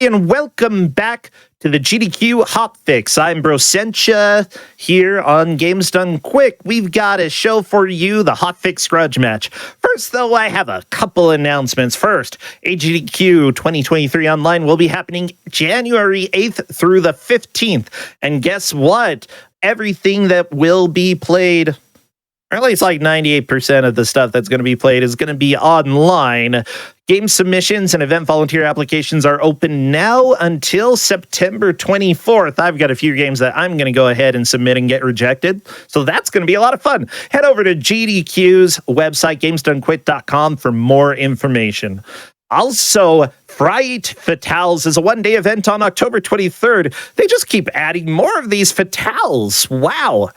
And welcome back to the GDQ Hotfix. I'm Brosentia here on Games Done Quick. We've got a show for you, the Hotfix Grudge Match. First, though, I have a couple announcements. First, GDQ 2023 Online will be happening January 8th through the 15th. And guess what? Everything that will be played, or at least like 98% of the stuff that's going to be played, is going to be online. Game submissions and event volunteer applications are open now until September 24th. I've got a few games that I'm going to go ahead and submit and get rejected. So that's going to be a lot of fun. Head over to GDQ's website, gamesdonequick.com, for more information. Also, Fright Fatales is a one-day event on October 23rd. They just keep adding more of these fatales. Wow.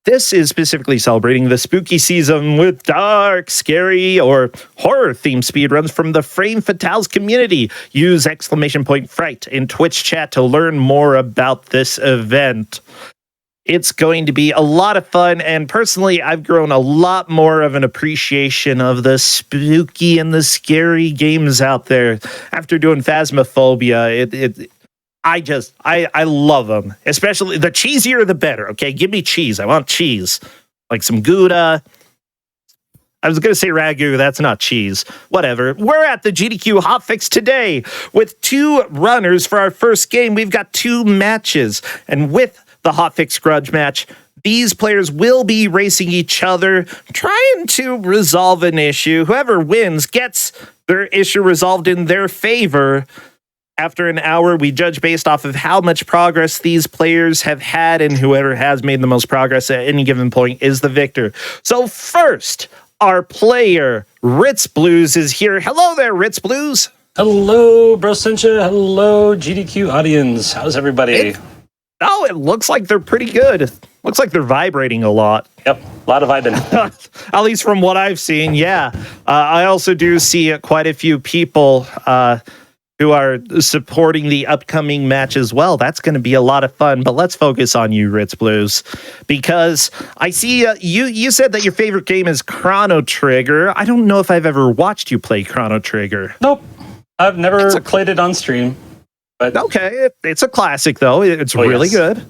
This is specifically celebrating the spooky season with dark, scary, or horror-themed speedruns from the Frame Fatales community. Use !Fright in Twitch chat to learn more about this event. It's going to be a lot of fun, and personally, I've grown a lot more of an appreciation of the spooky and the scary games out there. After doing Phasmophobia, I love them, especially the cheesier the better. Okay, give me cheese. I want cheese, like some Gouda. I was going to say ragu. That's not cheese. Whatever. We're at the GDQ Hotfix today with two runners for our first game. We've got two matches, and with the Hotfix Grudge Match, these players will be racing each other, trying to resolve an issue. Whoever wins gets their issue resolved in their favor. After an hour, we judge based off of how much progress these players have had, and whoever has made the most progress at any given point is the victor. So first, our player, Ritz Blues, is here. Hello there, Ritz Blues. Hello, Brosentia. Hello, GDQ audience. How's everybody? It looks like they're pretty good. Looks like they're vibrating a lot. Yep, a lot of vibing. At least from what I've seen, yeah. I also do see quite a few people who are supporting the upcoming match as well. That's going to be a lot of fun, but let's focus on you, Ritz Blues, because I see you said that your favorite game is Chrono Trigger. I don't know if I've ever watched you play Chrono Trigger. Nope, I've never played it on stream. But okay, it's a classic, though. It's really good.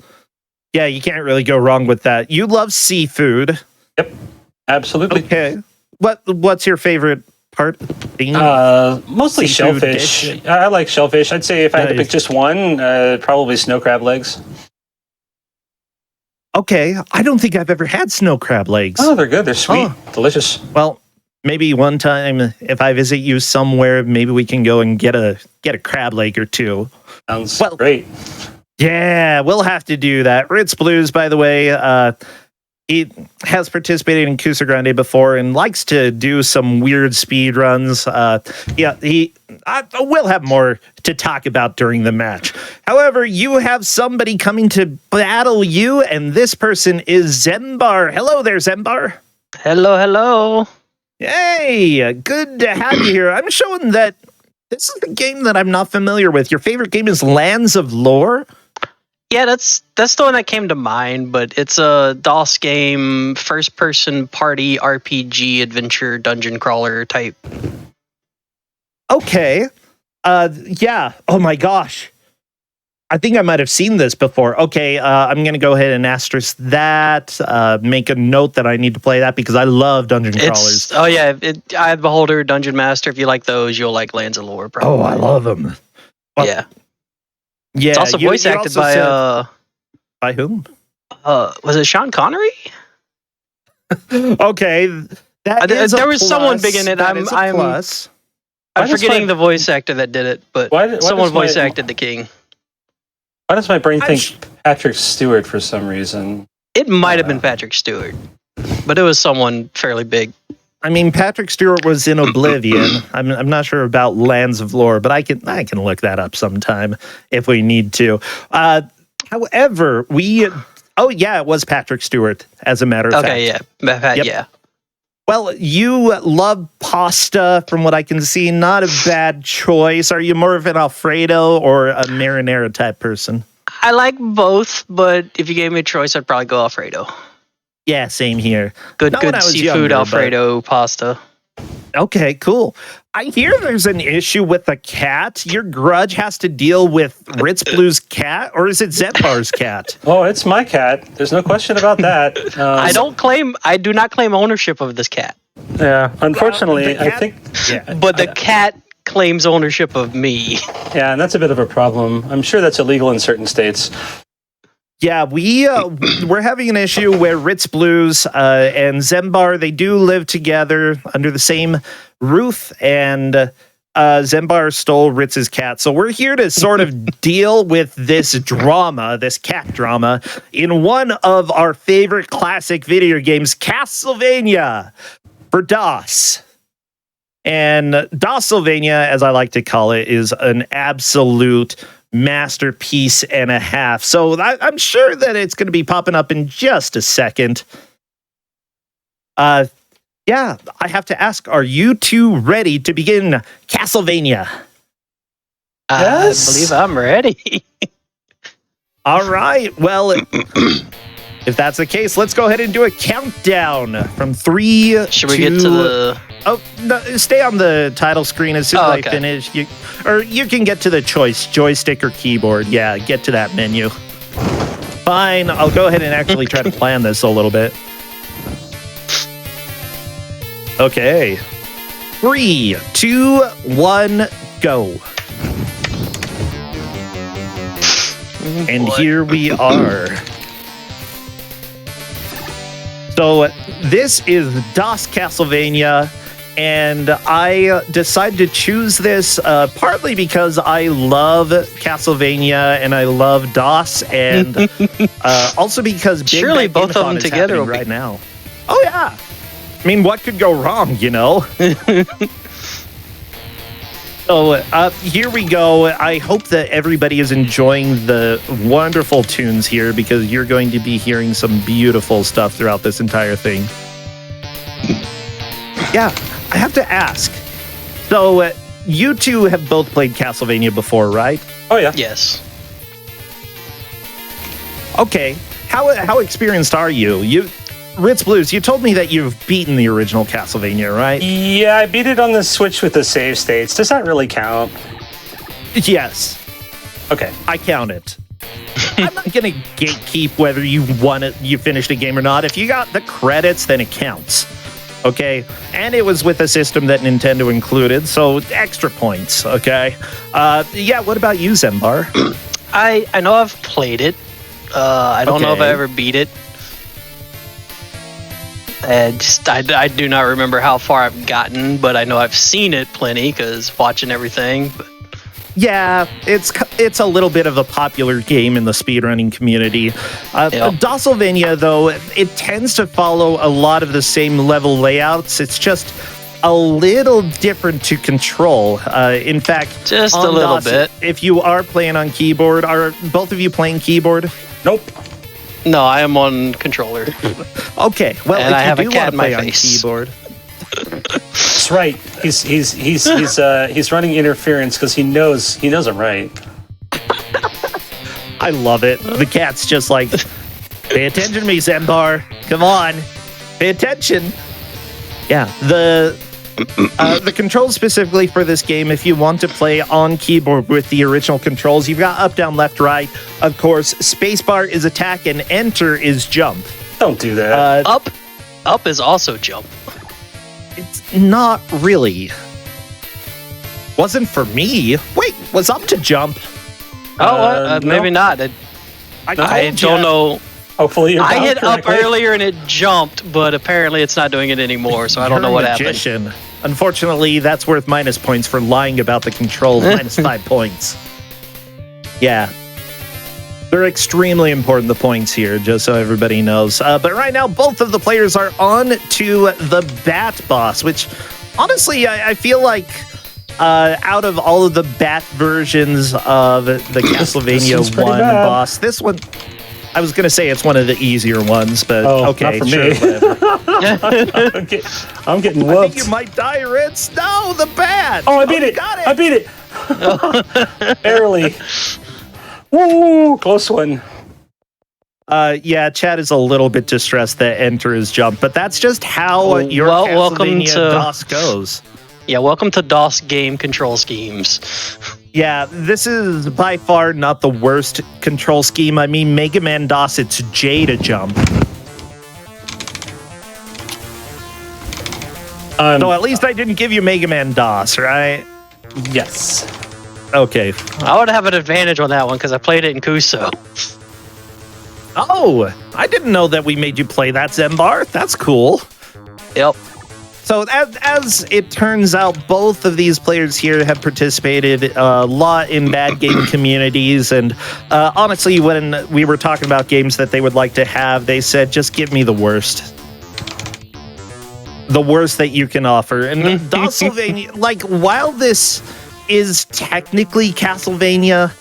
Yeah, you can't really go wrong with that. You love seafood. Yep, absolutely. Okay, what's your favorite part? Mostly shellfish. Dish? I like shellfish. I'd say if I had to pick just one, probably snow crab legs. Okay, I don't think I've ever had snow crab legs. Oh, they're good. They're sweet, delicious. Well, maybe one time if I visit you somewhere, maybe we can go and get a crab leg or two. Sounds great. Yeah, we'll have to do that. Ritz Blues, by the way, he has participated in Cusa Grande before and likes to do some weird speed runs. We'll have more to talk about during the match. However, you have somebody coming to battle you, and this person is Zembar. Hello there, Zembar. Hello, hello. Hey, good to have you here. I'm showing that this is a game that I'm not familiar with. Your favorite game is Lands of Lore? Yeah, that's the one that came to mind, but it's a DOS game, first-person party RPG adventure dungeon crawler type. Okay. Yeah. Oh my gosh. I think I might have seen this before. Okay, I'm going to go ahead and asterisk that. Make a note that I need to play that because I love dungeon crawlers. Oh yeah, Eye of the Beholder, Dungeon Master. If you like those, you'll like Lands of Lore. Probably. Oh, I love them. Well, yeah. Yeah. It's also voice acted by by whom? Was it Sean Connery? Okay, there was someone big in it. I'm forgetting the voice actor that did it, but someone voice acted the king. Why does my brain think Patrick Stewart for some reason? It might have been Patrick Stewart, but it was someone fairly big. I mean, Patrick Stewart was in Oblivion. I'm not sure about Lands of Lore, but I can look that up sometime if we need to. However, it was Patrick Stewart, as a matter of fact. Okay, yeah. Yep. Yeah. Well, you love pasta, from what I can see. Not a bad choice. Are you more of an Alfredo or a marinara type person? I like both, but if you gave me a choice, I'd probably go Alfredo. Yeah, same here. Good seafood Alfredo pasta. Okay, cool. I hear there's an issue with the cat. Your grudge has to deal with Ritz Blue's cat, or is it Zembar's cat? Oh, it's my cat. There's no question about that. I do not claim ownership of this cat. Yeah, unfortunately, I think. Yeah, But the cat claims ownership of me. Yeah, and that's a bit of a problem. I'm sure that's illegal in certain states. yeah. We're having an issue where Ritz Blues and Zembar, they do live together under the same roof, and Zembar stole Ritz's cat. So we're here to sort of deal with this drama, this cat drama, in one of our favorite classic video games, Castlevania, for DOS. And DOSylvania, as I like to call it, is an absolute masterpiece and a half. So I'm sure that it's going to be popping up in just a second. Yeah, I have to ask, are you two ready to begin Castlevania? Yes. I believe I'm ready. All right. Well, if that's the case, let's go ahead and do a countdown from 3. Should we get to the... Oh, no, stay on the title screen as soon as okay. I finish. You can get to the choice, joystick or keyboard. Yeah, get to that menu. Fine, I'll go ahead and actually try to plan this a little bit. Okay. 3, 2, 1, go. And here we are. So this is DOS Castlevania, and I decided to choose this partly because I love Castlevania and I love DOS, and also because Big Surely Bang both of them Gameathon is together happening will be- right now. Oh yeah, I mean, what could go wrong, you know? So here we go. I hope that everybody is enjoying the wonderful tunes here, because you're going to be hearing some beautiful stuff throughout this entire thing. Yeah, I have to ask. So you two have both played Castlevania before, right? Oh, yeah. Yes. Okay. How experienced are you? Ritz Blues, you told me that you've beaten the original Castlevania, right? Yeah, I beat it on the Switch with the save states. Does that really count? Yes. Okay. I count it. I'm not gonna gatekeep whether you finished a game or not. If you got the credits, then it counts. Okay? And it was with a system that Nintendo included, so extra points, okay? Yeah, what about you, Zembar? I know I've played it. I don't know if I Okay. ever beat it. I do not remember how far I've gotten, but I know I've seen it plenty because watching everything. But Yeah, it's a little bit of a popular game in the speedrunning community. DOSylvania, though, it tends to follow a lot of the same level layouts. It's just a little different to control. In fact, just on a little DOS, bit. If you are playing on keyboard, are both of you playing keyboard? Nope. No, I am on controller. Okay, well, And I if have you a do cat want to in my play on face. keyboard, That's right. He's running interference because he knows I'm right. I love it. The cat's just like, pay attention to me, Zembar. Come on, pay attention. Yeah, the controls specifically for this game, if you want to play on keyboard with the original controls, you've got up, down, left, right. Of course, spacebar is attack and enter is jump. Don't do that. Up is also jump. It's not really. Wasn't for me. Wait, was up to jump? Maybe not. I don't know. Hopefully you're I bound hit up correctly. earlier and it jumped, but apparently it's not doing it anymore, so I don't know what happened. Magician. Unfortunately, that's worth minus points for lying about the controls. minus 5 points. Yeah. They're extremely important, the points here, just so everybody knows. But right now, both of the players are on to the Bat Boss, which, honestly, I feel like out of all of the Bat versions of the Castlevania one's pretty 1 bad. boss, this one... I was going to say it's one of the easier ones, but okay, not for sure, me. whatever. I'm getting I whooped. think you might die, Ritz. No, the bat. Oh, I beat it. Got it. I beat it. Barely. Woo, close one. Yeah, Chad is a little bit distressed that enter is jump, but that's just how your Castlevania DOS goes. Yeah, welcome to DOS game control schemes. Yeah, this is by far not the worst control scheme. I mean, Mega Man DOS, it's J to jump. So at least I didn't give you Mega Man DOS, right? Yes. Okay. I would have an advantage on that one because I played it in Kuso. Oh, I didn't know that we made you play that, Zembar. That's cool. Yep. So as it turns out, both of these players here have participated a lot in bad game communities. And honestly, when we were talking about games that they would like to have, they said, just give me the worst. The worst that you can offer. And Castlevania, like, while this is technically Castlevania,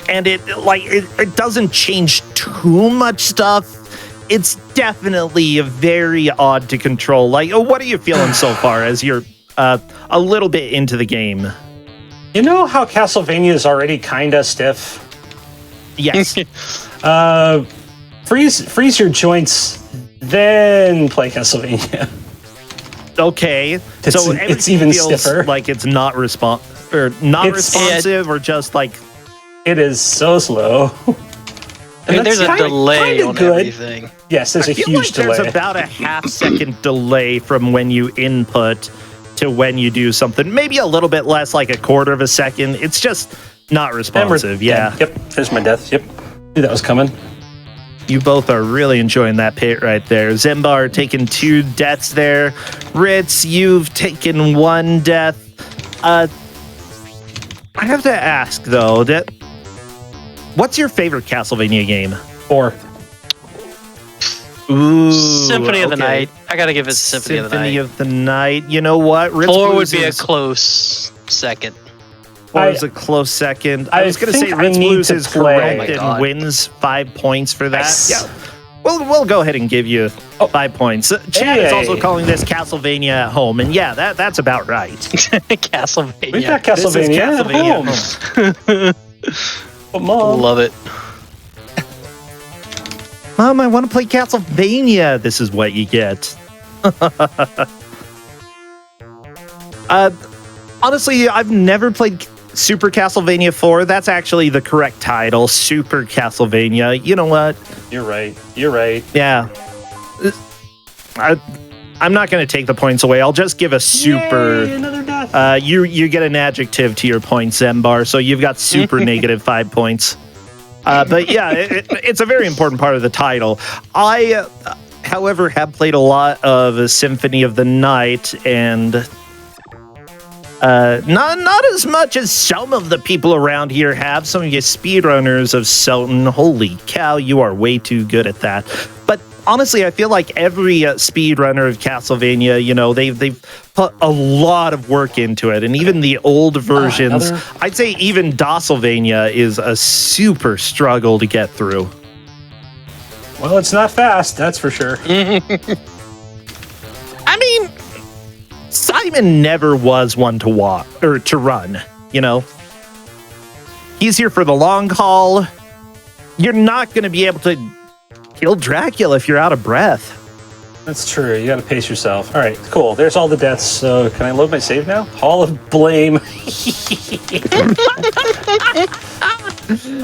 and it doesn't change too much stuff, it's definitely very odd to control. Like, what are you feeling so far as you're a little bit into the game? You know how Castlevania is already kind of stiff? Yes. Freeze your joints, then play Castlevania. Okay. So it's even feels stiffer. Like it's not responsive, or just like it is so slow. And there's a delay on everything. Yes, there's a huge delay. There's about a half-second delay from when you input to when you do something. Maybe a little bit less, like a quarter of a second. It's just not responsive. Yeah. Yep. There's my death. Yep. Knew that was coming. You both are really enjoying that pit right there. Zembar taking 2 deaths there. Ritz, you've taken 1 death. I have to ask, though, what's your favorite Castlevania game? 4. Ooh, Symphony of the Night. I gotta give it Symphony of the Night. Symphony of the Night. You know what? Ritz 4 would be a close second. 4 is a close second. I was going to say Ritz Blues is correct and wins 5 points for that. Nice. Yeah. We'll go ahead and give you 5 points. Chad is also calling this Castlevania at home, and yeah, that's about right. Castlevania. We've got Castlevania, at home. But Mom. Love it. Mom, I want to play Castlevania. This is what you get. Honestly, I've never played Super Castlevania 4. That's actually the correct title, Super Castlevania. You know what? You're right. You're right. Yeah. I'm not going to take the points away. I'll just give a super. Yay, another death. You get an adjective to your points, Zembar, so you've got super negative 5 points. But yeah, it's a very important part of the title. I, however, have played a lot of Symphony of the Night, and not as much as some of the people around here have. Some of you speedrunners of Sultan, holy cow, you are way too good at that. But honestly, I feel like every speedrunner of Castlevania, you know, they've put a lot of work into it. And even the old versions, I'd say even Dosylvania is a super struggle to get through. Well, it's not fast, that's for sure. I mean, Simon never was one to walk or to run, you know. He's here for the long haul. You're not going to be able to kill Dracula if you're out of breath. That's true. You got to pace yourself. All right, cool. There's all the deaths. So can I load my save now? Hall of Blame.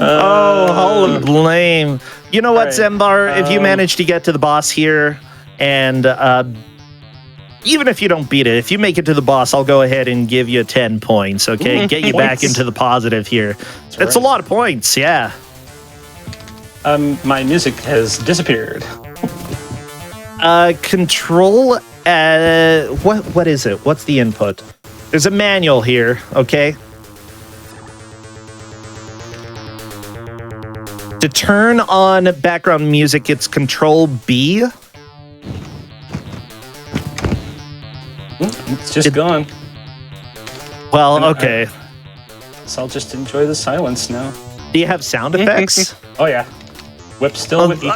Hall of Blame. You know what, Zembar? If you manage to get to the boss here, and even if you don't beat it, if you make it to the boss, I'll go ahead and give you 10 points, okay? Get you back into the positive here. That's a lot of points, yeah. My music has disappeared. Control, what is it? What's the input? There's a manual here, okay? To turn on background music, it's Control B. It's just gone. Well, okay. So I'll just enjoy the silence now. Do you have sound effects? Oh, yeah. Whip still with you.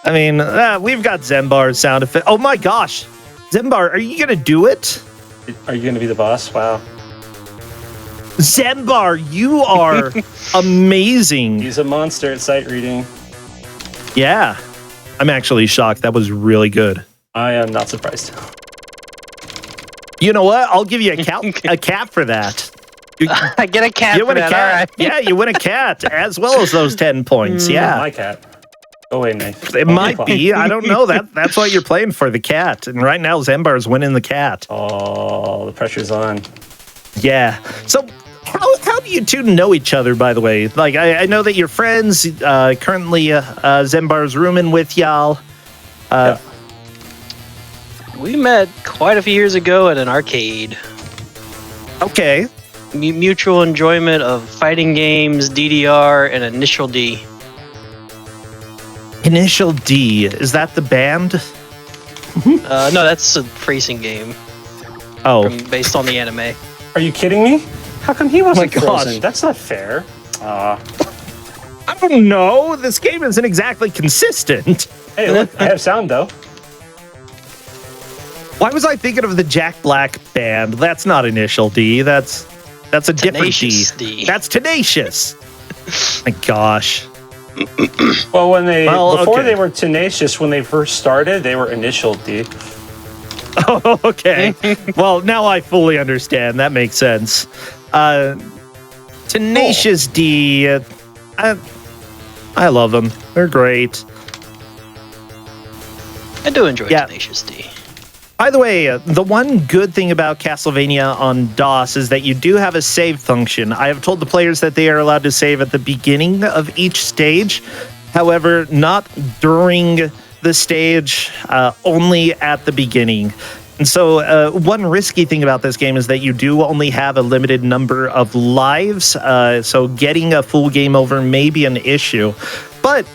I mean, we've got Zembar's sound effect. Oh my gosh. Zembar, are you going to do it? Are you going to be the boss? Wow. Zembar, you are amazing. He's a monster at sight reading. Yeah. I'm actually shocked. That was really good. I am not surprised. You know what? I'll give you a cat for that. I get a cat. You win a cat. All right. Yeah, you win a cat as well as those 10 points. Yeah. My cat. Oh, wait, Nate. It might be. I don't know. That's what you're playing for, the cat. And right now, Zembar's winning the cat. Oh, the pressure's on. Yeah. So how do you two know each other, by the way? Like, I know that you're friends. Currently, Zembar's rooming with y'all. Yeah. We met quite a few years ago at an arcade. Okay. Mutual enjoyment of fighting games, DDR, and Initial D. Initial D. Is that the band? No, that's a racing game Oh. based on the anime. Are you kidding me? How come he wasn't My frozen? gosh. That's not fair. I don't know. This game isn't exactly consistent. Hey, look, I have sound, though. Why was I thinking of the Jack Black band? That's not Initial D. That's a different Tenacious D. D. That's Tenacious. My gosh. Well, before okay. they were Tenacious, when they first started, they were Initial D. Oh, okay. Well, now I fully understand. That makes sense. Tenacious D. I love them. They're great. I do enjoy Yeah. Tenacious D. By the way, the one good thing about Castlevania on DOS is that you do have a save function. I have told the players that they are allowed to save at the beginning of each stage. However, not during the stage, only at the beginning. And so one risky thing about this game is that you do only have a limited number of lives. So getting a full game over may be an issue. But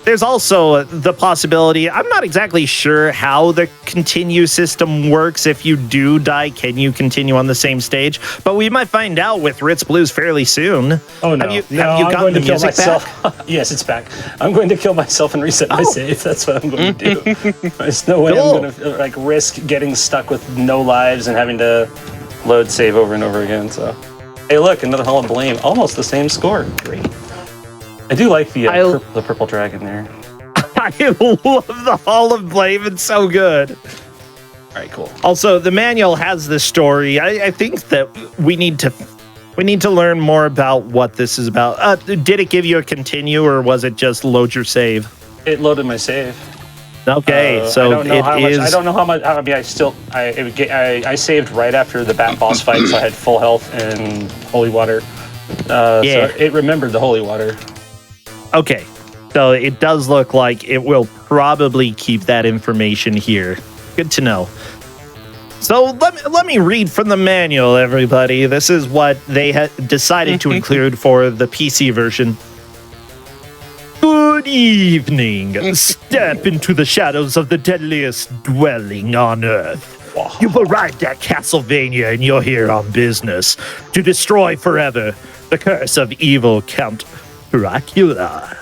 there's also the possibility, I'm not exactly sure how the continue system works. If you do die, can you continue on the same stage? But we might find out with Ritz Blues fairly soon. Oh, no. Have you I'm gotten going the to kill music back? myself. Yes, it's back. I'm going to kill myself and reset my save. That's what I'm going to do. There's no way Cool. I'm going to risk getting stuck with no lives and having to load save over and over again. So, hey, look, another Hall of Blame. Almost the same score. Great. I do like the purple dragon there. I love the Hall of Blame. It's so good. All right, cool. Also, the manual has the story. I think that we need to learn more about what this is about. Did it give you a continue, or was it just load your save? It loaded my save. Okay, so I don't know how is. much. I don't know how much. I mean, I saved right after the bat boss fight, so I had full health and holy water. So it remembered the holy water. Okay, so it does look like it will probably keep that information here. Good to know. So let me read from the manual, everybody. This is what they decided to include for the PC version. Good evening. Step into the shadows of the deadliest dwelling on Earth. You've arrived at Castlevania and you're here on business to destroy forever the curse of evil Count Dracula.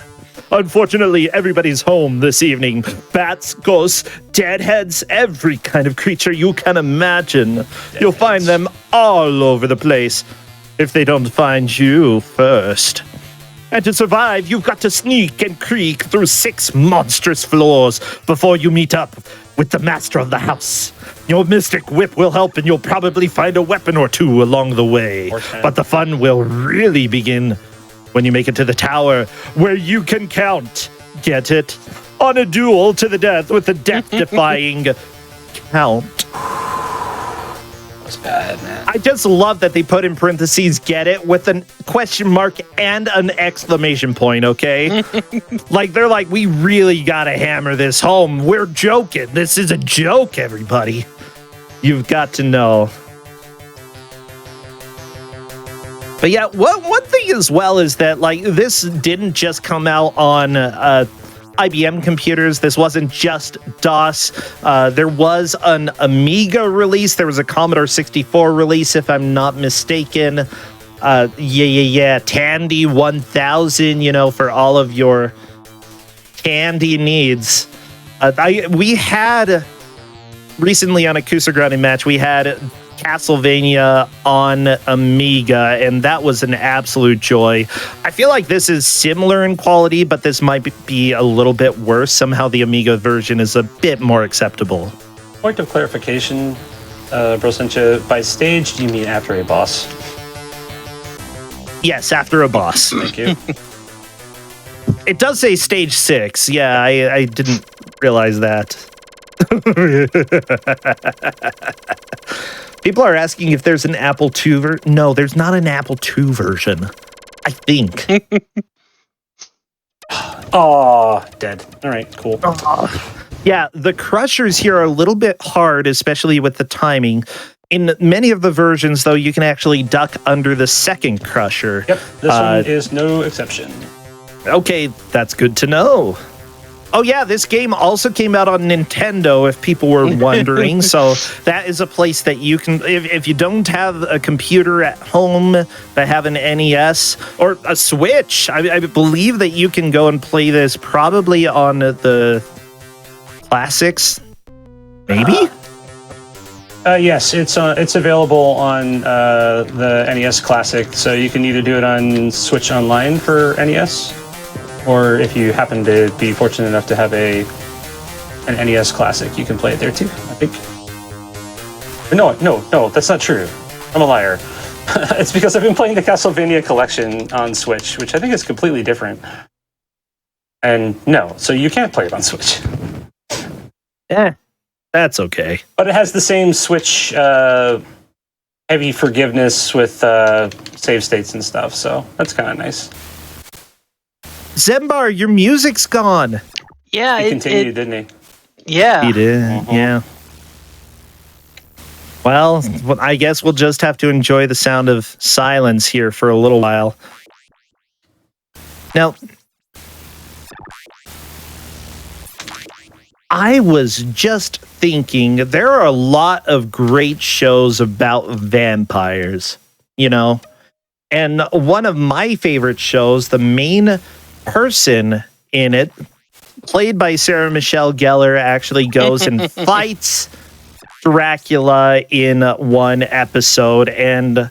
Unfortunately, everybody's home this evening. Bats, ghosts, deadheads, every kind of creature you can imagine. You'll find them all over the place if they don't find you first. And to survive, you've got to sneak and creak through 6 monstrous floors before you meet up with the master of the house. Your mystic whip will help, and you'll probably find a weapon or two along the way. But the fun will really begin when you make it to the tower, where you can count, get it, on a duel to the death with the death-defying Count. That's bad, man. I just love that they put in parentheses, get it, with a question mark and an exclamation point, okay? Like, they're like, we really gotta hammer this home. We're joking. This is a joke, everybody. You've got to know. But yeah, one thing as well is that, like, this didn't just come out on IBM computers. This wasn't just DOS. There was an Amiga release. There was a Commodore 64 release, if I'm not mistaken. Tandy 1000, for all of your Tandy needs. We had, recently on a Grudge Match, we had Castlevania on Amiga, and that was an absolute joy. I feel like this is similar in quality, but this might be a little bit worse. Somehow the Amiga version is a bit more acceptable. Point of clarification, Brosencha, by stage, do you mean after a boss? Yes, after a boss. Thank you. It does say stage 6. Yeah, I didn't realize that. People are asking if there's an Apple II version. No, there's not an Apple II version. I think. Oh, dead. All right, cool. Yeah, the crushers here are a little bit hard, especially with the timing. In many of the versions, though, you can actually duck under the second crusher. Yep, this one is no exception. Okay, that's good to know. Oh yeah, this game also came out on Nintendo, if people were wondering. So that is a place that you can, if you don't have a computer at home but have an NES or a Switch, I believe that you can go and play this probably on the classics, maybe? Yes, it's available on the NES Classic, so you can either do it on Switch Online for NES, or if you happen to be fortunate enough to have an NES Classic, you can play it there too, I think. No, that's not true. I'm a liar. It's because I've been playing the Castlevania collection on Switch, which I think is completely different. And no, so you can't play it on Switch. That's okay. But it has the same Switch heavy forgiveness with save states and stuff, so that's kind of nice. Zembar, your music's gone. Yeah, He continued, didn't he? Yeah. He did, yeah. Well, I guess we'll just have to enjoy the sound of silence here for a little while. Now, I was just thinking, there are a lot of great shows about vampires, you know? And one of my favorite shows, the main person in it, played by Sarah Michelle Gellar, actually goes and fights Dracula in one episode and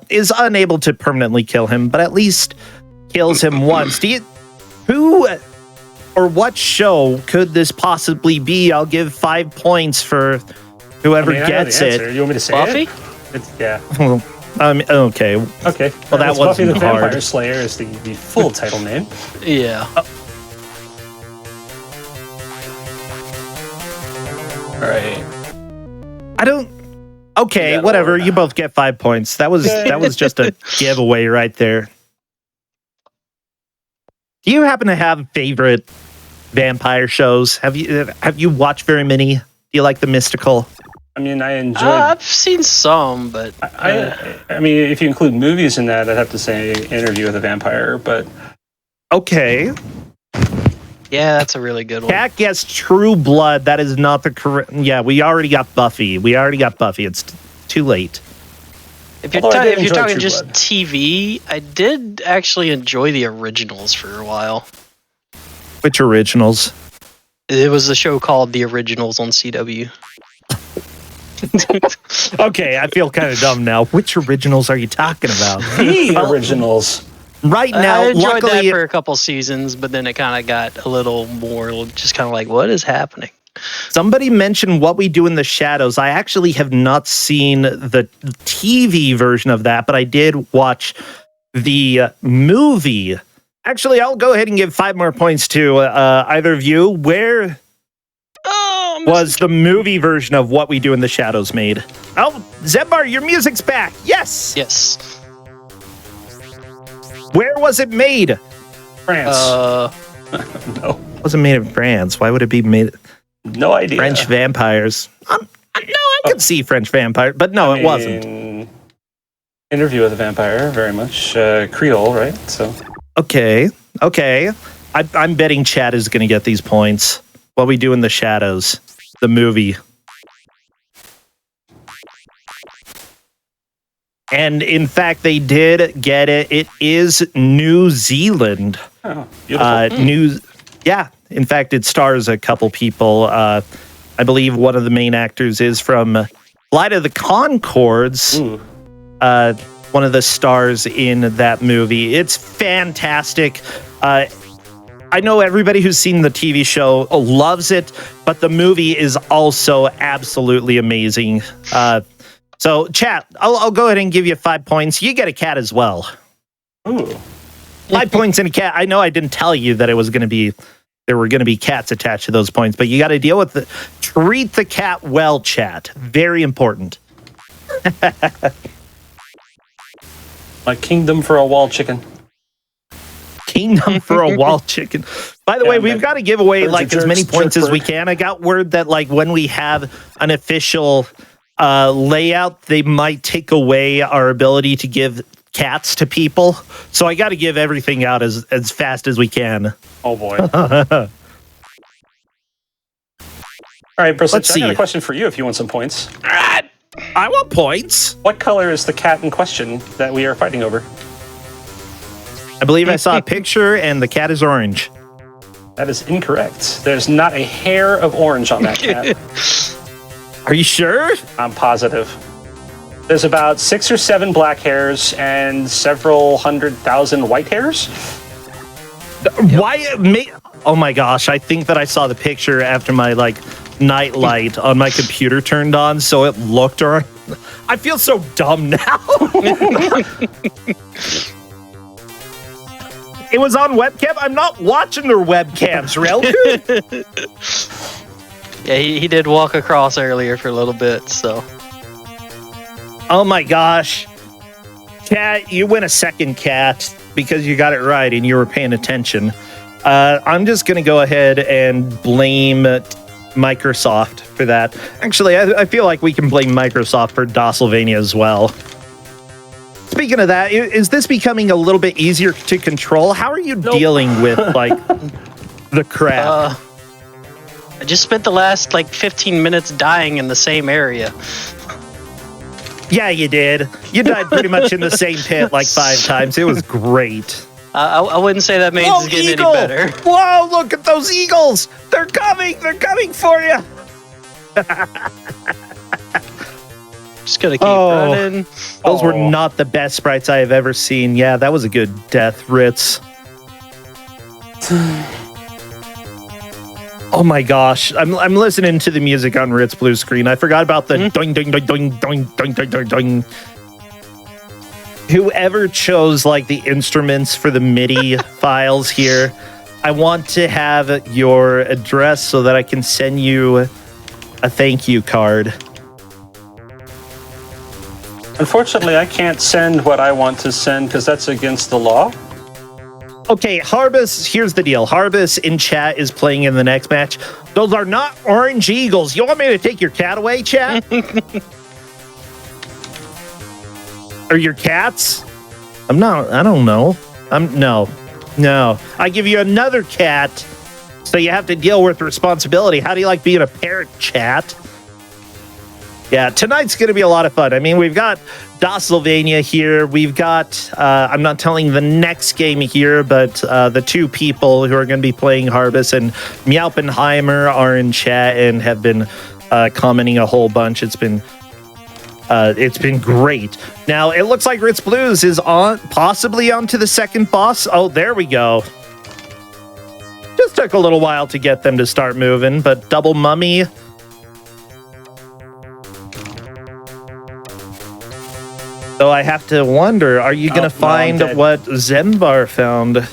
is unable to permanently kill him, but at least kills him once. Who or what show could this possibly be? I'll give 5 points for whoever gets it. You want me to say Buffy? it? Yeah. Okay. Okay. Well, that Buffy wasn't the hard. Vampire Slayer is the full title name. Yeah. All right. I don't. Okay, Yeah, whatever. Lord. You both get 5 points. That was just a giveaway right there. Do you happen to have favorite vampire shows? Have you watched very many? Do you like the mystical? I mean, I enjoyed. I've seen some, but I mean, if you include movies in that, I'd have to say Interview with a Vampire. But Okay. yeah, that's a really good one. Cat gets True Blood. That is not the correct. Yeah, we already got Buffy. It's too late. If you're, Although I did if you're enjoy talking True just Blood. TV, I did actually enjoy the originals for a while. Which originals? It was a show called The Originals on CW. Okay, I feel kind of dumb now. Which originals are you talking about? the originals. Right now, I enjoyed luckily, that for a couple seasons, but then it kind of got a little more just kind of like, what is happening? somebody mentioned What We Do in the Shadows. I actually have not seen the TV version of that, but I did watch the movie. Actually, I'll go ahead and give 5 more points to either of you. Where was the movie version of What We Do in the Shadows made? Oh, Zembar, your music's back. Yes. Yes. Where was it made? France. No. It wasn't made in France. Why would it be made? No idea. French vampires. No, I could see French vampire, but no, it wasn't. Interview with a Vampire, very much Creole, right? So Okay. I'm betting Chad is going to get these points. What We Do in the Shadows, the movie. And in fact, they did get it. It is New Zealand. oh, beautiful. Yeah. In fact, it stars a couple people. I believe one of the main actors is from Flight of the Conchords, one of the stars in that movie. It's fantastic. I know everybody who's seen the TV show loves it, but the movie is also absolutely amazing. So, chat, I'll go ahead and give you 5 points. You get a cat as well. Ooh. 5 points and a cat. I know I didn't tell you that there were going to be cats attached to those points, but you got to deal with treat the cat well, chat. Very important. My kingdom for a wall chicken. Kingdom for a wall chicken. By the way, we've got to give away like as many points as we can. I got word that like when we have an official layout, they might take away our ability to give cats to people. So I got to give everything out as fast as we can. Oh boy. All right, Bruce, I got a question for you if you want some points. I want points. What color is the cat in question that we are fighting over? I believe I saw a picture and the cat is orange. That is incorrect. There's not a hair of orange on that cat. Are you sure? I'm positive. There's about 6 or 7 black hairs and several 100,000 white hairs. Why? Oh my gosh! I think that I saw the picture after my night light on my computer turned on, so it looked orange. I feel so dumb now. It was on webcam. I'm not watching their webcams, Relku. Yeah, he did walk across earlier for a little bit, so. Oh my gosh. Cat, you win a second cat because you got it right and you were paying attention. I'm just going to go ahead and blame Microsoft for that. Actually, I feel like we can blame Microsoft for Castlevania as well. Speaking of that, is this becoming a little bit easier to control? How are you dealing with, the crap? I just spent the last, 15 minutes dying in the same area. Yeah, you did. You died pretty much in the same pit 5 times. It was great. I wouldn't say that means it's getting eagle! any better. Whoa, look at those eagles! They're coming! They're coming for you! Just gonna keep running. Those were not the best sprites I have ever seen. Yeah, that was a good death, Ritz. Oh my gosh, I'm listening to the music on Ritz blue screen. I forgot about the doing doing doing doing doing doing doing doing. Whoever chose the instruments for the MIDI files here, I want to have your address so that I can send you a thank you card. Unfortunately, I can't send what I want to send because that's against the law. Okay, Harbus, here's the deal. Harbus in chat is playing in the next match. Those are not orange eagles. You want me to take your cat away, chat? Or your cats? I don't know. No. I give you another cat, so you have to deal with responsibility. How do you like being a parent, chat? Yeah, tonight's going to be a lot of fun. I mean, we've got Castlevania here. We've got, I'm not telling the next game here, but the 2 people who are going to be playing Harbus and Meowpenheimer are in chat and have been commenting a whole bunch. It's been great. Now, it looks like Ritz Blues is possibly onto the second boss. Oh, there we go. Just took a little while to get them to start moving, but Double Mummy... So I have to wonder, are you going to find what Zembar found?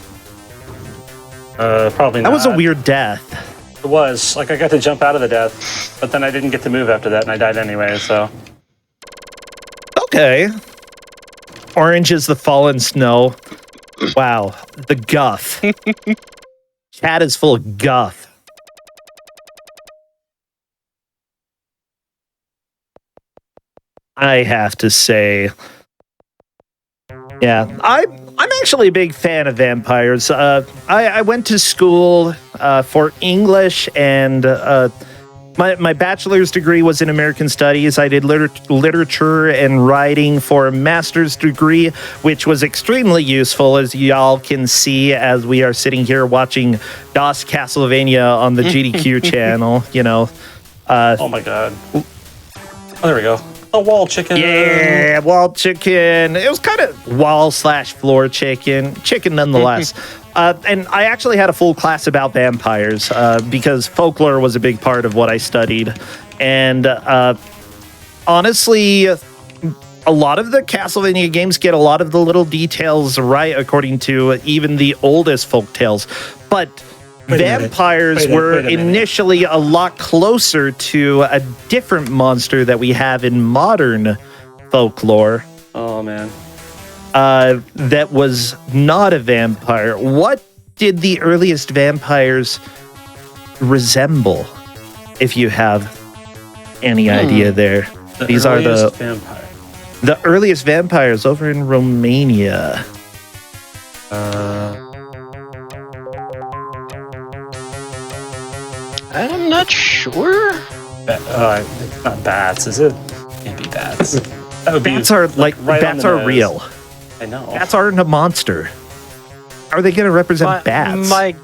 Probably not. That was a weird death. It was. I got to jump out of the death, but then I didn't get to move after that, and I died anyway, so... Okay. Orange is the fallen snow. Wow. The guff. Chat is full of guff. I have to say... Yeah, I'm actually a big fan of vampires. I went to school for English, and my bachelor's degree was in American Studies. I did literature and writing for a master's degree, which was extremely useful, as y'all can see as we are sitting here watching DOS Castlevania on the GDQ channel. Oh my god. Oh, there we go. A wall chicken. Yeah, wall chicken. It was kind of wall/floor chicken. Chicken nonetheless. And I actually had a full class about vampires because folklore was a big part of what I studied. And honestly, a lot of the Castlevania games get a lot of the little details right according to even the oldest folktales. But vampires were initially a lot closer to a different monster that we have in modern folklore. Oh, man. That was not a vampire. What did the earliest vampires resemble, if you have any idea there? These are the earliest vampires over in Romania. I'm not sure. It's not bats, is it? Can't be bats. That would Bats are like right bats are real. I know. Bats aren't a monster. How are they going to represent bats? My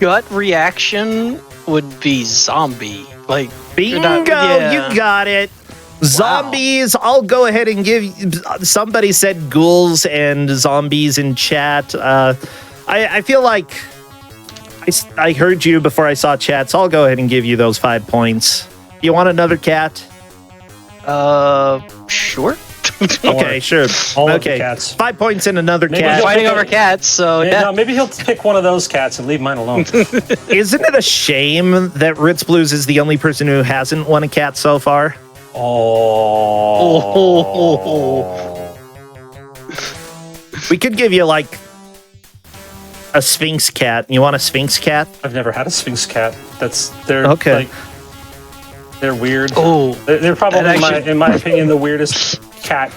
gut reaction would be zombie. Like Bingo! You got it. Zombies. I'll go ahead and give. Somebody said ghouls and zombies in chat. I feel like I heard you before I saw chat, so I'll go ahead and give you those 5 points. You want another cat? Sure. Okay, sure. Okay, cats. 5 points and another cat. Fighting over cats, so yeah. No, maybe he'll pick one of those cats and leave mine alone. Isn't it a shame that Ritz Blues is the only person who hasn't won a cat so far? Oh. We could give you like a Sphinx cat. You want a Sphinx cat? I've never had a Sphinx cat. They're okay. Like, they're weird. Oh, they're probably, in my opinion, the weirdest cat.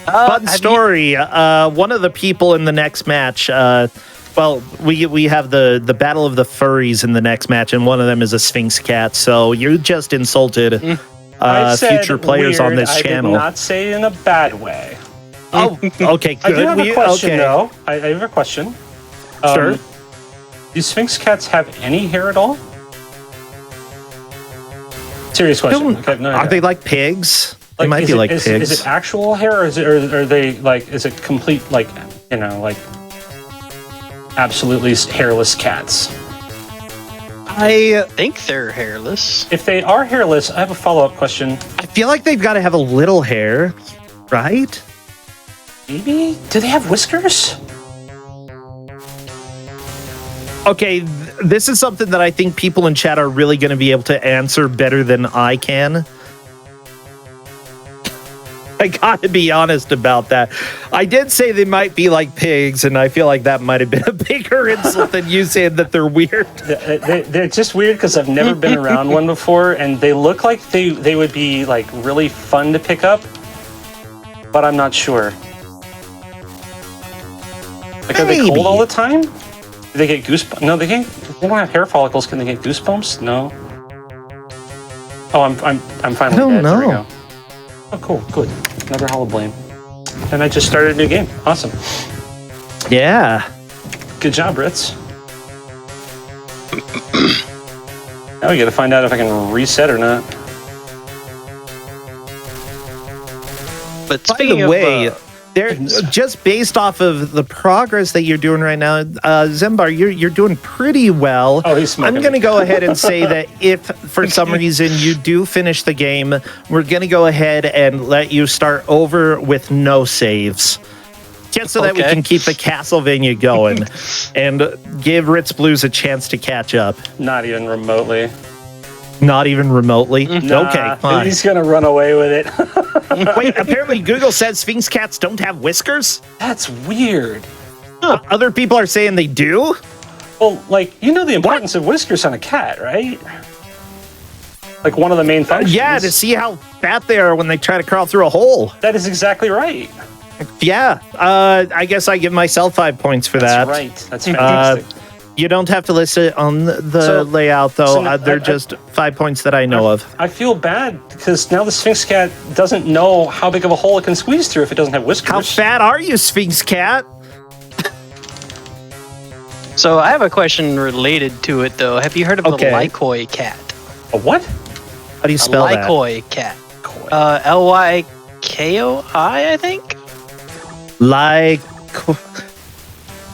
Fun story. One of the people in the next match. Well, we have the Battle of the Furries in the next match, and one of them is a Sphinx cat. So you just insulted future players on this channel. I did not say it in a bad way. Oh, okay, good. I do have a question, though. I have a question. Sure. Do Sphinx cats have any hair at all? Serious question. Are they like pigs? They might be like pigs. Is it actual hair, or are they like? Is it complete like absolutely hairless cats? I think they're hairless. If they are hairless, I have a follow-up question. I feel like they've got to have a little hair, right? Maybe? Do they have whiskers? Okay, this is something that I think people in chat are really going to be able to answer better than I can. I got to be honest about that. I did say they might be like pigs, and I feel like that might have been a bigger insult than you saying that they're weird. They're just weird because I've never been around one before, and they look like they would be like really fun to pick up, but I'm not sure. Like, are they cold all the time? Do they get goosebumps? No, they can't. They don't have hair follicles. Can they get goosebumps? No. Oh, I'm finally dead. There we go. Oh, cool. Good. Another Hollow Blame. And I just started a new game. Awesome. Yeah. Good job, Ritz. Now we gotta find out if I can reset or not. But by the way, they're just based off of the progress that you're doing right now, Zembar, you're doing pretty well. Oh, he's smoking. I'm going to go ahead and say that if for some reason you do finish the game, we're going to go ahead and let you start over with no saves. Just so that we can keep the Castlevania going and give Ritz Blues a chance to catch up. Not even remotely. Not even remotely? Nah, okay, fine. He's going to run away with it. Wait, apparently Google says Sphinx cats don't have whiskers? That's weird. Huh. Other people are saying they do? Well, like, you know the importance of whiskers on a cat, right? Like one of the main functions. Yeah, to see how fat they are when they try to crawl through a hole. That is exactly right. Yeah, I guess I give myself 5 points for that. That's right. That's fantastic. You don't have to list it on the layout, though. They're just 5 points that I know of. I feel bad because now the Sphinx cat doesn't know how big of a hole it can squeeze through if it doesn't have whiskers. How fat are you, Sphinx cat? So I have a question related to it, though. Have you heard of the Lycoi cat? A what? How do you spell that? Lykoi cat. Lykoi, I think.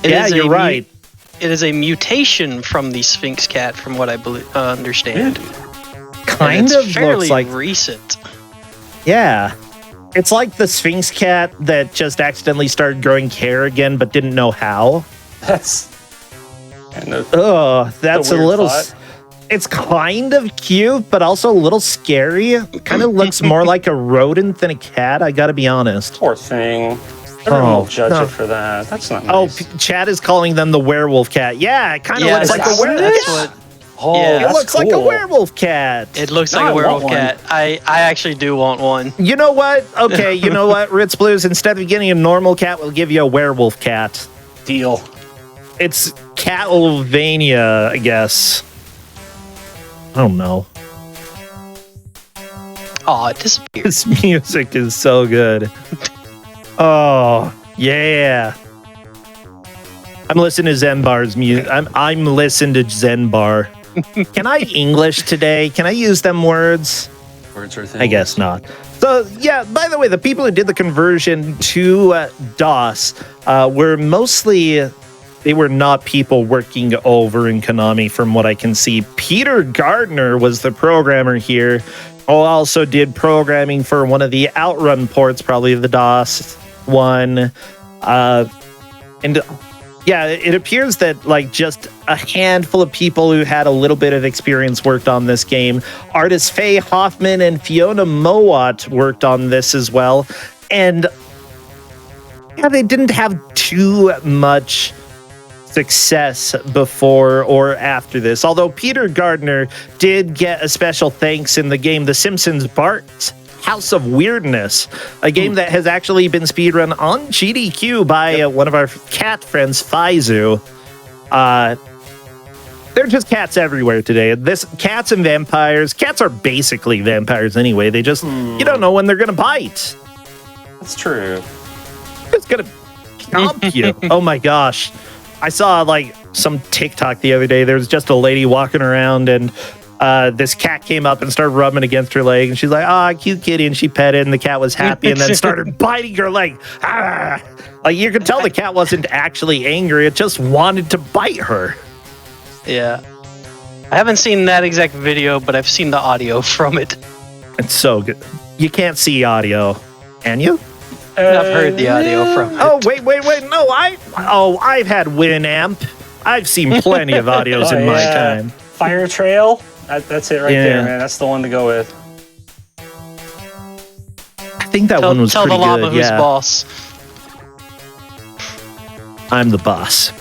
Yeah, you're right. It is a mutation from the Sphinx cat, from what I understand. Kind of fairly looks like recent. Yeah. It's like the Sphinx cat that just accidentally started growing hair again, but didn't know how. That's kind of. That's a little. It's kind of cute, but also a little scary. Kind of looks more like a rodent than a cat. I got to be honest. Poor thing. Everyone will judge it for that. That's not nice. Chad is calling them the werewolf cat. Yeah, it kind of looks like a werewolf cat. It looks like a werewolf cat. It looks like a werewolf cat. I actually do want one. You know what? Okay, you know what, Ritz Blues? Instead of getting a normal cat, we'll give you a werewolf cat. Deal. It's Castlevania, I guess. I don't know. Oh, it disappeared. This music is so good. Oh, yeah. I'm listening to Zenbar's music. I'm listening to Zenbar. Can I English today? Can I use them words? Words are things. I guess not. So, yeah, by the way, the people who did the conversion to DOS were mostly... They were not people working over in Konami, from what I can see. Peter Gardner was the programmer here, who also did programming for one of the Outrun ports, probably the DOS one. And yeah, it appears that like just a handful of people who had a little bit of experience worked on this game. Artists Faye Hoffman and Fiona Mowat worked on this as well. And yeah, they didn't have too much success before or after this. Although Peter Gardner did get a special thanks in the game The Simpsons Bart's House of Weirdness, a game that has actually been speedrun on GDQ by one of our cat friends, Faizu. They're just cats everywhere today. Cats and vampires. Cats are basically vampires anyway. They just, you don't know when they're going to bite. That's true. It's going to chomp you. Oh my gosh. I saw like some TikTok the other day. There was just a lady walking around and this cat came up and started rubbing against her leg, and she's like, cute kitty, and she pet it, and the cat was happy, and then started biting her leg. Like, you could tell the cat wasn't actually angry, it just wanted to bite her. Yeah. I haven't seen that exact video, but I've seen the audio from it. It's so good. You can't see audio, can you? I've heard the audio from it. Oh, wait. No, I've had Winamp. I've seen plenty of audios in my time. Fire Trail? That's it right there, man. That's the one to go with. I think that one was pretty good. Tell the llama who's boss. I'm the boss.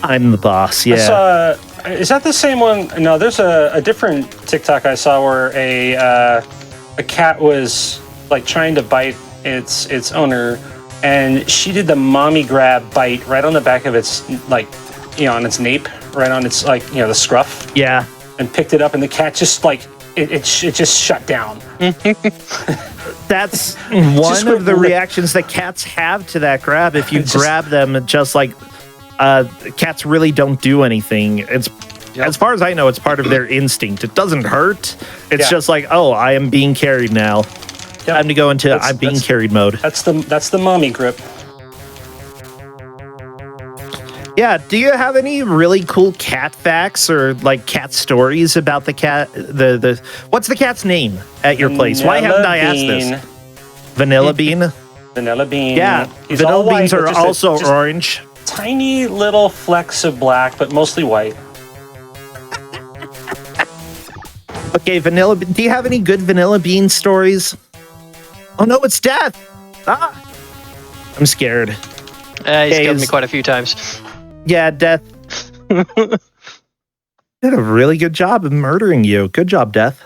I'm the boss, yeah. Is that the same one? No, there's a different TikTok I saw where a cat was like trying to bite its owner, and she did the mommy grab bite right on the back of its, like, on its nape, right on its, like, the scruff. Yeah. And picked it up, and the cat just, like, it just shut down. That's one of the reactions that cats have to that grab. If you grab them, just like, cats really don't do anything. It's, as far as I know, it's part of their instinct. It doesn't hurt. It's just like, oh, I am being carried now. Time to go into I'm being carried mode. That's the mommy grip. Yeah, do you have any really cool cat facts or like cat stories about the cat? The what's the cat's name at your place? Why haven't I asked this? Vanilla Bean? Vanilla Bean. Yeah, vanilla beans are also orange. Tiny little flecks of black, but mostly white. Okay, vanilla. Do you have any good vanilla bean stories? Oh no, it's Death! I'm scared. He's killed me quite a few times. Yeah, Death. Did a really good job of murdering you. Good job, Death.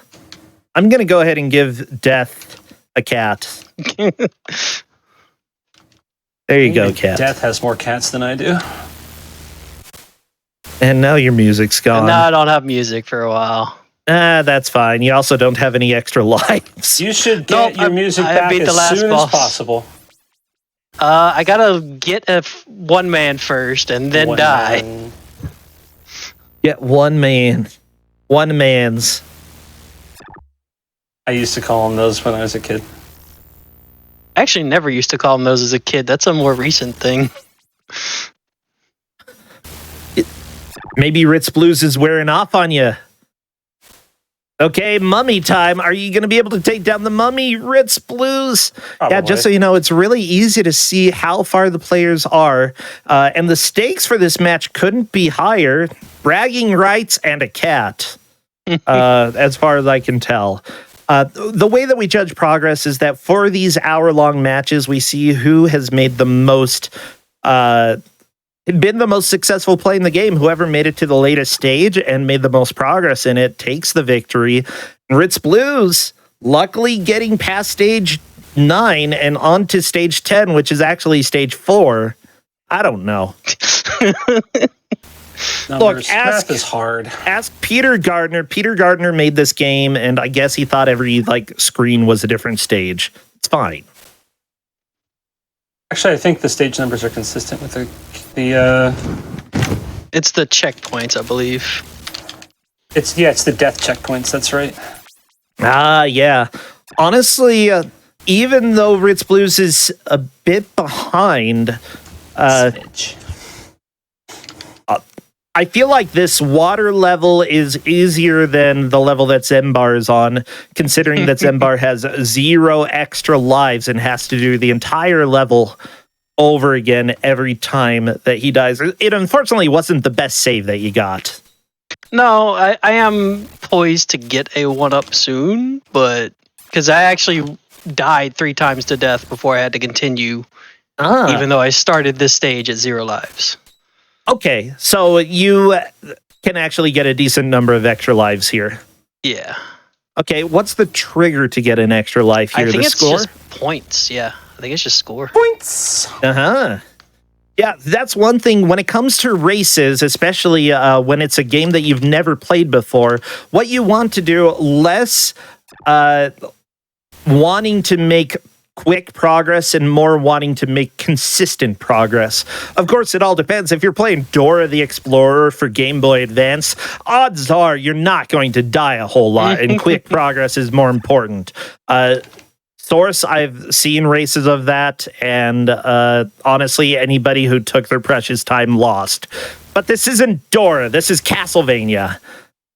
I'm gonna go ahead and give Death a cat. There you go, cat. Death has more cats than I do. And now your music's gone. And now I don't have music for a while. That's fine. You also don't have any extra lives. You should get your music back as soon as possible. I gotta get one man first and then die. Get one man. One man's. I used to call them those when I was a kid. I actually never used to call them those as a kid. That's a more recent thing. Maybe Ritz Blues is wearing off on you. Okay, mummy time. Are you going to be able to take down the mummy, Ritz Blues? Probably. Yeah, just so you know, it's really easy to see how far the players are. And the stakes for this match couldn't be higher. Bragging rights and a cat, as far as I can tell. The way that we judge progress is that for these hour-long matches, we see who has made the most... been the most successful play in the game. Whoever made it to the latest stage and made the most progress in it takes the victory. Ritz Blues, luckily getting past stage 9 and on to stage 10, which is actually stage 4. I don't know. Look, math is hard. Ask Peter Gardner. Peter Gardner made this game, and I guess he thought every screen was a different stage. It's fine. Actually, I think the stage numbers are consistent with the It's the checkpoints, I believe. It's the death checkpoints. That's right. Yeah. Honestly, even though Ritz Blues is a bit behind, I feel like this water level is easier than the level that Zembar is on, considering that Zembar has 0 extra lives and has to do the entire level over again every time that he dies. It unfortunately wasn't the best save that you got. No, I am poised to get a 1-up soon, but because I actually died 3 times to death before I had to continue, even though I started this stage at 0 lives. Okay, so you can actually get a decent number of extra lives here. Yeah. Okay, what's the trigger to get an extra life here? I think the it's score? just points, yeah. I think it's just score. Points! Uh-huh. Yeah, that's one thing. When it comes to races, especially when it's a game that you've never played before, what you want to do, less wanting to make quick progress and more wanting to make consistent progress. Of course, it all depends. If you're playing Dora the Explorer for Game Boy Advance, odds are you're not going to die a whole lot, and quick progress is more important. Source, I've seen races of that, and honestly, anybody who took their precious time lost. But this isn't Dora, this is Castlevania.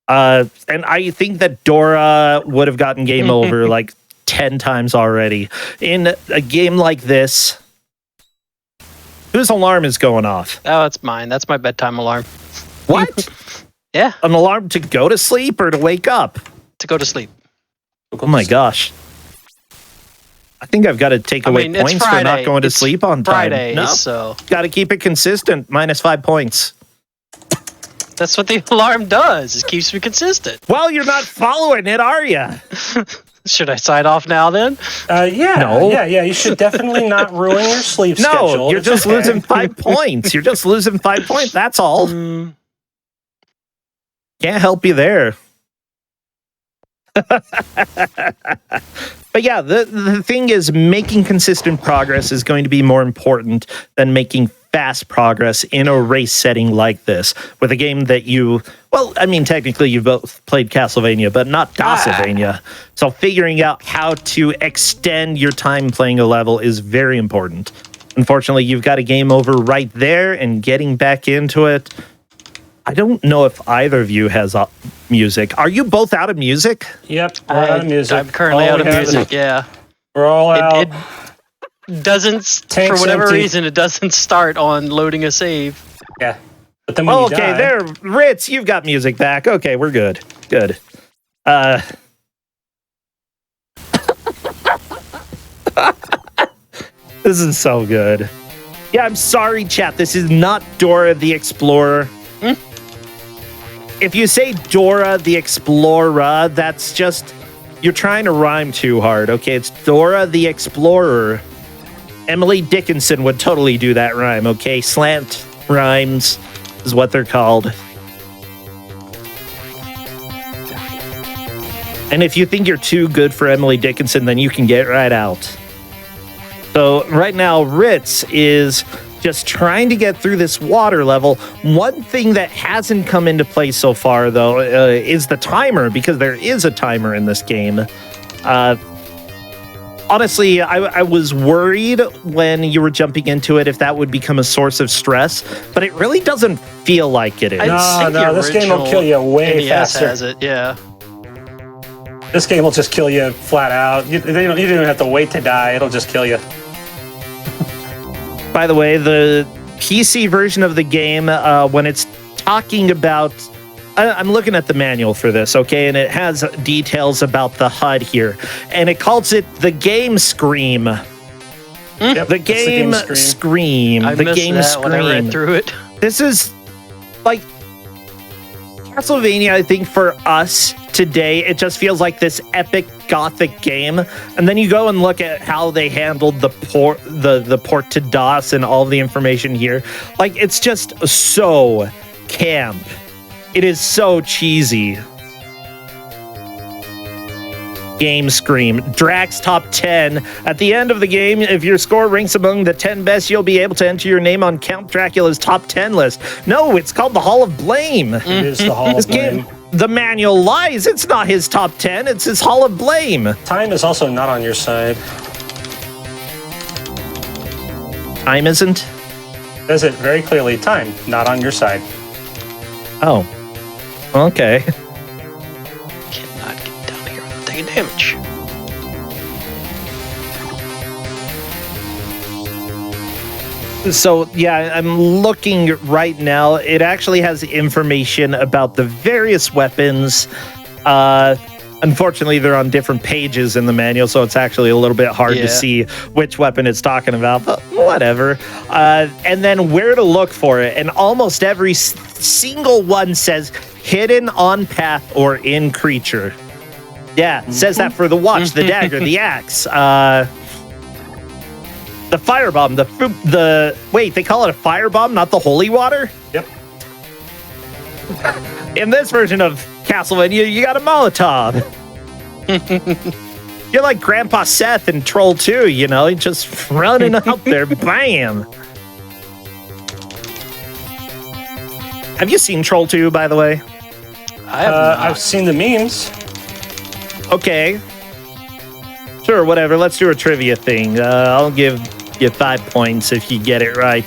And I think that Dora would have gotten game over like 10 times already. In a game like this, whose alarm is going off? Oh, it's mine. That's my bedtime alarm. What? Yeah. An alarm to go to sleep or to wake up? To go to sleep. Oh my gosh. I think I've got to take away points for not going to sleep on time. Friday, no, so got to keep it consistent. -5 points. that's what the alarm does. It keeps me consistent. Well, you're not following it, are you? Should I sign off now then? Yeah. No. Yeah. You should definitely not ruin your sleep schedule. No, you're just losing 5 points. You're just losing 5 points. That's all. Can't help you there. But yeah, the thing is, making consistent progress is going to be more important than making fast progress in a race setting like this, with a game that technically you've both played Castlevania, but not Castlevania. So figuring out how to extend your time playing a level is very important. Unfortunately, you've got a game over right there, and getting back into it, I don't know if either of you has music. Are you both out of music? Yep, we're out of music. I'm currently out of music, yeah. We're all out. It doesn't, for whatever reason, it doesn't start on loading a save. Yeah. But then when you die... there, Ritz, you've got music back. Okay, we're good. Good. This is so good. Yeah, I'm sorry, chat. This is not Dora the Explorer. If you say Dora the Explorer, that's just... You're trying to rhyme too hard, okay? It's Dora the Explorer. Emily Dickinson would totally do that rhyme, okay? Slant rhymes is what they're called. And if you think you're too good for Emily Dickinson, then you can get right out. So right now, Ritz is just trying to get through this water level. One thing that hasn't come into play so far, though, is the timer, because there is a timer in this game. Honestly, I was worried when you were jumping into it if that would become a source of stress, but it really doesn't feel like it is. No, this game will kill you way NES faster. has it, yeah. This game will just kill you flat out. You don't even have to wait to die. It'll just kill you. By the way, the PC version of the game, when it's talking about... I'm looking at the manual for this, okay? And it has details about the HUD here. And it calls it the game scream. Yep, The game scream. I The missed game that when I read scream. through it. This is like Castlevania, I think, for us today, it just feels like this epic gothic game. And then you go and look at how they handled the port to DOS and all the information here. Like, it's just so camp. It is so cheesy. Game Scream. Drax Top 10. At the end of the game, if your score ranks among the 10 best, you'll be able to enter your name on Count Dracula's Top 10 list. No, it's called the Hall of Blame. It is the Hall of Blame. The manual lies. It's not his top 10. It's his Hall of Blame. Time is also not on your side. Time isn't? Says it very clearly. Time, not on your side. Oh. Okay. Cannot get down here without taking damage. So, yeah, I'm looking right now. It actually has information about the various weapons. Unfortunately, they're on different pages in the manual, so it's actually a little bit hard to see which weapon it's talking about, but whatever. And then where to look for it. And almost every single one says hidden on path or in creature. Yeah, it says that for the watch, the dagger, the axe, the firebomb, the wait, they call it a firebomb, not the holy water? Yep. In this version of Castlevania, you got a Molotov. You're like Grandpa Seth in Troll 2, you know, just running out there, bam. Have you seen Troll 2, by the way? I have not. I've seen the memes. Okay. Sure, whatever. Let's do a trivia thing. I'll give you 5 points if you get it right.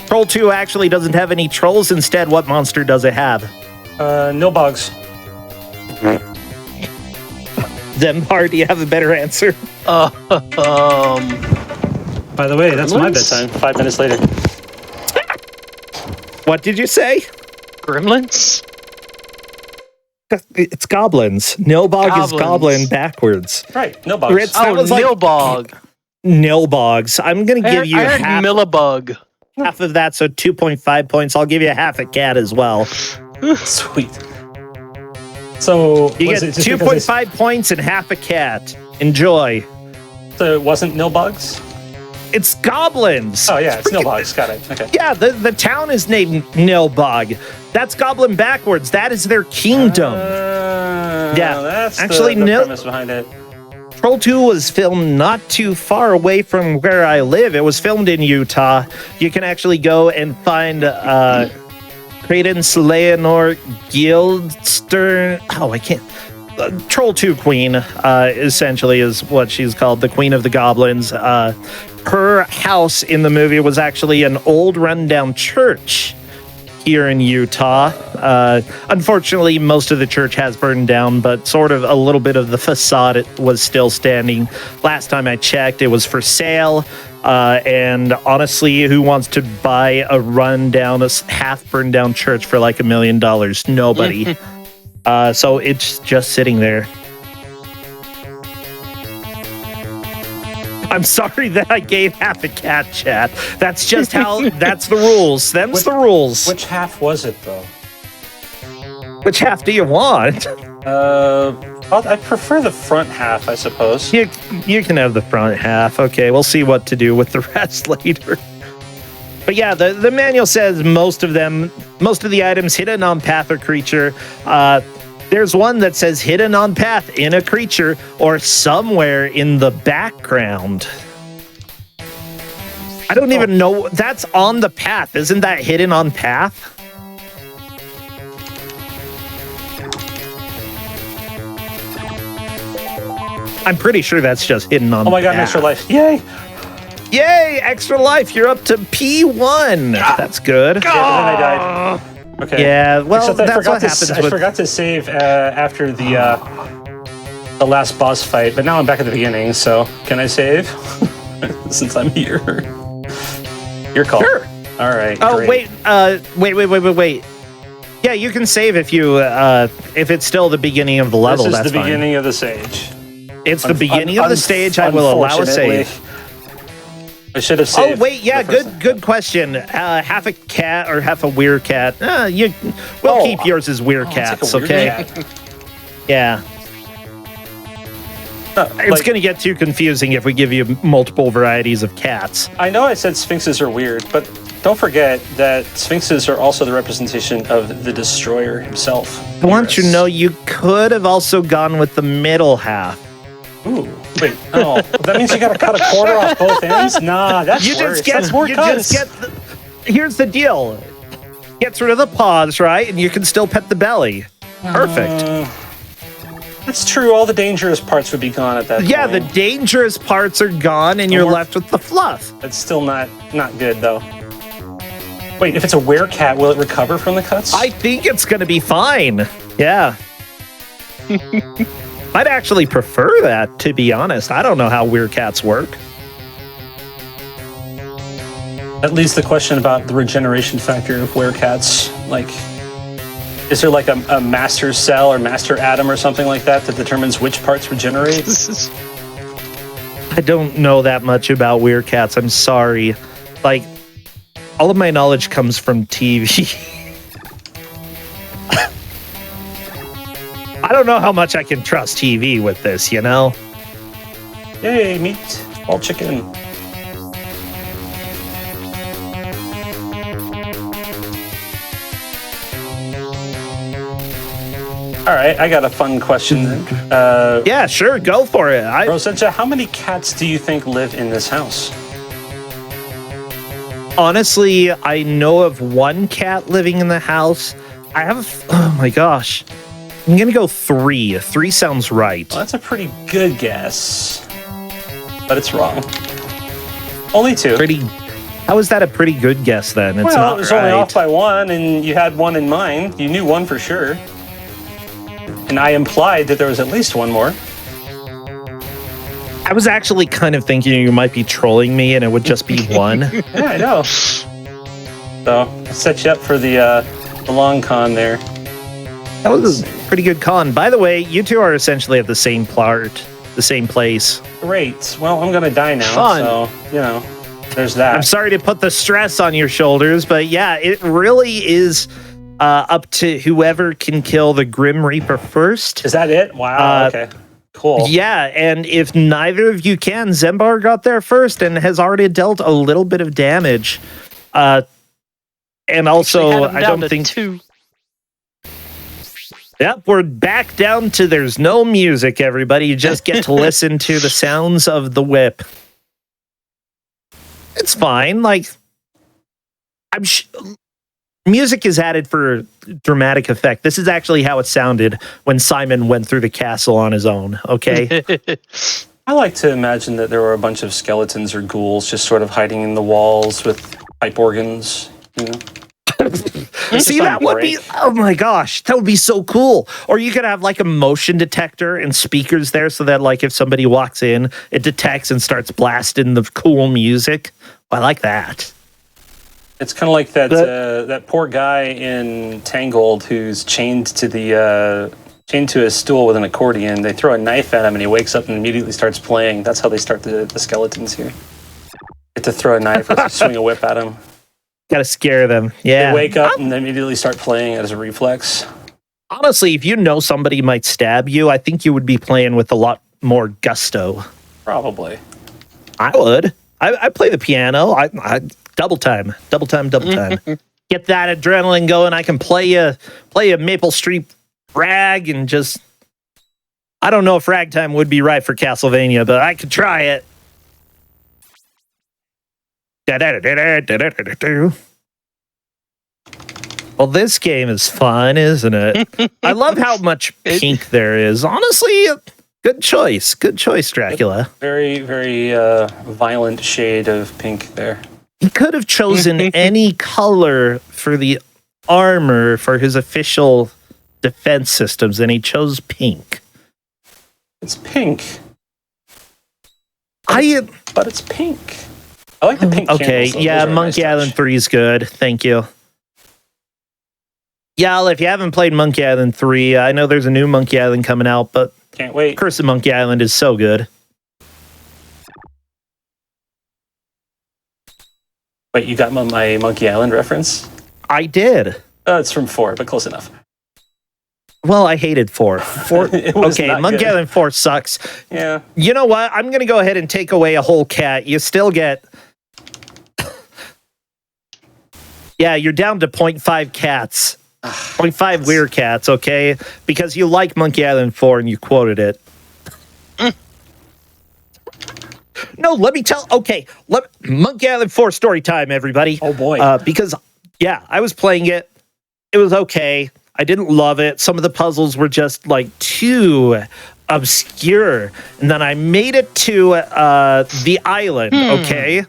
Troll 2 actually doesn't have any trolls. Instead, what monster does it have? Nilbogs. Zempar, do you have a better answer? By the way, that's my Gremlins? bedtime. 5 minutes later. What did you say? Gremlins? It's goblins. Nilbog is Goblins. goblin backwards. Right, Nilbogs. Ritz, that was like Nilbog. Nilbogs. I'm going to give you I heard half Millibug. of that, so 2.5 points. I'll give you half a cat as well. Sweet. So You was get it just because 2.5 points and half a cat. Enjoy. so it wasn't Nilbogs? It's goblins. Oh yeah, it's Nilbogs. Got it. Okay. Yeah, the town is named Nilbog. That's goblin backwards. That is their kingdom. Yeah, that's actually, the premise behind it. Troll 2 was filmed not too far away from where I live. It was filmed in Utah. You can actually go and find Credence Leonore Guildstern. Oh, I can't. Troll 2 Queen, essentially, is what she's called, the Queen of the Goblins. Her house in the movie was actually an old rundown church here in Utah. Unfortunately, most of the church has burned down, but sort of a little bit of the facade was still standing. Last time I checked, it was for sale. And honestly, who wants to buy a rundown, a half burned down church for like $1 million? Nobody. So it's just sitting there. I'm sorry that I gave half a cat, chat. That's just how, that's the rules. Them's the rules. Which half was it though? Which half do you want? I prefer the front half, I suppose. You can have the front half. Okay, we'll see what to do with the rest later. But yeah, the manual says most of the items hidden on path or creature. There's one that says hidden on path in a creature or somewhere in the background. I don't even know. That's on the path. Isn't that hidden on path? I'm pretty sure that's just hidden on Oh my god, an the extra path. life. Yay! Yay, extra life. You're up to P1. That's good. Yeah, but then I died. Okay. Yeah, well, Except I that's forgot what to, happens I with... forgot to save after the last boss fight, but now I'm back at the beginning, so can I save? Since I'm here. Your call. Sure. All right. Oh, great. wait. Yeah, you can save if it's still the beginning of the level. This is that's the fine. beginning of the stage. It's the beginning of the stage. I will allow a save. I should have saved. Oh wait, yeah, the first time. good question. Half a cat or half a weird cat? We'll keep yours as weird cats, it's like a weird okay? cat. Yeah, it's gonna get too confusing if we give you multiple varieties of cats. I know I said sphinxes are weird, but don't forget that sphinxes are also the representation of the destroyer himself. I want you to know you could have also gone with the middle half. Ooh, wait. Oh, that means you got to cut a quarter off both ends? Nah, that's worse. That's more cuts. Here's the deal. Gets rid of the paws, right? And you can still pet the belly. Perfect. That's true. All the dangerous parts would be gone at that point. Yeah, the dangerous parts are gone and you're left with the fluff. That's still not good, though. Wait, if it's a werecat, will it recover from the cuts? I think it's going to be fine. Yeah. I'd actually prefer that, to be honest. I don't know how werecats work. That leaves the question about the regeneration factor of werecats. Like, is there like a master cell or master atom or something like that determines which parts regenerate? I don't know that much about werecats. I'm sorry. Like, all of my knowledge comes from TV. I don't know how much I can trust TV with this, you know? Yay, meat. All chicken. All right, I got a fun question then. Yeah, sure, go for it. Rosencha, how many cats do you think live in this house? Honestly, I know of one cat living in the house. I have, oh my gosh. I'm going to go 3. 3 sounds right. Well, that's a pretty good guess, but it's wrong. Only 2. How is that a pretty good guess then? It's not it was right. only off by 1, and you had 1 in mind. You knew 1 for sure. And I implied that there was at least 1 more. I was actually kind of thinking you might be trolling me and it would just be 1. Yeah, I know. So, I'll set you up for the long con there. That was a pretty good con. By the way, you two are essentially at the same place. Great. Well, I'm going to die now, Fun. so, you know, there's that. I'm sorry to put the stress on your shoulders, but yeah, it really is up to whoever can kill the Grim Reaper first. Is that it? Wow, okay. Cool. Yeah, and if neither of you can, Zembar got there first and has already dealt a little bit of damage. And also, I don't think... 2. Yep, we're back down to there's no music, everybody. You just get to listen to the sounds of the whip. It's fine. Like, music is added for dramatic effect. This is actually how it sounded when Simon went through the castle on his own, okay? I like to imagine that there were a bunch of skeletons or ghouls just sort of hiding in the walls with pipe organs, you know? See, that would be, oh my gosh, that would be so cool. Or you could have like a motion detector and speakers there so that like if somebody walks in, it detects and starts blasting the cool music. I like that. It's kind of like that poor guy in Tangled who's chained to a stool with an accordion. They throw a knife at him and he wakes up and immediately starts playing. That's how they start the skeletons here. Get to throw a knife or swing a whip at him. Gotta scare them. Yeah. They wake up and they immediately start playing as a reflex. Honestly, if you know somebody might stab you, I think you would be playing with a lot more gusto. Probably. I would. I play the piano. I double time. Get that adrenaline going. I can play a Maple Street rag and just... I don't know if ragtime would be right for Castlevania, but I could try it. Well, this game is fun, isn't it? I love how much pink there is. Honestly, Good choice, Dracula. Very, very violent shade of pink there. He could have chosen any color for the armor for his official defense systems, and he chose pink. It's pink. But it's pink. I like the pink okay, candles, yeah, Monkey Island 3 is good. Thank you. Yeah, if you haven't played Monkey Island 3, I know there's a new Monkey Island coming out, but can't wait. Curse of Monkey Island is so good. Wait, you got my Monkey Island reference? I did. It's from 4, but close enough. Well, I hated 4. Okay, Monkey good. Island 4 sucks. Yeah. You know what? I'm going to go ahead and take away a whole cat. You still get... yeah, you're down to 0.5 cats. 0.5 weird cats, okay? Because you like Monkey Island 4 and you quoted it. No, let me tell... Okay, Monkey Island 4 story time, everybody. Oh, boy. Because, yeah, I was playing it. It was okay. I didn't love it. Some of the puzzles were just, too obscure. And then I made it to the island, okay?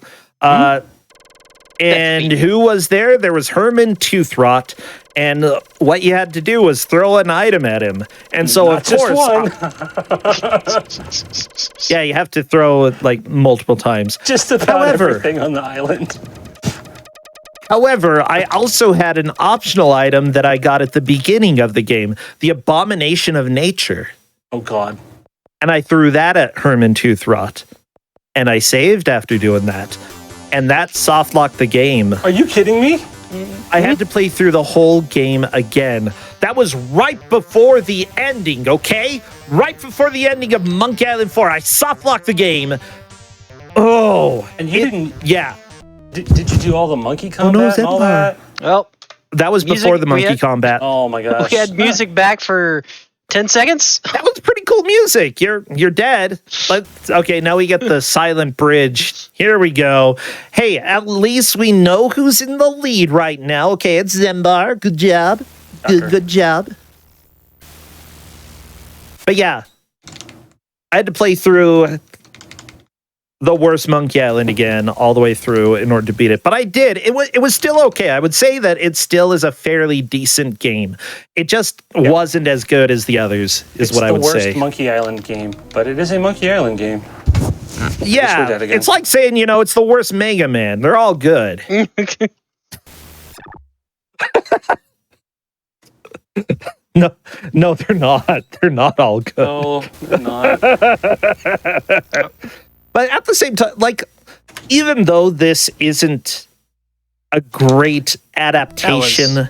And who was there? There was Herman Toothrot. And what you had to do was throw an item at him. And so, Not of course... one. yeah, you have to throw, multiple times. Just about everything on the island. However, I also had an optional item that I got at the beginning of the game, the Abomination of Nature. Oh, God. And I threw that at Herman Toothrot. And I saved after doing that. And that soft-locked the game. Are you kidding me? I had to play through the whole game again. That was right before the ending, okay? Right before the ending of Monkey Island 4. I soft-locked the game. Oh. And you didn't... Yeah. Did you do all the monkey combat and all that? Well, that was before the monkey combat. Oh my gosh. We had music back for 10 seconds. That was pretty cool music. You're dead. Okay, now we get the silent bridge. Here we go. Hey, at least we know who's in the lead right now. Okay, it's Zembar. Good job. Good job. But yeah, I had to play through the worst Monkey Island again all the way through in order to beat it. But I did. It was still okay. I would say that it still is a fairly decent game. It just wasn't as good as the others, is what I would say. It's the worst Monkey Island game, but it is a Monkey Island game. Yeah, it's like saying, it's the worst Mega Man. They're all good. No, they're not. They're not all good. No, they're not. But at the same time, even though this isn't a great adaptation of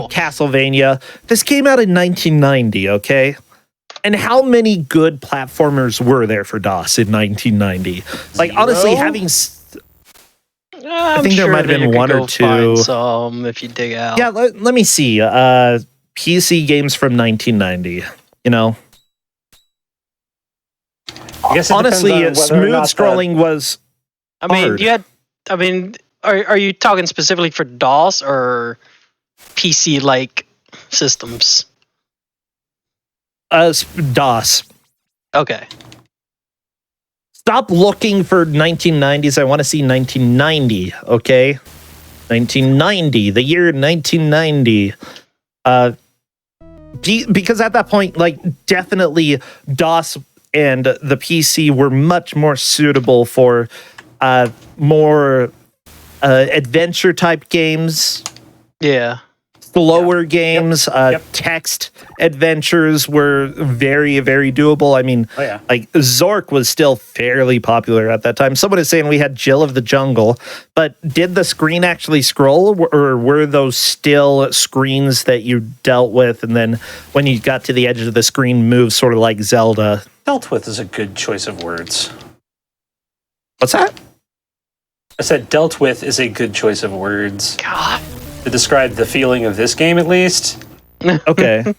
Castlevania, this came out in 1990, okay? And how many good platformers were there for DOS in 1990? Honestly, I think there might have been one or two. Find some if you dig out. Yeah, let me see. PC games from 1990, I guess honestly, smooth scrolling was hard. Are you talking specifically for DOS or PC-like systems? DOS. Okay. Stop looking for 1990s. I want to see 1990, okay? 1990, the year 1990. Because at that point, definitely DOS and the PC were much more suitable for more adventure type games. Yeah. Slower games, text adventures were very, very doable. I mean, Zork was still fairly popular at that time. Someone is saying we had Jill of the Jungle, but did the screen actually scroll, or were those still screens that you dealt with, and then when you got to the edge of the screen, move sort of like Zelda? Dealt with is a good choice of words. What's that? I said dealt with is a good choice of words. God. To describe the feeling of this game, at least. Okay.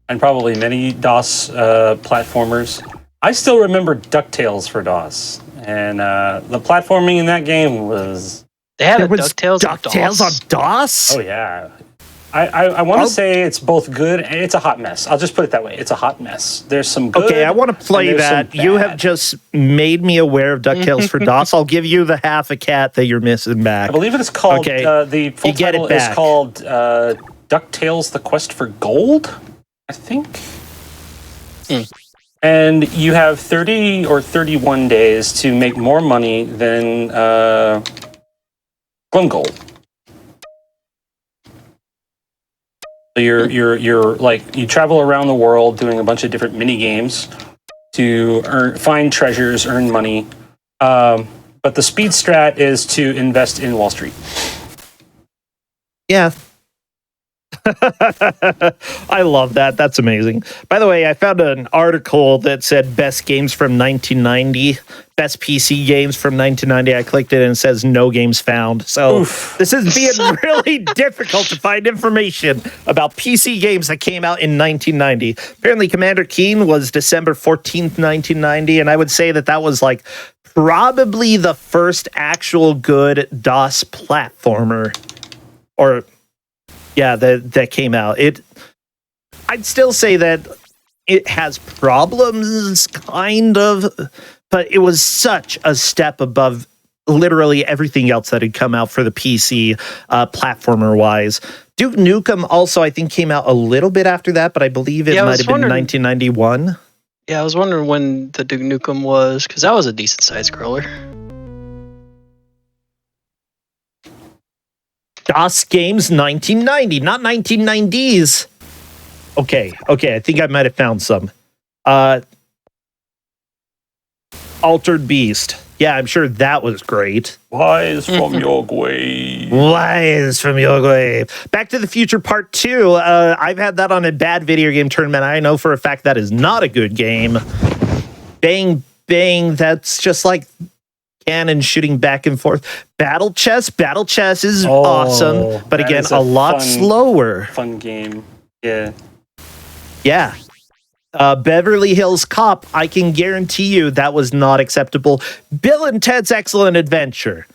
And probably many DOS platformers. I still remember DuckTales for DOS. And the platforming in that game was... They had DuckTales on DOS? Oh, yeah. I want to say it's both good and it's a hot mess. I'll just put it that way. It's a hot mess. There's some good. Okay, I want to play that. You have just made me aware of DuckTales for DOS. I'll give you the half a cat that you're missing back. I believe it is called. Okay. The full title is called DuckTales: The Quest for Gold, I think. And you have 30 or 31 days to make more money than Glum Gold. So you're like you travel around the world doing a bunch of different mini games to find treasures, earn money. But the speed strat is to invest in Wall Street. Yeah. I love that. That's amazing. By the way, I found an article that said best games from 1990, best PC games from 1990. I clicked it and it says no games found. So this is being really difficult to find information about PC games that came out in 1990. Apparently, Commander Keen was December 14th, 1990. And I would say that was like probably the first actual good DOS platformer. Or... yeah, that came out. I'd still say that it has problems, kind of, but it was such a step above literally everything else that had come out for the PC, platformer-wise. Duke Nukem also, I think, came out a little bit after that, but I believe it might have been 1991. Yeah, I was wondering when the Duke Nukem was, because that was a decent-sized scroller. DOS games 1990, not 1990s. Okay, I think I might have found some. Altered Beast. Yeah, I'm sure that was great. Lies from your grave. Lies from your grave. Back to the Future Part 2. I've had that on a bad video game tournament. I know for a fact that is not a good game. Bang, bang. That's just like... cannon shooting back and forth. Battle Chess is awesome, but again, a lot slower. Fun game. Yeah. Beverly Hills Cop, I can guarantee you that was not acceptable. Bill and Ted's Excellent Adventure.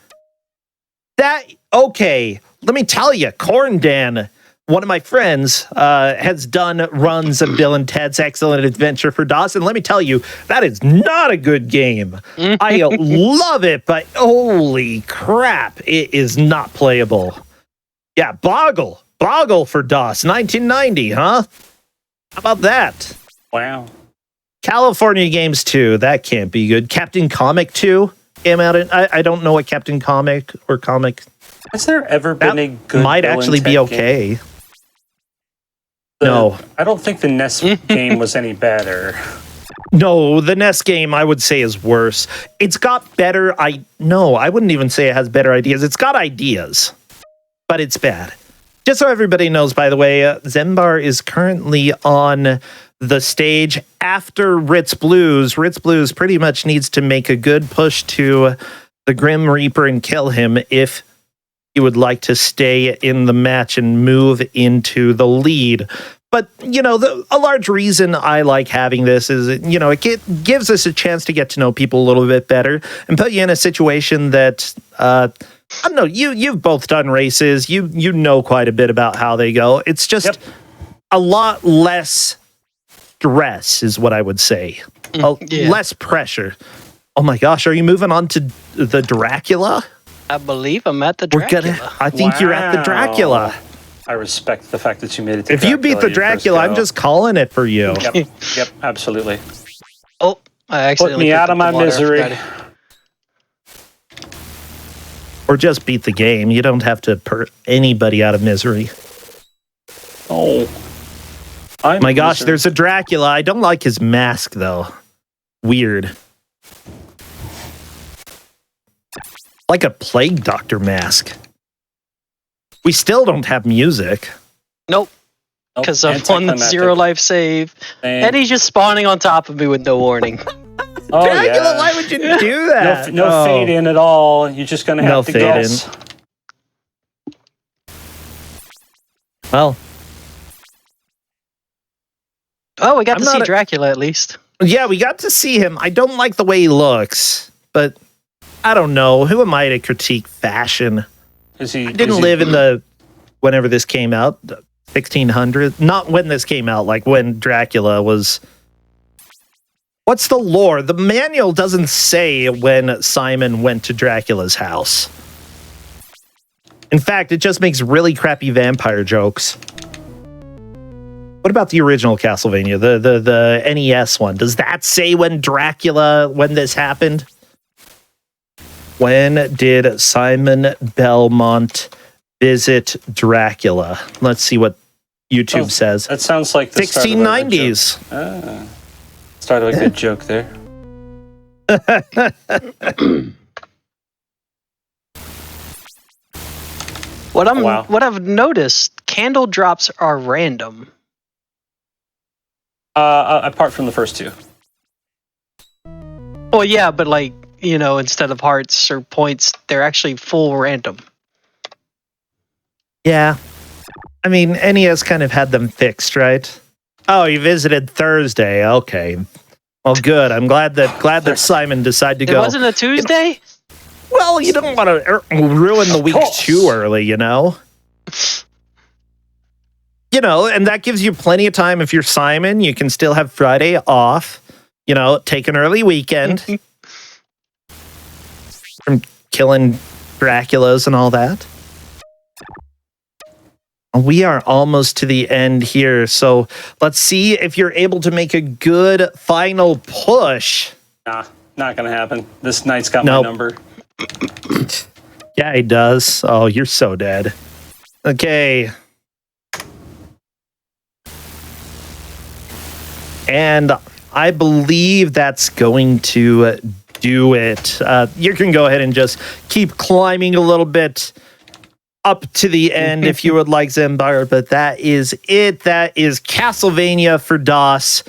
Okay, let me tell you, Corn Dan, one of my friends, has done runs of Bill and Ted's Excellent Adventure for DOS, and let me tell you, that is not a good game. I love it, but holy crap, it is not playable. Yeah, Boggle for DOS, 1990, huh? How about that? Wow. California Games 2, that can't be good. Captain Comic 2 came out in, I don't know what Captain Comic or Comic... Has there ever been a good might Bill actually be okay. Game? No. I don't think the NES game was any better. No, the NES game I would say is worse. It's got better... I wouldn't even say it has better ideas. It's got ideas, but it's bad. Just so everybody knows, by the way, Zembar is currently on the stage after Ritz Blues. Ritz Blues pretty much needs to make a good push to the Grim Reaper and kill him if he would like to stay in the match and move into the lead. But, a large reason I like having this is, it gives us a chance to get to know people a little bit better and put you in a situation that, I don't know, you've both done races. You know quite a bit about how they go. It's just a lot less stress is what I would say. Less pressure. Oh my gosh, are you moving on to the Dracula? I believe I'm at the Dracula. I think you're at the Dracula. I respect the fact that you made it to If you beat the Dracula, I'm just calling it for you. Yep, absolutely. Oh, I accidentally put me out of my misery. Or just beat the game. You don't have to put anybody out of misery. Oh. My gosh, there's a Dracula. I don't like his mask, though. Weird. Like a plague doctor mask. We still don't have music. Nope. Because I'm on the 0 life save. And he's just spawning on top of me with no warning. Dracula, why would you do that? No fade in at all. You're just going to have to guess. Well. Oh, we got to see Dracula at least. Yeah, we got to see him. I don't like the way he looks, but I don't know. Who am I to critique fashion? I didn't live in the whenever this came out, 1600. Not when this came out, like when Dracula was. What's the lore? The manual doesn't say when Simon went to Dracula's house. In fact, it just makes really crappy vampire jokes. What about the original Castlevania, the NES one? Does that say when this happened? When did Simon Belmont visit Dracula? Let's see what YouTube says. That sounds like the 1690s. Start of a good joke there. What I've noticed, candle drops are random. Apart from the first two. Well, yeah, but like, instead of hearts or points, they're actually full random. Yeah. I mean, NES kind of had them fixed, right? Oh, you visited Thursday. Okay. Well, good. I'm glad that Simon decided to go. It wasn't a Tuesday? Well, you don't want to ruin the week too early, and that gives you plenty of time. If you're Simon, you can still have Friday off, take an early weekend from killing Draculas and all that. We are almost to the end here, so let's see if you're able to make a good final push. Nah, not gonna happen. This knight's got my number. Yeah, he does. Oh, you're so dead. Okay. And I believe that's going to do it. You can go ahead and just keep climbing a little bit up to the end if you would like, Zembar, but that is it. That is Castlevania for DOS.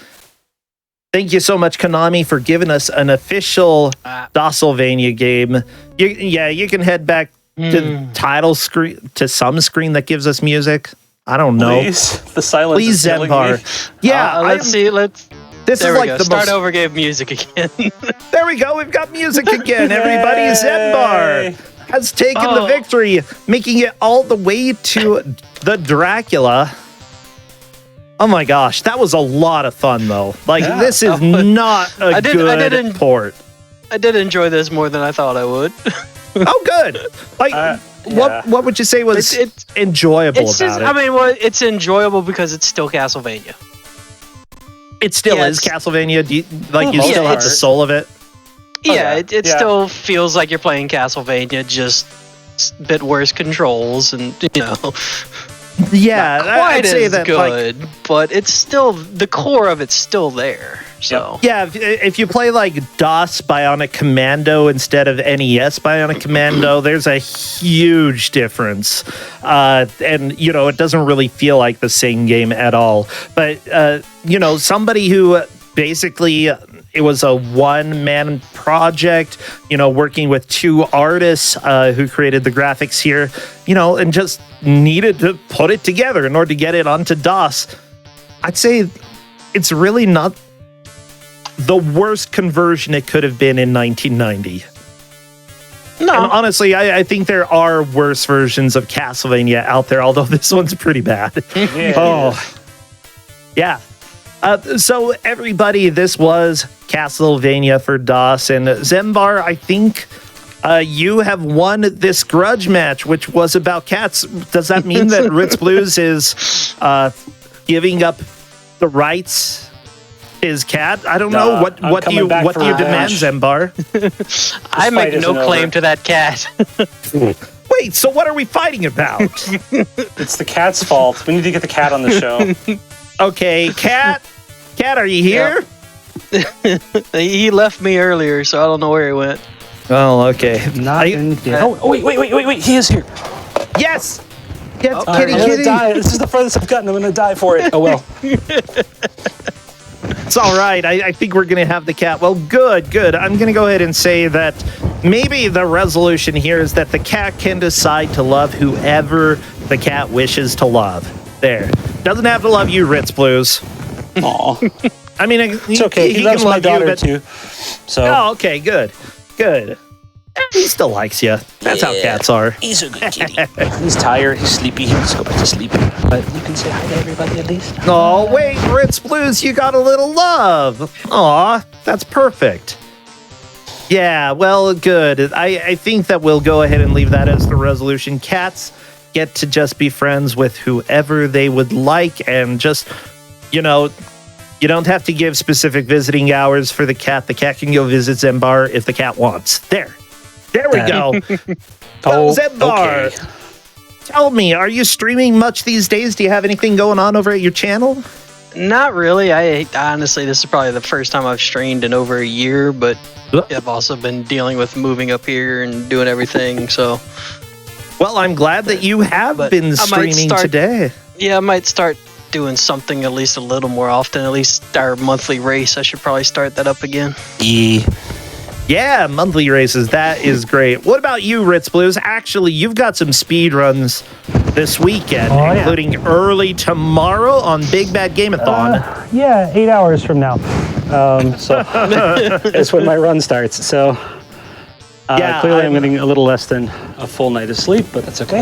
Thank you so much, Konami, for giving us an official DOSylvania game. You can head back to the title screen, to some screen that gives us music. I don't know. Please, the silence. Please, Zembar. Yeah, let's see. This is like the start over. Game music again. There we go. We've got music again. Everybody, Zembar has taken the victory, making it all the way to the Dracula. Oh my gosh, that was a lot of fun, though. This is not a good port. I did enjoy this more than I thought I would. Oh, good. What would you say was enjoyable about it? I mean, it's enjoyable because it's still Castlevania. It still is Castlevania. You still have the soul of it. Yeah, it still feels like you're playing Castlevania, just a bit worse controls, and Yeah, not quite I'd say that good, but it's still the core of it's still there. So yeah, if you play like DOS Bionic Commando instead of NES Bionic Commando, there's a huge difference, and it doesn't really feel like the same game at all. But somebody who basically it was a one-man project, working with two artists who created the graphics here, and just needed to put it together in order to get it onto DOS. I'd say it's really not the worst conversion it could have been in 1990. No. And honestly, I think there are worse versions of Castlevania out there, although this one's pretty bad. Yeah. So everybody, this was Castlevania for DOS, and Zembar, I think you have won this grudge match, which was about cats. Does that mean that Ritz Blues is giving up the rights? His cat? I don't know. What do you demand, Zembar? I make no claim to that cat. Wait, so what are we fighting about? It's the cat's fault. We need to get the cat on the show. Okay, cat, are you here? Yep. He left me earlier, so I don't know where he went. Oh, okay. Wait, he is here. Yes! Yes, kitty. I'm gonna die. This is the furthest I've gotten. I'm gonna die for it. Oh well. It's all right. I think we're going to have the cat. Well, good. I'm going to go ahead and say that maybe the resolution here is that the cat can decide to love whoever the cat wishes to love. There. Doesn't have to love you, Ritz Blues. Aw. I mean, it's okay. He loves my daughter, too. So. Oh, okay. Good. He still likes you. That's how cats are. He's a good kitty. He's tired. He's sleepy. Let's go back to sleep. But you can say hi to everybody at least. Oh, wait, Ritz Blues, you got a little love. Aw, that's perfect. Yeah, well, good. I think that we'll go ahead and leave that as the resolution. Cats get to just be friends with whoever they would like, and just, you know, you don't have to give specific visiting hours for the cat. The cat can go visit Zembar if the cat wants. There we go. Well, Zembar, okay. Tell me, are you streaming much these days? Do you have anything going on over at your channel? Not really. I honestly, this is probably the first time I've streamed in over a year, but I've also been dealing with moving up here and doing everything, so. Well, I'm glad that you have been streaming today. Yeah, I might start doing something at least a little more often. At least our monthly race, I should probably start that up again. Yeah, monthly races. That is great. What about you, Ritz Blues? Actually, you've got some speed runs this weekend, including early tomorrow on Big Bad Game-a-thon. Yeah, 8 hours from now. So that's when my run starts. So clearly I'm getting a little less than a full night of sleep, but that's okay.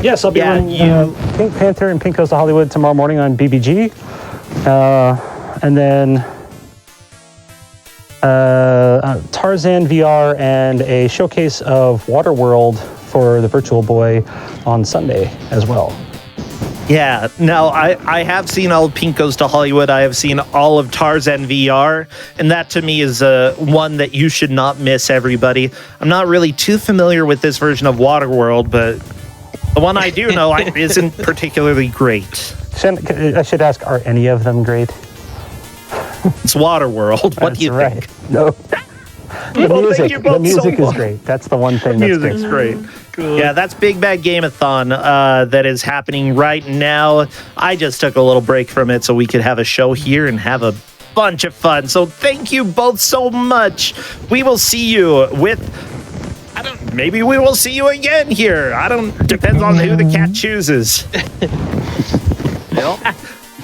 Yes, I'll be running Pink Panther and Pink Goes to Hollywood tomorrow morning on BBG. And then Tarzan VR and a showcase of Waterworld for the Virtual Boy on Sunday as well. Yeah, no, I have seen all of Pink Goes to Hollywood. I have seen all of Tarzan VR, and that to me is one that you should not miss, everybody. I'm not really too familiar with this version of Waterworld, but the one I do know isn't particularly great. I should ask, are any of them great? It's Waterworld. What do you think? No. The music is great. That's the one thing that's music's great. Cool. Yeah, that's Big Bad Game-a-thon that is happening right now. I just took a little break from it so we could have a show here and have a bunch of fun. So thank you both so much. We will see you with... maybe we will see you again here. Depends on who the cat chooses.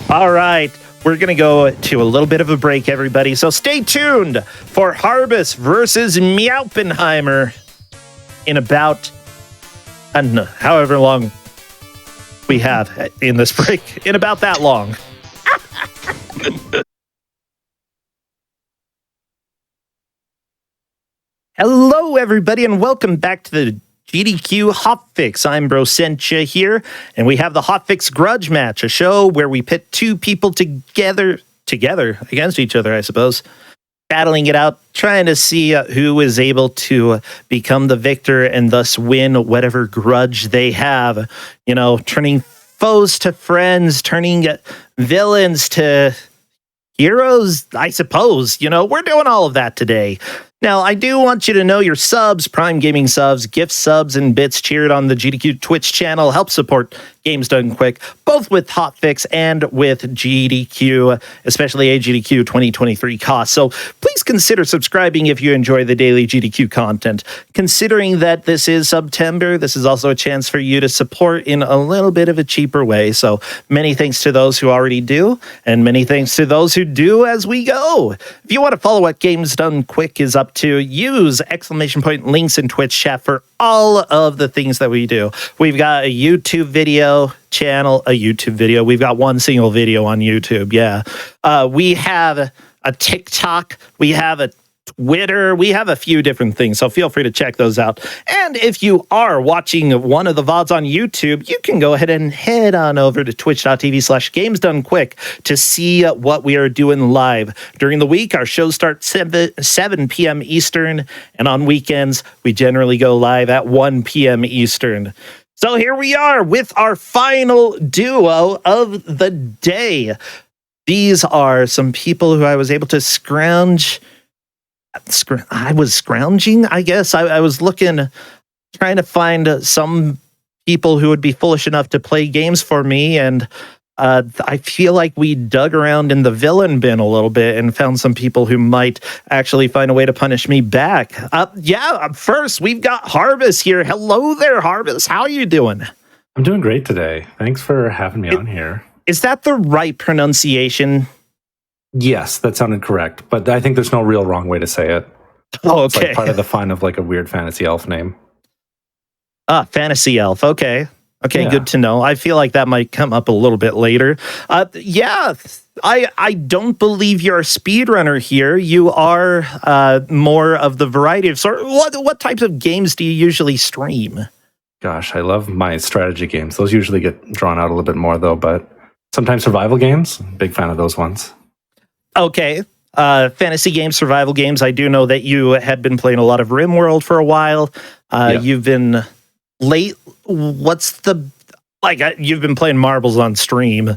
All right. We're going to go to a little bit of a break, everybody. So stay tuned for Harbus versus Meowpenheimer in about, I don't know, however long we have in this break. In about that long. Hello, everybody, and welcome back to the GDQ Hotfix. I'm Brossentia here, and we have the Hotfix Grudge Match, a show where we pit two people together against each other, I suppose, battling it out, trying to see who is able to become the victor and thus win whatever grudge they have. You know, turning foes to friends, turning villains to heroes, I suppose. You know, we're doing all of that today. Now, I do want you to know your subs, Prime Gaming subs, gift subs, and bits cheered on the GDQ Twitch channel help support Games Done Quick, both with Hotfix and with GDQ, especially a GDQ 2023 cost. So please consider subscribing if you enjoy the daily GDQ content. Considering that this is September, this is also a chance for you to support in a little bit of a cheaper way. So many thanks to those who already do, and many thanks to those who do as we go. If you want to follow what Games Done Quick is up to, use exclamation point links in Twitch chat for all of the things that we do. We've got a YouTube video channel, We've got one single video on YouTube. Yeah. We have a TikTok. We have a Twitter. We have a few different things, so feel free to check those out. And if you are watching one of the VODs on YouTube, you can go ahead and head on over to twitch.tv/GamesDoneQuick to see what we are doing live. During the week, our shows start 7 p.m. Eastern, and on weekends, we generally go live at 1 p.m. Eastern. So here we are with our final duo of the day. These are some people who I was able to scrounge. I was scrounging, I guess. I was trying to find some people who would be foolish enough to play games for me, and I feel like we dug around in the villain bin a little bit and found some people who might actually find a way to punish me back. First, we've got Harbus here. Hello there, Harbus. How are you doing? I'm doing great today. Thanks for having me on here. Is that the right pronunciation? Yes, that sounded correct, but I think there's no real wrong way to say it. Oh, It's okay. like part of the fun of like a weird fantasy elf name. Fantasy elf. Okay. Okay, Yeah. good to know. I feel like that might come up a little bit later. Yeah, I don't believe you're a speedrunner here. You are more of the variety of sort. What types of games do you usually stream? Gosh, I love my strategy games. Those usually get drawn out a little bit more though, but sometimes survival games. Big fan of those ones. Okay. Fantasy games, survival games. I do know that you had been playing a lot of RimWorld for a while. You've been late. What's the you've been playing marbles on stream.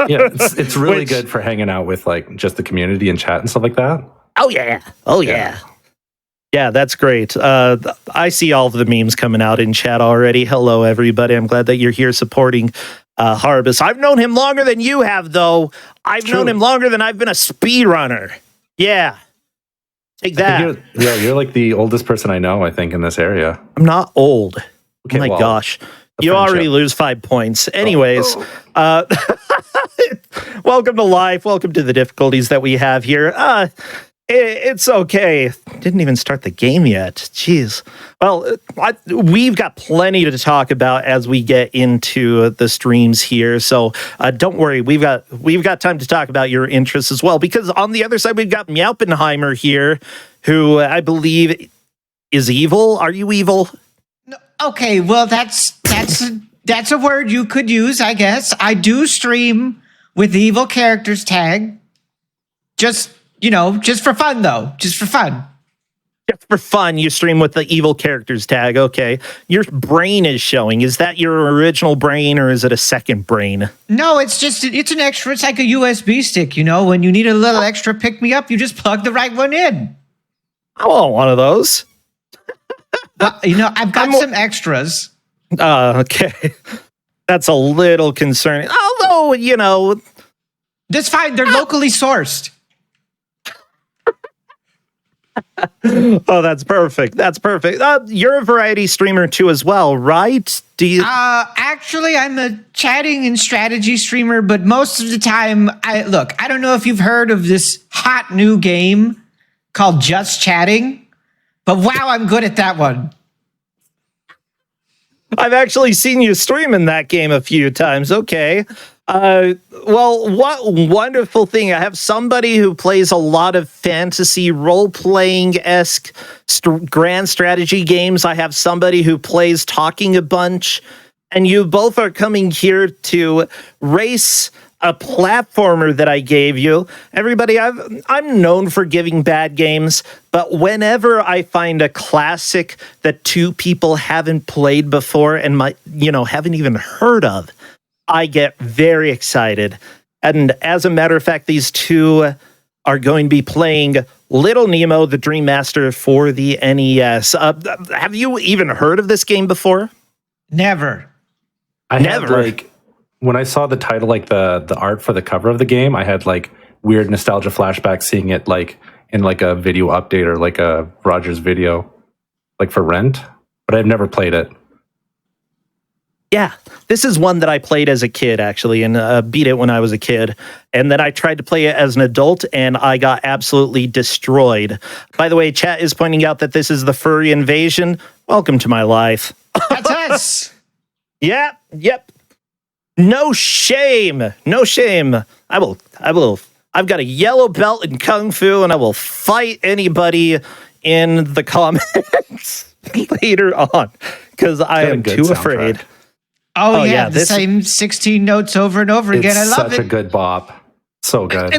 Yeah, it's really good for hanging out with like just the community and chat and stuff like that. Oh yeah. Yeah, that's great. I see all of the memes coming out in chat already. Hello, everybody. I'm glad that you're here supporting Harbus. I've known him longer than you have, though. I've known him longer than I've been a speedrunner. Yeah. Take that. You're like the oldest person I know, I think, in this area. I'm not old. Okay, oh my gosh. You friendship. already lose 5 points. Anyways, welcome to life. Welcome to the difficulties that we have here. It's okay. Didn't even start the game yet. Jeez. Well, we've got plenty to talk about as we get into the streams here. So don't worry. We've got time to talk about your interests as well. Because on the other side, we've got Meowpenheimer here, who I believe is evil. Are you evil? No, okay, well that's a word you could use, I guess. I do stream with the evil characters tag. Just for fun, though. Just for fun. Just for fun, you stream with the evil characters tag. Okay. Your brain is showing. Is that your original brain or is it a second brain? No, it's an extra. It's like a USB stick, When you need a little extra pick-me-up, you just plug the right one in. I want one of those. Well, I've got some extras. Okay. That's a little concerning. Although, That's fine. They're locally sourced. Oh, that's perfect. That's perfect. You're a variety streamer too as well, right? Do you? Actually, I'm a chatting and strategy streamer, but most of the time, I don't know if you've heard of this hot new game called Just Chatting, but wow, I'm good at that one. I've actually seen you stream in that game a few times. Okay. Well, what wonderful thing. I have somebody who plays a lot of fantasy role-playing-esque grand strategy games. I have somebody who plays talking a bunch. And you both are coming here to race a platformer that I gave you. Everybody, I'm known for giving bad games, but whenever I find a classic that two people haven't played before and haven't even heard of, I get very excited. And as a matter of fact, these two are going to be playing Little Nemo, the Dream Master for the NES. Have you even heard of this game before? Never. I had when I saw the title, like the art for the cover of the game, I had like weird nostalgia flashbacks seeing it like in like a video update or like a Rogers video, like for rent, but I've never played it. Yeah, this is one that I played as a kid, actually, and beat it when I was a kid. And then I tried to play it as an adult, and I got absolutely destroyed. By the way, chat is pointing out that this is the furry invasion. Welcome to my life. That's us. Yep. No shame. No shame. I will. I've got a yellow belt in Kung Fu, and I will fight anybody in the comments later on, because I am too afraid. Oh yeah, the same 16 notes over and over again. I love it. It's such a good bop. So good.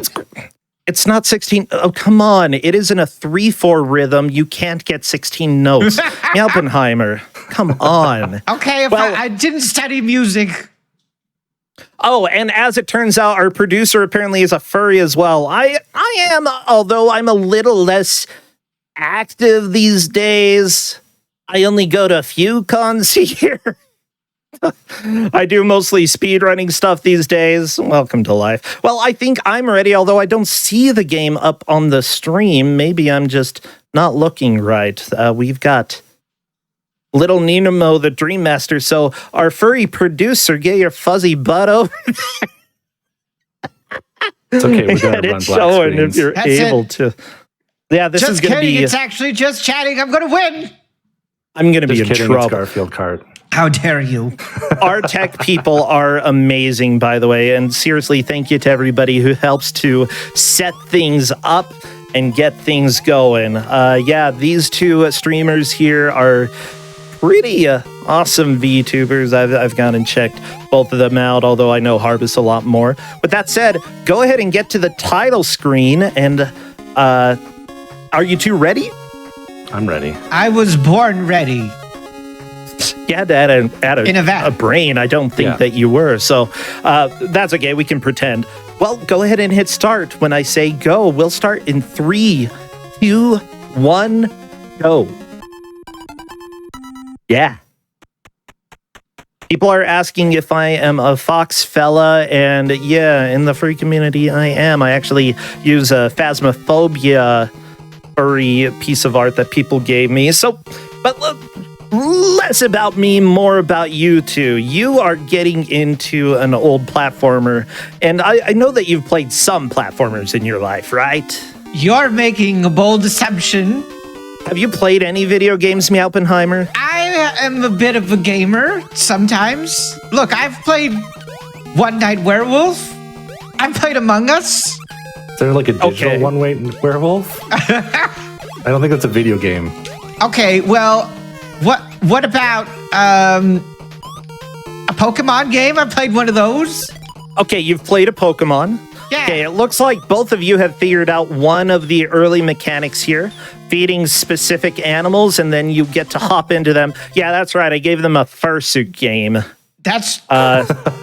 It's not 16. Oh, come on. It is in a 3/4 rhythm. You can't get 16 notes. Meowpenheimer, come on. Okay, I didn't study music. Oh, and as it turns out, our producer apparently is a furry as well. I am, although I'm a little less active these days. I only go to a few cons here. I do mostly speedrunning stuff these days. Welcome to life. Well, I think I'm ready, although I don't see the game up on the stream. Maybe I'm just not looking right. We've got Little Nemo, the Dream Master. So our furry producer, get your fuzzy butt over there. It's okay. We're going to run black screen if you're That's able it. to. Yeah, this just is going to kidding. be. It's actually just chatting. I'm going to win. I'm going to be Just in kidding, trouble. it's Garfield Kart. How dare you? Our tech people are amazing, by the way. And seriously, thank you to everybody who helps to set things up and get things going. Yeah, these two streamers here are pretty awesome VTubers. I've gone and checked both of them out, although I know Harbus a lot more. With that said, go ahead and get to the title screen. And are you two ready? I'm ready. I was born ready. You had to add In a vat. a brain. I don't think that you were. So that's okay. We can pretend. Well, go ahead and hit start. When I say go, we'll start in 3, 2, 1, go. Yeah. People are asking if I am a fox fella, and yeah, in the furry community, I am. I actually use a Phasmophobia furry piece of art that people gave me. So, but less about me, more about you two. You are getting into an old platformer, and I know that you've played some platformers in your life, right? You're making a bold assumption. Have you played any video games, Meowpenheimer? I am a bit of a gamer sometimes. Look, I've played One Night Werewolf. I've played Among Us. Is there like a digital one-way werewolf? I don't think that's a video game. Okay, well, what about a Pokemon game? I played one of those. Okay, you've played a Pokemon. Yeah. Okay, it looks like both of you have figured out one of the early mechanics here, feeding specific animals, and then you get to hop into them. Yeah, that's right. I gave them a fursuit game. That's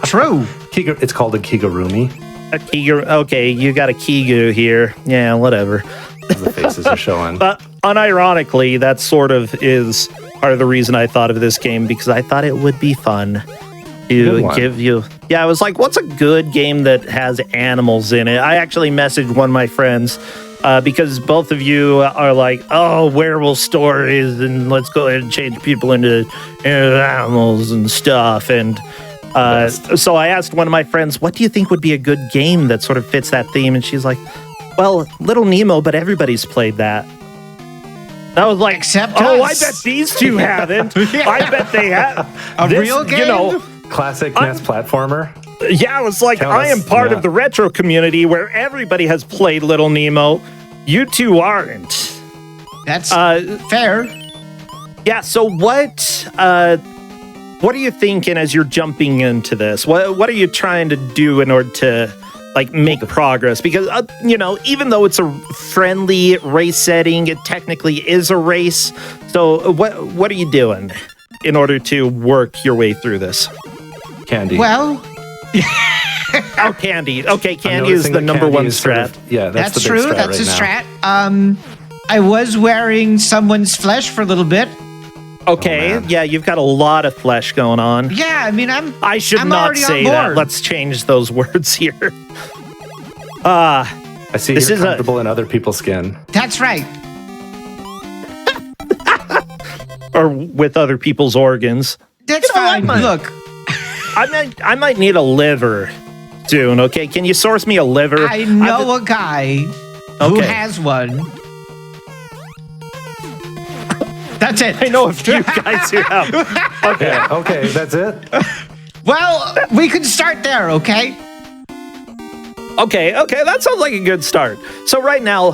true. It's called a Kigurumi. A Kigu. Okay, you got a Kigu here. Yeah, whatever. The faces are showing. But unironically, that sort of is part of the reason I thought of this game, because I thought it would be fun to give you. Yeah, I was like, what's a good game that has animals in it? I actually messaged one of my friends because both of you are like, oh, werewolf stories, and let's go ahead and change people into animals and stuff. And so I asked one of my friends, what do you think would be a good game that sort of fits that theme? And she's like, well, Little Nemo, but everybody's played that. I was like, Except oh, us. I bet these two haven't. I bet they have. A real game? You know, Classic NES platformer. yeah, I was like, I am part of the retro community where everybody has played Little Nemo. You two aren't. That's fair. Yeah, so what are you thinking as you're jumping into this? What are you trying to do in order to like make progress? Because you know, even though it's a friendly race setting, it technically is a race. So what are you doing in order to work your way through this? Candy. Well, Oh, Candy. Okay, Candy is the number one strat. That's the big true. strat That's a right strat. I was wearing someone's flesh for a little bit. Okay, yeah, you've got a lot of flesh going on. Yeah, I mean, I should I'm not already on say that. board. Let's change those words here. I see This you're is a- comfortable in other people's skin. That's right. Or with other people's organs. That's fine. Look, I might need a liver soon, okay? Can you source me a liver? I know a guy who Okay. has one. That's it. I know a few guys who have. Okay. Okay, that's it. Well, we can start there, okay? Okay, that sounds like a good start. So right now,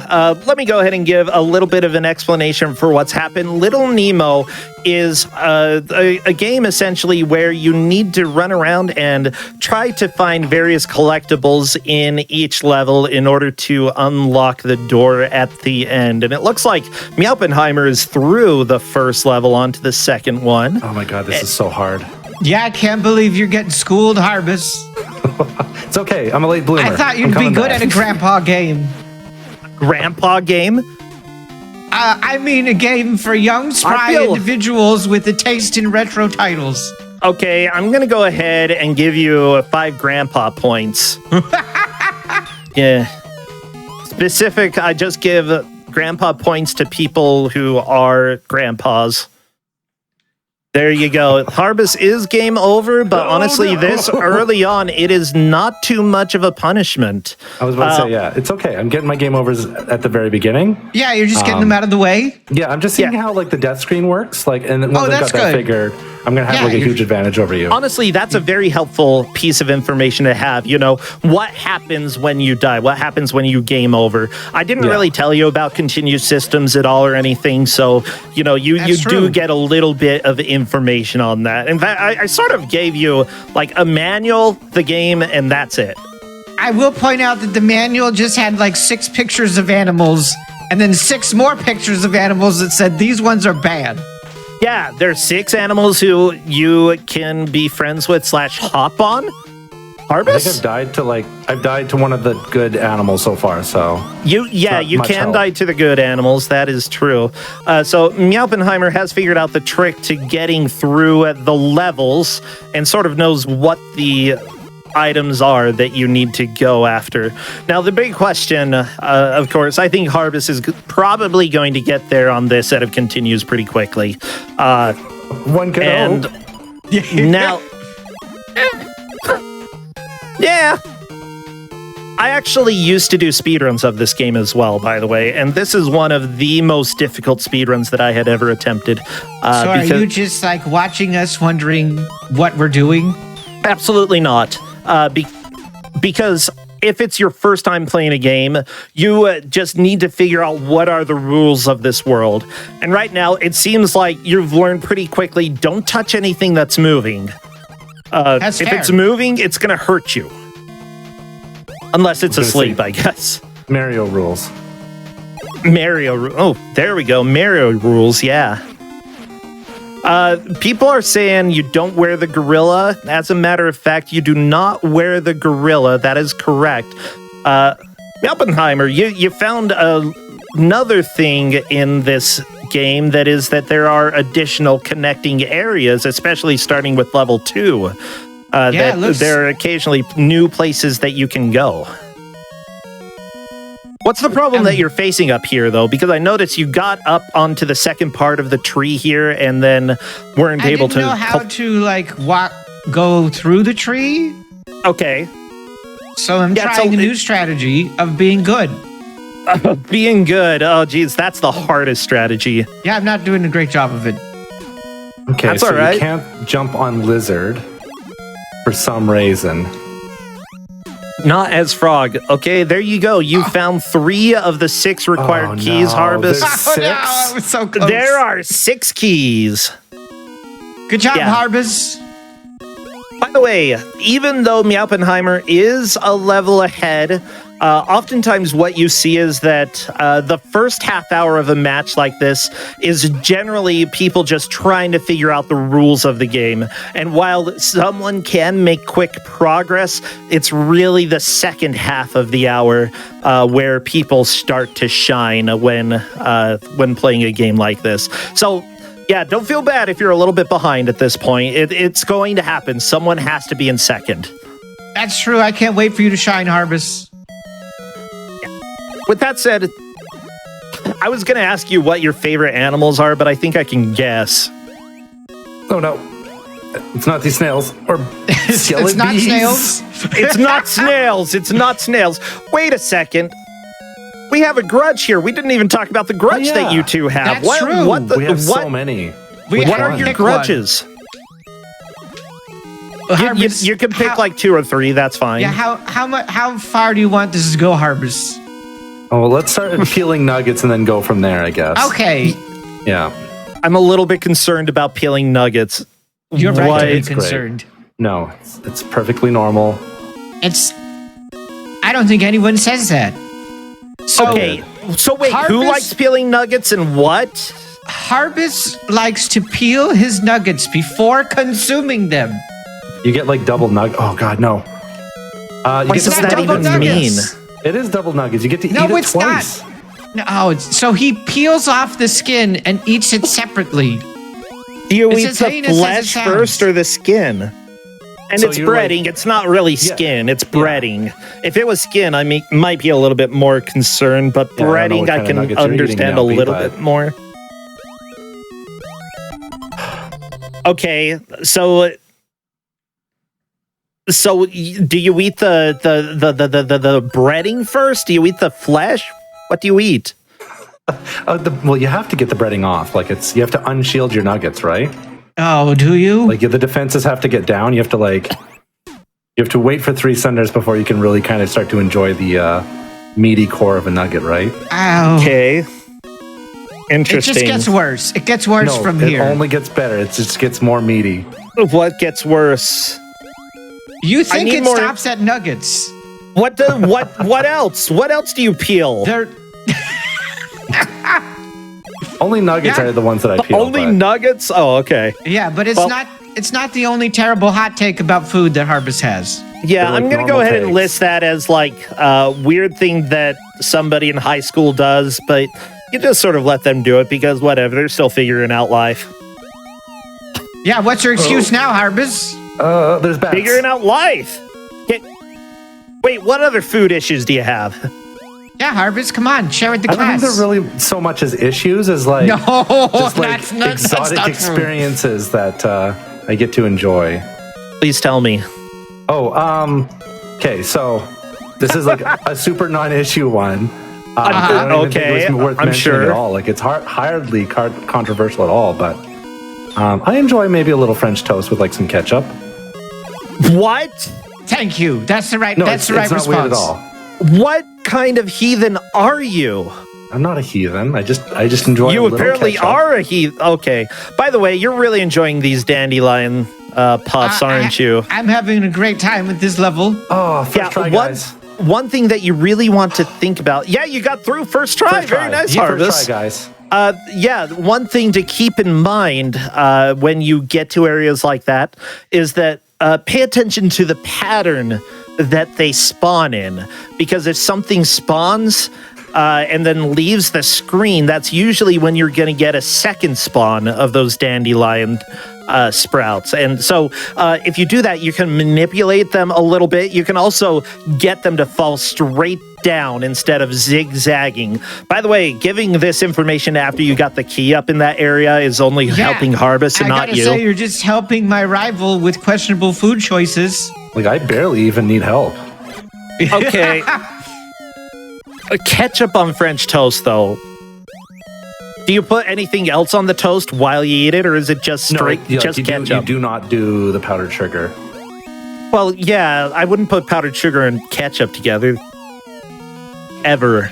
let me go ahead and give a little bit of an explanation for what's happened. Little Nemo is a game essentially where you need to run around and try to find various collectibles in each level in order to unlock the door at the end. And it looks like Meowpenheimer is through the first level onto the second one. Oh my god, this is so hard. Yeah, I can't believe you're getting schooled, Harbus. It's okay. I'm a late bloomer. I thought I'm you'd be coming good back. at a grandpa game. Grandpa game? I mean, a game for young, spry feel- individuals with a taste in retro titles. Okay, I'm going to go ahead and give you 5 grandpa points. Yeah. Specific, I just give grandpa points to people who are grandpas. There you go. Harbus is game over, but honestly, this early on, it is not too much of a punishment. I was about to say, yeah, it's okay. I'm getting my game overs at the very beginning. Yeah, you're just getting them out of the way. Yeah, I'm just seeing how like the death screen works. Like, and then once I got that figured, I'm gonna have like a huge advantage over you. Honestly, that's a very helpful piece of information to have. You know, what happens when you die? What happens when you game over? I didn't really tell you about continued systems at all or anything, so you know, you do get a little bit of information on that. In fact, I sort of gave you like a manual, the game, and that's it. I will point out that the manual just had like 6 pictures of animals and then 6 more pictures of animals that said these ones are bad. Yeah, there's 6 animals who you can be friends with / hop on. Harbus? I think I've died to one of the good animals so far, so you can die to the good animals, that is true. So Meowpenheimer has figured out the trick to getting through the levels and sort of knows what the items are that you need to go after. Now, the big question, of course, I think Harbus is probably going to get there on this set of continues pretty quickly. One could hope. Now, yeah. I actually used to do speedruns of this game as well, by the way, and this is one of the most difficult speedruns that I had ever attempted. So are you just like watching us wondering what we're doing? Absolutely not. Because if it's your first time playing a game, you just need to figure out what are the rules of this world. And right now, it seems like you've learned pretty quickly, don't touch anything that's moving. If it's moving, it's going to hurt you. Unless it's asleep, I guess. Mario rules. Oh, there we go. Mario rules, yeah. People are saying you don't wear the gorilla. As a matter of fact, you do not wear the gorilla. That is correct. Oppenheimer, you found another thing in this game, that is that there are additional connecting areas, especially starting with level 2. There are occasionally new places that you can go. What's the problem that you're facing up here, though? Because I noticed you got up onto the second part of the tree here and then weren't able to... I didn't know how to, go through the tree. Okay. So I'm trying a new strategy of being good. Being good. Oh, geez, that's the hardest strategy. Yeah, I'm not doing a great job of it. Okay, that's so all right. You can't jump on lizard for some reason. Not as frog. Okay, there you go. You found 3 of the 6 required keys, Harbus. Oh, no, I was so close. There are 6 keys. Good job, Harbus. By the way, even though Meowpenheimer is a level ahead, oftentimes what you see is that the first half hour of a match like this is generally people just trying to figure out the rules of the game. And while someone can make quick progress, it's really the second half of the hour where people start to shine when playing a game like this. So, yeah, don't feel bad if you're a little bit behind at this point. It's going to happen. Someone has to be in second. That's true. I can't wait for you to shine, Harbus. With that said, I was going to ask you what your favorite animals are, but I think I can guess. Oh, no. It's not these snails. Or It's not snails. It's not snails. It's not snails. Wait a second. We have a grudge here. We didn't even talk about the grudge that you two have. That's true. We have so many. What are your grudges? You can pick like 2 or 3. That's fine. Yeah. How far do you want this to go, Harbus? Oh, well, let's start peeling nuggets and then go from there, I guess. Okay. Yeah. I'm a little bit concerned about peeling nuggets. You're right to be concerned. No, it's perfectly normal. I don't think anyone says that. So, okay. So wait, who likes peeling nuggets and what? Harbus likes to peel his nuggets before consuming them. You get like double nugget. Oh God, no. What does that even mean? It is double nuggets. You get to eat it twice. No, so he peels off the skin and eats it separately. Do you eat the flesh first or the skin? And so it's breading. It's not really skin. It's breading. Yeah. If it was skin, I might be a little bit more concerned, but breading I can understand a little bit more. Okay, so do you eat the breading first? Do you eat the flesh? What do you eat? Well, you have to get the breading off. Like you have to unshield your nuggets, right? Oh, do you? Like the defenses have to get down. You have to wait for 3 cinders before you can really kind of start to enjoy the meaty core of a nugget, right? Ow. Okay. Interesting. It just gets worse. It gets worse from here. It only gets better. It just gets more meaty. What gets worse? You think it more... stops at nuggets? What else? What else do you peel? Only nuggets are the ones that I peel. Only nuggets? Oh, okay. Yeah, but it's not the only terrible hot take about food that Harbus has. Yeah, like I'm going to go ahead and list that as like a weird thing that somebody in high school does, but you just sort of let them do it because whatever, they're still figuring out life. Yeah, what's your excuse now, Harbus? There's bats. Figuring out life. Wait, what other food issues do you have? Yeah, Harbus, come on, share with the I don't class. think they're really so much as issues as like just like exotic experiences that I get to enjoy. Please tell me. Oh, okay, so this is like a super non-issue one. I don't even think it was worth mentioning at all. Like it's hardly controversial at all, but I enjoy maybe a little French toast with like some ketchup. What? Thank you. That's the right. No, that's the right it's response. not weird at all. What kind of heathen are you? I'm not a heathen. I just enjoy. You a little apparently ketchup. are a heathen. Okay. By the way, you're really enjoying these dandelion puffs, aren't you? I'm having a great time with this level. Oh, first try, guys. One thing that you really want to think about. Yeah, you got through first try. Very nice, Harvest. First try, guys. Yeah, one thing to keep in mind when you get to areas like that is that pay attention to the pattern that they spawn in. Because if something spawns and then leaves the screen, that's usually when you're going to get a second spawn of those dandelion sprouts. And so if you do that, you can manipulate them a little bit. You can also get them to fall straight down instead of zigzagging. By the way, giving this information after you got the key up in that area is only helping Harbus and not you. I gotta say, you're just helping my rival with questionable food choices. Like, I barely even need help. Okay. Ketchup on French toast, though. Do you put anything else on the toast while you eat it, or is it just straight ketchup? You do not do the powdered sugar. Well, yeah, I wouldn't put powdered sugar and ketchup together. Ever.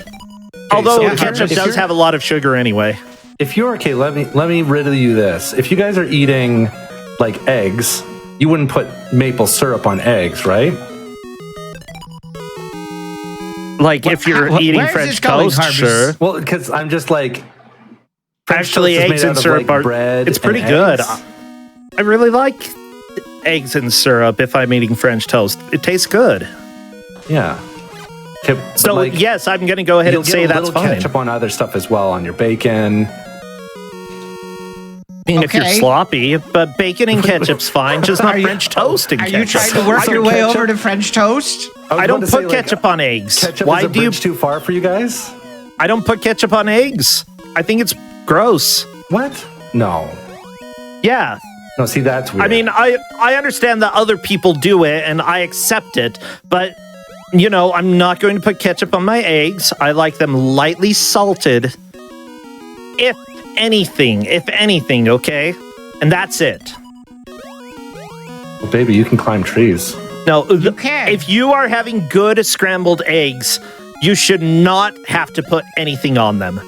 Although ketchup does have a lot of sugar anyway. If you're okay, let me riddle you this. If you guys are eating like eggs, you wouldn't put maple syrup on eggs, right? Like if you're eating French toast, sure. Well, because I'm just like, actually, eggs and syrup are bread. It's pretty good. I really like eggs and syrup if I'm eating French toast. It tastes good. Yeah. So like, yes, I'm going to go ahead and say that's fine. Ketchup on other stuff as well, on your bacon. I mean, if you're sloppy, but bacon and ketchup's fine, just not French toast and ketchup. Are you trying to work your way over to French toast? I don't put ketchup on eggs. Ketchup is a bridge too far for you guys? I don't put ketchup on eggs. I think it's gross. What? No. Yeah. No, see, that's weird. I mean, I understand that other people do it, and I accept it, but, you know, I'm not going to put ketchup on my eggs. I like them lightly salted. If anything, okay? And that's it. Well, baby, you can climb trees. No, if you are having good scrambled eggs, you should not have to put anything on them.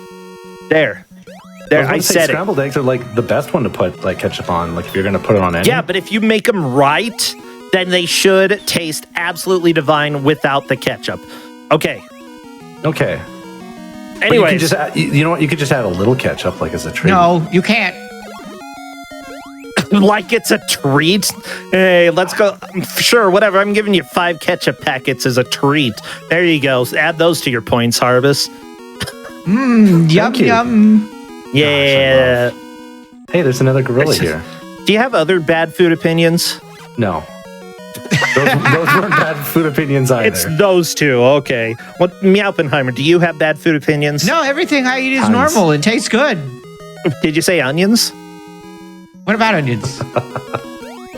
There, I said it. Scrambled eggs are like the best one to put like ketchup on. Like if you're gonna put it on any. Yeah, but if you make them right, then they should taste absolutely divine without the ketchup. Okay. Anyway, you know what? You could just add a little ketchup, like as a treat. No, you can't. Like it's a treat. Hey, let's go. Sure, whatever. I'm giving you 5 ketchup packets as a treat. There you go. Add those to your points, Harvest. Yum yum. Yeah. Gosh, hey, there's another gorilla here. Do you have other bad food opinions? No. Those weren't bad food opinions either. It's those two. Okay. What, Meowpenheimer, do you have bad food opinions? No, everything I eat is normal and tastes good. Did you say onions? What about onions?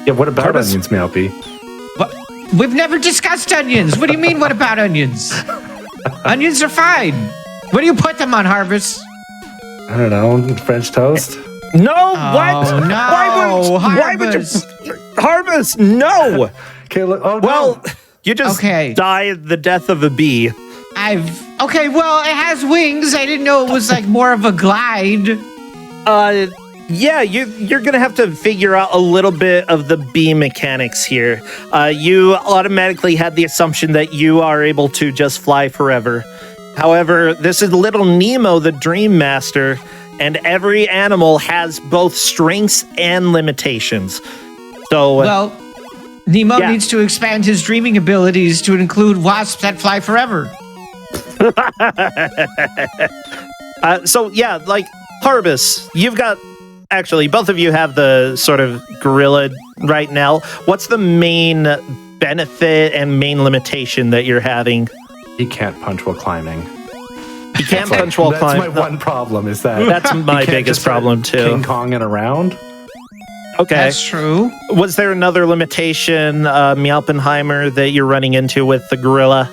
Yeah, what about onions, Meowpie? What? We've never discussed onions. What do you mean, what about onions? Onions are fine. Where do you put them on, Harvest? I don't know, French toast? No, Oh, what? no, Why would you? Harvest, no. Okay, look. Oh, Well, you just Okay. died the death of a bee. Okay, well, it has wings. I didn't know it was like more of a glide. Yeah, you're gonna have to figure out a little bit of the bee mechanics here. You automatically had the assumption that you are able to just fly forever. However, this is little Nemo, the Dream Master, and every animal has both strengths and limitations. So, Well, Nemo Yeah. needs to expand his dreaming abilities to include wasps that fly forever. so yeah, like Harvest, you've got. Actually, both of you have the sort of gorilla right now. What's the main benefit and main limitation that you're having? He can't punch while climbing. He can't punch while That's climbing. my one problem, is that That's he my can't biggest just start problem too. King Konging around. Okay. That's true. Was there another limitation, Meowpenheimer, that you're running into with the gorilla?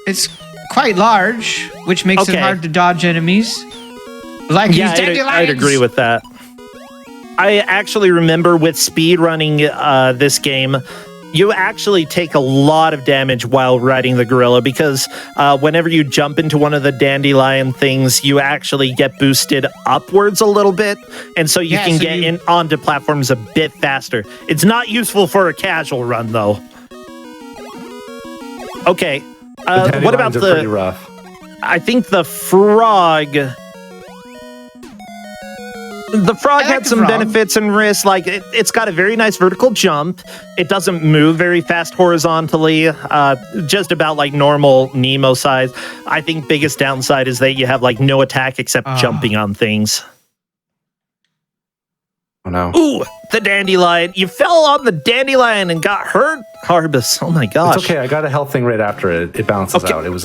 It's quite large, which makes it Okay. hard to dodge enemies. Like Yeah, these dandelions. I'd agree with that. I actually remember with speedrunning this game, you actually take a lot of damage while riding the gorilla because whenever you jump into one of the dandelion things, you actually get boosted upwards a little bit, and so you can get in onto platforms a bit faster. It's not useful for a casual run, though. Okay, what about Dandelions are pretty rough. I think the frog. The frog I like had the some frog. benefits and risks. Like it's got a very nice vertical jump. It doesn't move very fast horizontally. Just about like normal Nemo size. I think biggest downside is that you have like no attack except jumping on things. Oh no. Ooh, the dandelion! You fell on the dandelion and got hurt, Harbus. Oh my gosh! It's okay. I got a health thing right after it. It balances Okay. out. It was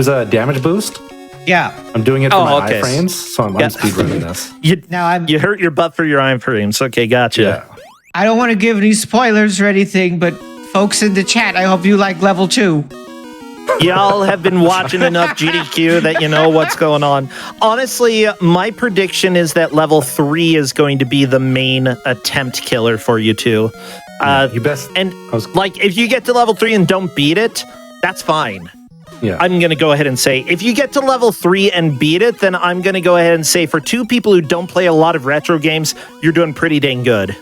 a damage boost. Yeah. I'm doing it for my okay. iframes, so I'm speedrunning this. You hurt your butt for your iframes. Okay, gotcha. Yeah. I don't want to give any spoilers or anything, but folks in the chat, I hope you like level 2. Y'all have been watching enough GDQ that you know what's going on. Honestly, my prediction is that level 3 is going to be the main attempt killer for you two. You best. And like, if you get to level 3 and don't beat it, that's fine. Yeah. I'm going to go ahead and say, if you get to level 3 and beat it, then I'm going to go ahead and say, for two people who don't play a lot of retro games, you're doing pretty dang good.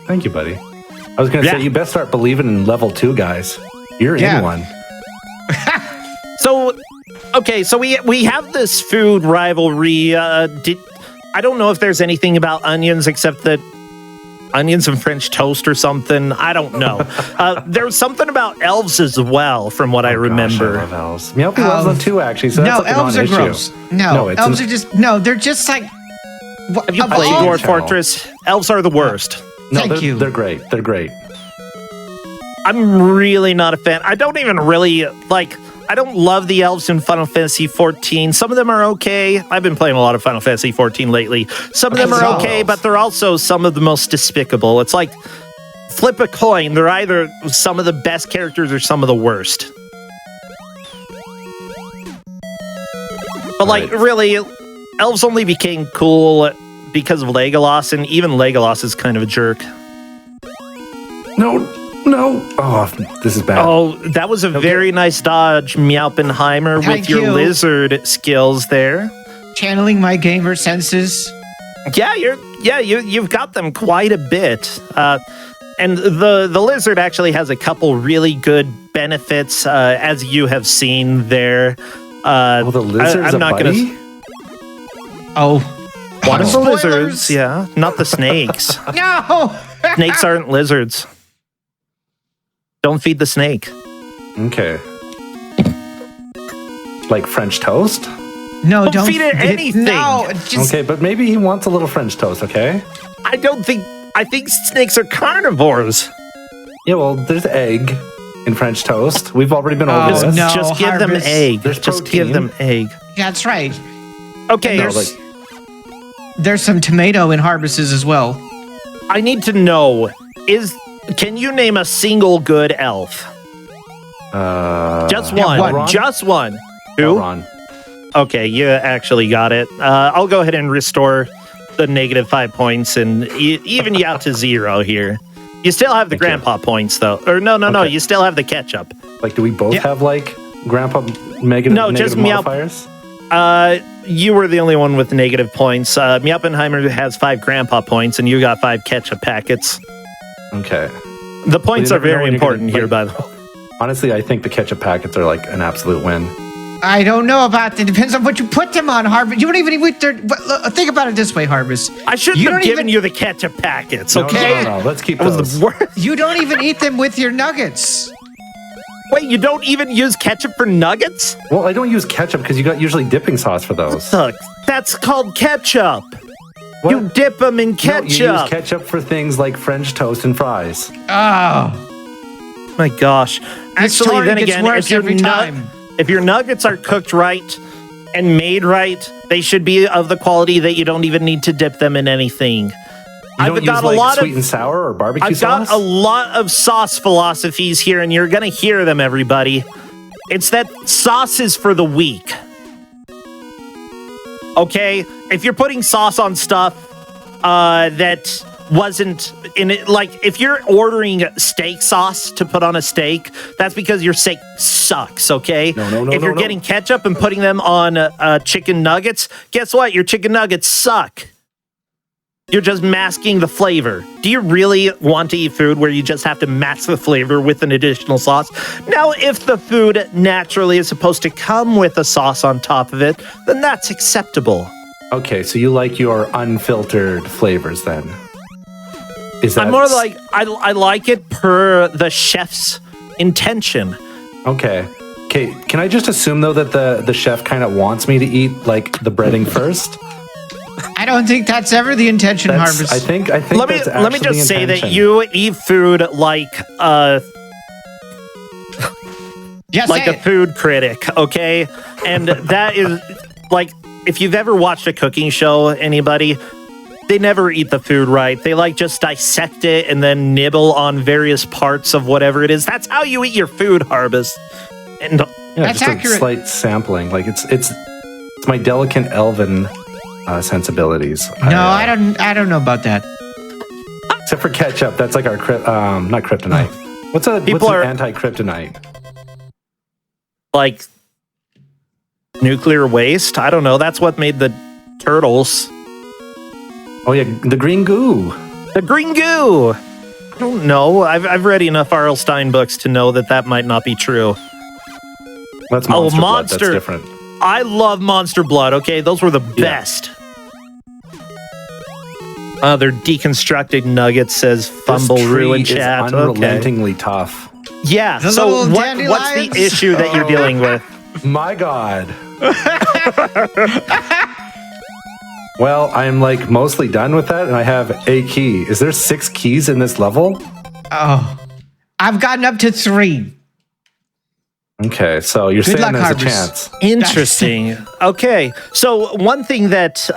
Thank you, buddy. I was going to say, you best start believing in level 2, guys. You're in one. So, okay, so we have this food rivalry. I don't know if there's anything about onions except that onions and French toast or something. I don't know. There's something about elves as well, from what I remember. Gosh, I love elves. Meowpie loves them too, actually. So No, that's like elves a are non-issue. gross. No, elves are just they're just like. Have you played Dwarf Fortress? Elves are the worst. No, Thank you. They're great. They're great. I'm really not a fan. I don't even really like. I don't love the elves in Final Fantasy XIV. Some of them are okay. I've been playing a lot of Final Fantasy XIV lately. Some of them are okay, but they're also some of the most despicable. It's like flip a coin. They're either some of the best characters or some of the worst. But like, really, elves only became cool because of Legolas, and even Legolas is kind of a jerk. No. Oh, this is bad. Oh, that was a very nice dodge, Meowpenheimer, Thank with your you. lizard skills there. Channeling my gamer senses. Yeah, you've got them quite a bit. And the lizard actually has a couple really good benefits, as you have seen there. The lizard's I'm not buddy? Oh. One of the Spoilers. lizards, yeah, not the snakes. No! Snakes aren't lizards. Don't feed the snake. Okay. Like French toast? No, Don't feed it anything. No, just Okay, but maybe he wants a little French toast, okay? I think snakes are carnivores. Yeah, well, there's egg in French toast. We've already been over this. no. Just give them Harvest. egg. There's Just give protein. them egg. that's right. Okay. No, like, there's some tomato in Harbus's as well. I need to know, can you name a single good elf? Just one. one. Just one. Who? Ron. Okay, you actually got it. I'll go ahead and restore the -5 points and even you out to 0 here. You still have the grandpa points, though. Or no, Okay. you still have the ketchup. Like, do we both have, like, grandpa negative just modifiers? You were the only one with negative points. Meowpenheimer has 5 grandpa points, and you got 5 ketchup packets. Okay. The points you are never know very when you're important gonna, here, by the way. Honestly, I think the ketchup packets are, like, an absolute win. I don't know about that. Depends on what you put them on, Harbus. You don't even eat their. Think about it this way, Harbus. I shouldn't You have don't given even- you the ketchup packets, No, okay? No. Let's keep That was those. the worst. You don't even eat them with your nuggets. Wait, you don't even use ketchup for nuggets? Well, I don't use ketchup because you got usually dipping sauce for those. Look, that's called ketchup. What? You dip them in ketchup. No, you use ketchup for things like French toast and fries. Oh, My gosh. This Actually, story then gets again, worse every time. if your nuggets are cooked right and made right, they should be of the quality that you don't even need to dip them in anything. You don't use like sweet and sour or barbecue I've sauce? got a lot of sauce philosophies here, and you're going to hear them, everybody. It's that sauce is for the weak. Okay? If you're putting sauce on stuff that wasn't in it, like if you're ordering steak sauce to put on a steak, that's because your steak sucks, okay? No, if you're getting ketchup and putting them on chicken nuggets, guess what? Your chicken nuggets suck. You're just masking the flavor. Do you really want to eat food where you just have to mask the flavor with an additional sauce? Now, if the food naturally is supposed to come with a sauce on top of it, then that's acceptable. Okay, so you like your unfiltered flavors then? Is that I'm more like, I like it per the chef's intention. Okay. Okay, can I just assume though that the chef kind of wants me to eat like the breading first? I don't think that's ever the intention, Harbus. I think Let me that's actually just say that intention. you eat food like Just like say a it. food critic, okay? And that is like, if you've ever watched a cooking show, anybody, they never eat the food right. They like just dissect it and then nibble on various parts of whatever it is. That's how you eat your food, Harbus. And Yeah, That's just accurate. a slight sampling. Like it's my delicate elven sensibilities. No, I don't know about that. Except for ketchup, that's like our not kryptonite. What's an anti-kryptonite? like nuclear waste, I don't know. That's what made the turtles. Oh yeah, the green goo. The green goo. I don't know. I've read enough R.L. Stein books to know that that might not be true. That's monster blood. Monster. That's different. I love Monster Blood, okay? Those were the best. They're deconstructed nuggets, says Fumble This tree Ruin is Chat. Okay. unrelentingly tough. Yeah, The so little what's the dandelions? issue that you're dealing with? My God. Well, I'm like mostly done with that, and I have a key. Is there 6 keys in this level? Oh, I've gotten up to 3. Okay, so you're Good saying luck, there's a Harbus. chance. Interesting. Okay, so one thing that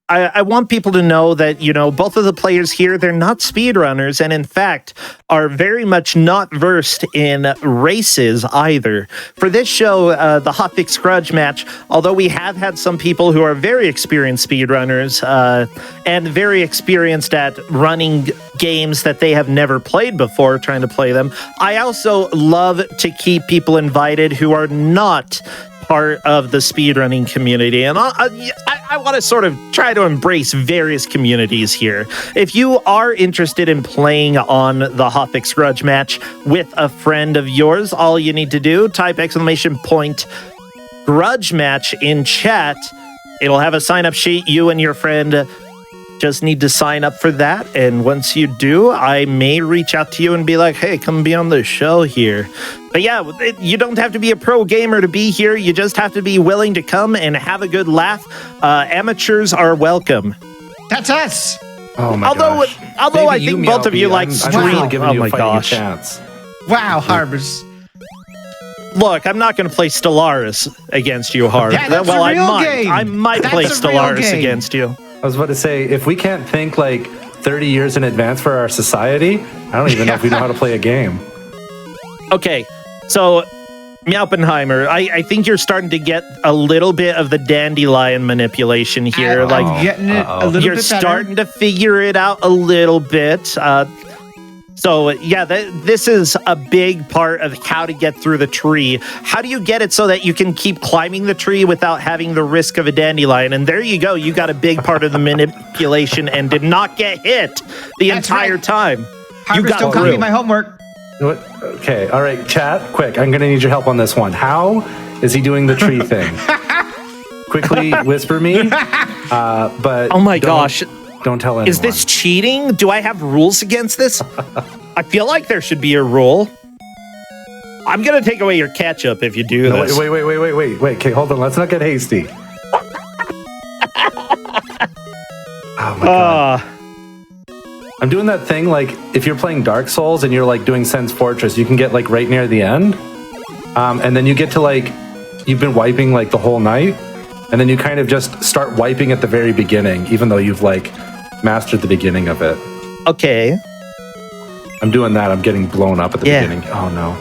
I want people to know that, you know, both of the players here, they're not speedrunners, and in fact are very much not versed in races either. For this show, the Hotfix Grudge Match, although we have had some people who are very experienced speedrunners and very experienced at running games that they have never played before, trying to play them, I also love to keep people invited who are not part of the speedrunning community, and I want to sort of try to embrace various communities here. If you are interested in playing on the Hotfix Grudge Match with a friend of yours, all you need to do, type !Grudge Match in chat. It'll have a sign-up sheet. You and your friend just need to sign up for that, and once you do, I may reach out to you and be like, hey, come be on the show here. But yeah, you don't have to be a pro gamer to be here. You just have to be willing to come and have a good laugh. Amateurs are welcome. That's us. Oh my gosh. Although I Maybe think you, both of you Meowpie. like I'm stream. really giving Oh you my a fighting gosh. chance. Wow, Harbus. Look, I'm not going to play Stellaris against you, Hard. Yeah, that's well, a real I might. game. I might That's play a real Stellaris game. against you. I was about to say, if we can't think like 30 years in advance for our society, I don't even know if we know how to play a game. Okay, so Meowpenheimer, I think you're starting to get a little bit of the dandelion manipulation here. I'm getting it a little you're bit better. starting to figure it out a little bit. So yeah, this is a big part of how to get through the tree. How do you get it so that you can keep climbing the tree without having the risk of a dandelion? And there you go. You got a big part of the manipulation and did not get hit the entire time. Harvest, don't copy my homework. What? Okay, all right, chat, quick. I'm going to need your help on this one. How is he doing the tree thing? Quickly whisper me. But oh my gosh. Don't tell anyone. Is this cheating? Do I have rules against this? I feel like there should be a rule. I'm going to take away your ketchup if you do this. Wait. Okay, hold on. Let's not get hasty. Oh my God. I'm doing that thing like if you're playing Dark Souls and you're like doing Sen's Fortress, you can get like right near the end. And then you get to like, you've been wiping like the whole night. And then you kind of just start wiping at the very beginning, even though you've like mastered the beginning of it. Okay. I'm doing that. I'm getting blown up at the beginning. Oh no.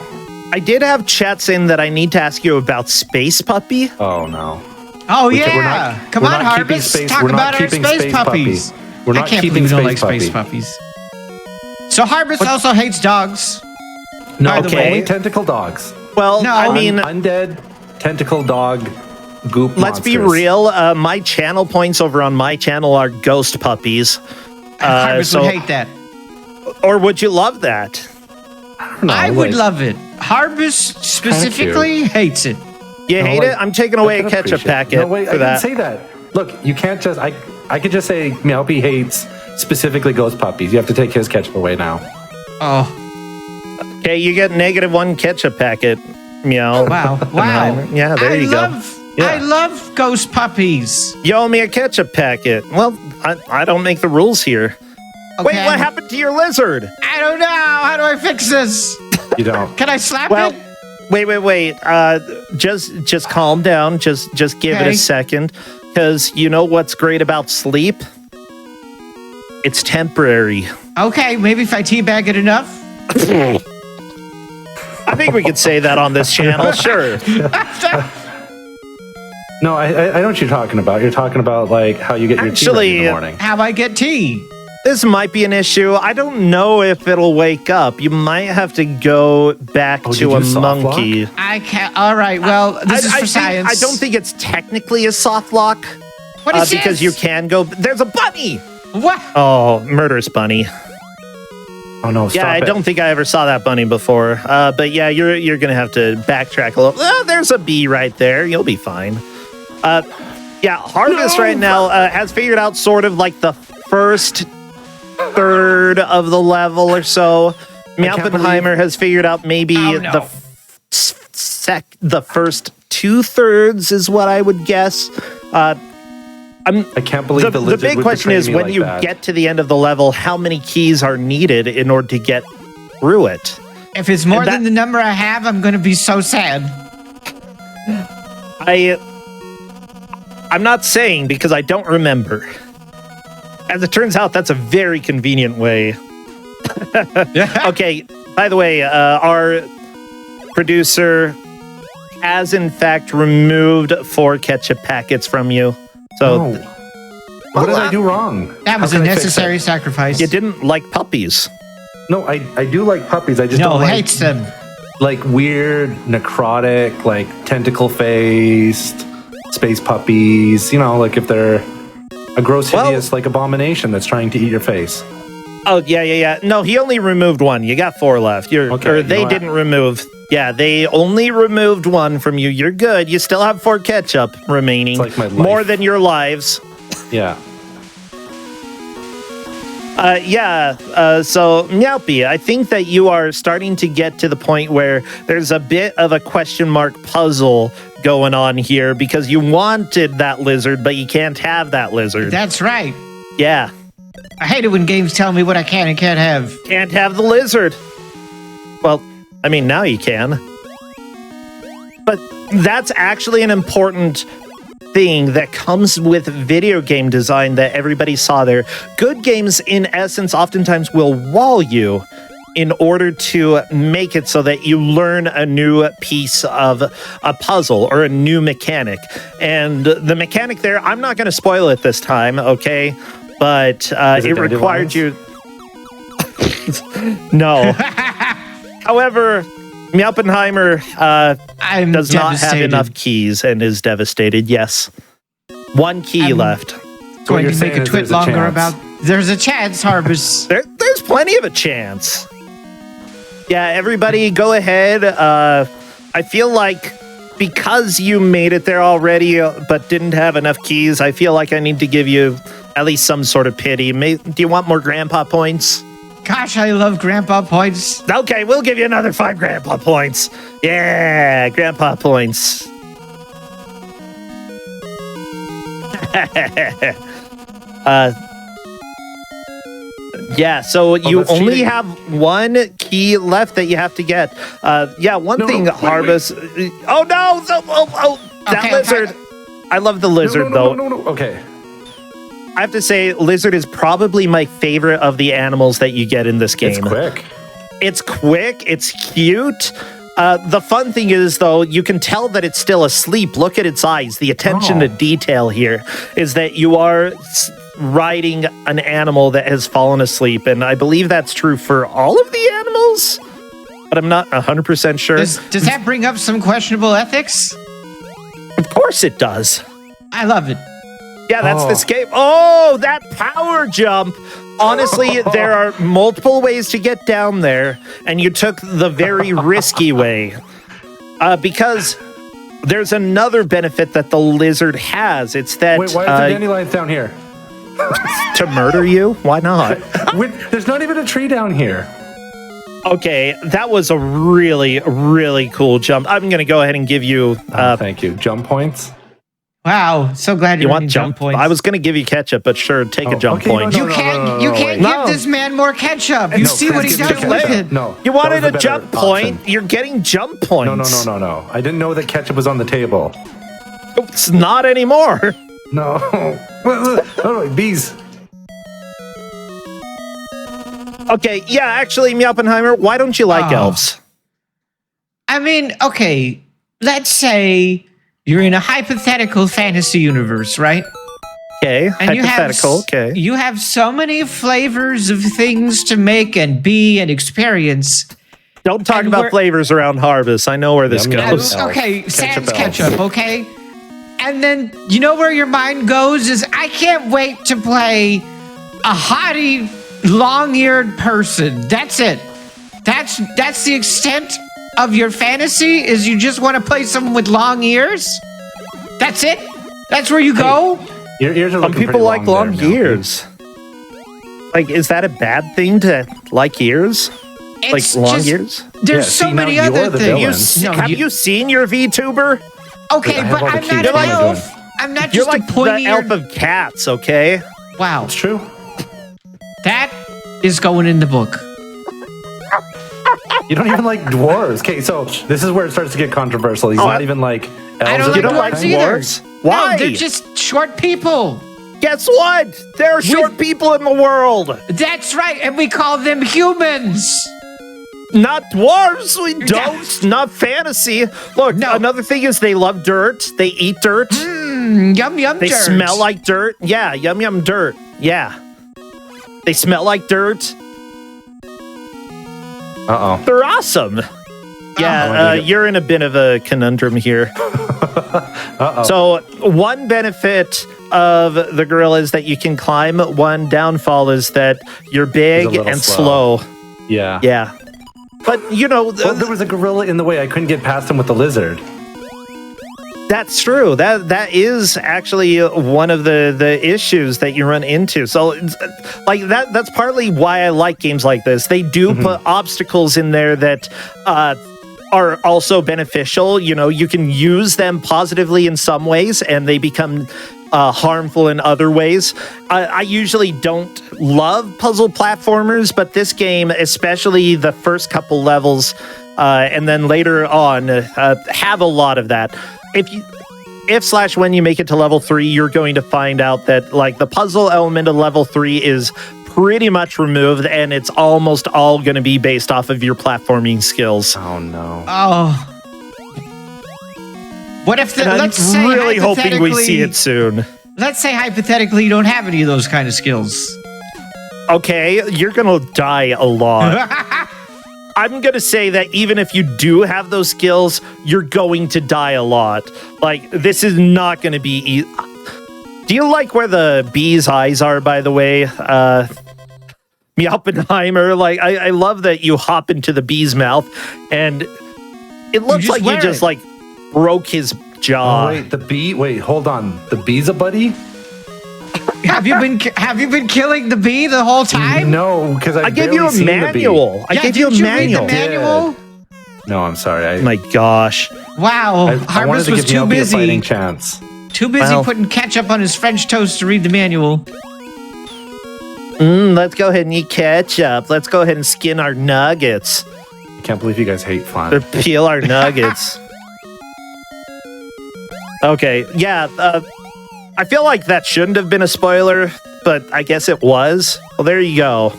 I did have chat saying that I need to ask you about Space Puppy. Oh no. Oh yeah. Come on, Harvest. Talk about our space puppies. We're not I can't keeping believe you don't like Space space puppies. So Harvest also hates dogs. No, by the way. only tentacle dogs. Well, No. I mean, Undead tentacle dog goop let's be monsters. real. My channel points over on my channel are ghost puppies. Harvest would hate that. Or would you love that? I would love it. Harvest specifically hates it. You hate it? I'm taking away a ketchup packet No, wait, for I that. didn't say that. Look, you can't just... I could just say Meowpie hates specifically ghost puppies. You have to take his ketchup away now. Oh. Okay, you get -1 ketchup packet. Meow. Wow. Yeah, there you go. I love ghost puppies. You owe me a ketchup packet. Well, I don't make the rules here. Okay. Wait, what happened to your lizard? I don't know. How do I fix this? You don't. Can I slap Well, it? wait. Just calm down. Just give it a second. Because you know what's great about sleep? It's temporary. Okay, maybe if I teabag it enough. I think we could say that on this channel, sure. No, I know what you're talking about. You're talking about like how you get your tea ready in the morning. How I get tea? This might be an issue. I don't know if it'll wake up. You might have to go back to a monkey. I can't. All right. Well, this is for science. I don't think it's technically a soft lock. What is because this? you can go. There's a bunny. What? Oh, murderous bunny. Oh no! Stop I it. don't think I ever saw that bunny before. But yeah, you're gonna have to backtrack a little. Oh, there's a bee right there. You'll be fine. Yeah, Harvest right now has figured out sort of like the first third of the level or so. Meowpenheimer has figured out maybe the first 2/3 is what I would guess. I can't believe the big question is when you get to the end of the level, how many keys are needed in order to get through it? If it's more than the number I have, I'm going to be so sad. I'm not saying because I don't remember. As it turns out, that's a very convenient way. Okay, by the way, our producer has in fact removed 4 ketchup packets from you. So, what did I do wrong? That was a necessary sacrifice. You didn't like puppies. No, I do like puppies. I just don't like hates them. Like weird, necrotic, like tentacle-faced space puppies. You know, like if they're a gross, hideous, like abomination that's trying to eat your face. Oh yeah. No, he only removed 1. You got 4 left. They didn't remove. Yeah, they only removed 1 from you. You're good. You still have 4 ketchup remaining. It's like my life. More than your lives. Yeah. So Meowpie, I think that you are starting to get to the point where there's a bit of a question mark puzzle going on here because you wanted that lizard, but you can't have that lizard. That's right. Yeah. I hate it when games tell me what I can and can't have. Can't have the lizard. Well, I mean, now you can. But that's actually an important thing that comes with video game design that everybody saw there. Good games, in essence, oftentimes will wall you in order to make it so that you learn a new piece of a puzzle or a new mechanic. And the mechanic there, I'm not going to spoil it this time, okay? But it required you... No. However, Meowpenheimer does not have enough keys and is devastated, yes. One key left. Going to make a twit longer about... There's a chance, Harbus. There's plenty of a chance. Yeah, everybody go ahead. I feel like because you made it there already but didn't have enough keys, I feel like I need to give you at least some sort of pity. Do you want more grandpa points? Gosh, I love grandpa points. Okay, we'll give you another 5 grandpa points. Yeah, grandpa points. Yeah, so you only have one key left that you have to get. One thing, Harbus. Oh no! That lizard. I love the lizard though. No. Okay. I have to say, lizard is probably my favorite of the animals that you get in this game. It's quick. It's cute. The fun thing is, though, you can tell that it's still asleep. Look at its eyes. The attention to detail here is that you are riding an animal that has fallen asleep. And I believe that's true for all of the animals, but I'm not 100% sure. Does that bring up some questionable ethics? Of course it does. I love it. Yeah, that's this game. Oh, that power jump. Honestly, there are multiple ways to get down there, and you took the very risky way. Because there's another benefit that the lizard has. It's that... Wait, why is there dandelions down here? To murder you? Why not? There's not even a tree down here. Okay, that was a really, really cool jump. I'm going to go ahead and give you... thank you. Jump points? Wow, so glad you want jump points. I was going to give you ketchup, but sure, take a jump point. You can't give this man more ketchup. You see what he does with it. No. You wanted a jump point. You're getting jump points. No. I didn't know that ketchup was on the table. It's not anymore. No. Oh, bees. Okay, yeah, actually, Meowpenheimer, why don't you like elves? I mean, okay, let's say you're in a hypothetical fantasy universe, right? Okay, and hypothetical, you have so many flavors of things to make and be and experience. Don't talk about flavors around Harvest. I know where this goes. Okay, sans ketchup, okay? And then, you know where your mind goes is, I can't wait to play a hottie, long-eared person. That's it. That's the extent of your fantasy, is you just want to play someone with long ears? That's it? That's where you go? Your ears are Some people like long ears. Like, is that a bad thing to like ears? It's like long ears? There's so many other things. Have you seen your VTuber? Okay, but I'm not an elf. I'm not just like a pointy the elf of cats, okay? Wow. It's true. That is going in the book. You don't even like dwarves. Okay, so this is where it starts to get controversial. He's not even like elves. I don't like dwarves either. Dwarves? Why? No, they're just short people. Guess what? There are short people in the world. That's right, and we call them humans. Not dwarves. We don't. Not fantasy. Look, another thing is they love dirt. They eat dirt. Yum, yum, they dirt. They smell like dirt. Yeah, yum, yum, dirt. Yeah. They smell like dirt. Uh-oh. They're awesome. Yeah, you're in a bit of a conundrum here. Uh-oh. So one benefit of the gorilla is that you can climb. One downfall is that you're big and slow. Yeah. Yeah. But, you know... there was a gorilla in the way. I couldn't get past him with the lizard. That's true. That is actually one of the issues that you run into. So, like, that's partly why I like games like this. They do put obstacles in there that are also beneficial. You know, you can use them positively in some ways, and they become harmful in other ways. I usually don't love puzzle platformers, but this game, especially the first couple levels, and then later on, have a lot of that. if/when you make it to level 3, you're going to find out that like the puzzle element of level 3 is pretty much removed, and it's almost all going to be based off of your platforming skills. Oh no. Oh. What if the, And let's I'm say really hoping we see hypothetically- it soon. Let's say hypothetically you don't have any of those kind of skills. Okay, you're going to die a lot. I'm going to say that even if you do have those skills, you're going to die a lot. Like, this is not going to be easy. Do you like where the bee's eyes are, by the way? Meowpenheimer, like, I love that you hop into the bee's mouth, and it looks like you just, like, broke his jaw. Oh, wait, the bee? Wait, hold on. The bee's a buddy? Have you been killing the bee the whole time? No, because I gave you a manual. I gave you a manual. Read the manual? No, I'm sorry. My gosh. Wow, I Harvest wanted to was give too Meowpie a fighting busy. chance. Too busy Well. putting ketchup on his French toast to read the manual. Let's go ahead and eat ketchup. Let's go ahead and skin our nuggets. I can't believe you guys hate fun. Or peel our nuggets. Okay, yeah. I feel like that shouldn't have been a spoiler, but I guess it was. Well, there you go.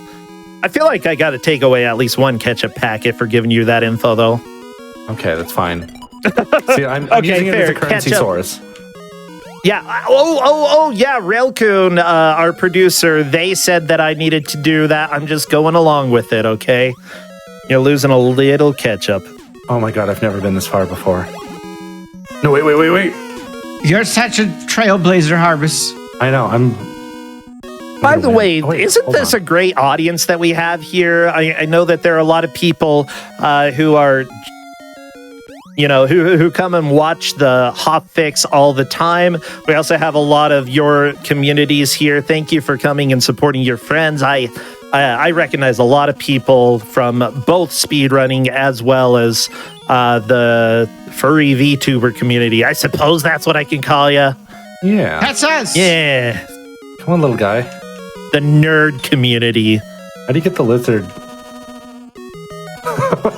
I feel like I got to take away at least one ketchup packet for giving you that info, though. Okay, that's fine. See, I'm Okay, using it as a fair. currency Ketchup. source. Yeah. Yeah. Railcoon, our producer, they said that I needed to do that. I'm just going along with it, okay? You're losing a little ketchup. Oh my god, I've never been this far before. No, wait. You're such a trailblazer, Harvest. I know, I'm... By the way, Wait, isn't hold this on. a great audience that we have here? I know that there are a lot of people who are, you know, who come and watch the Hotfix all the time. We also have a lot of your communities here. Thank you for coming and supporting your friends. I recognize a lot of people from both speedrunning as well as the furry VTuber community. I suppose that's what I can call you. Yeah. That's us. Yeah, Come on, little guy. the nerd community. How do you get the lizard?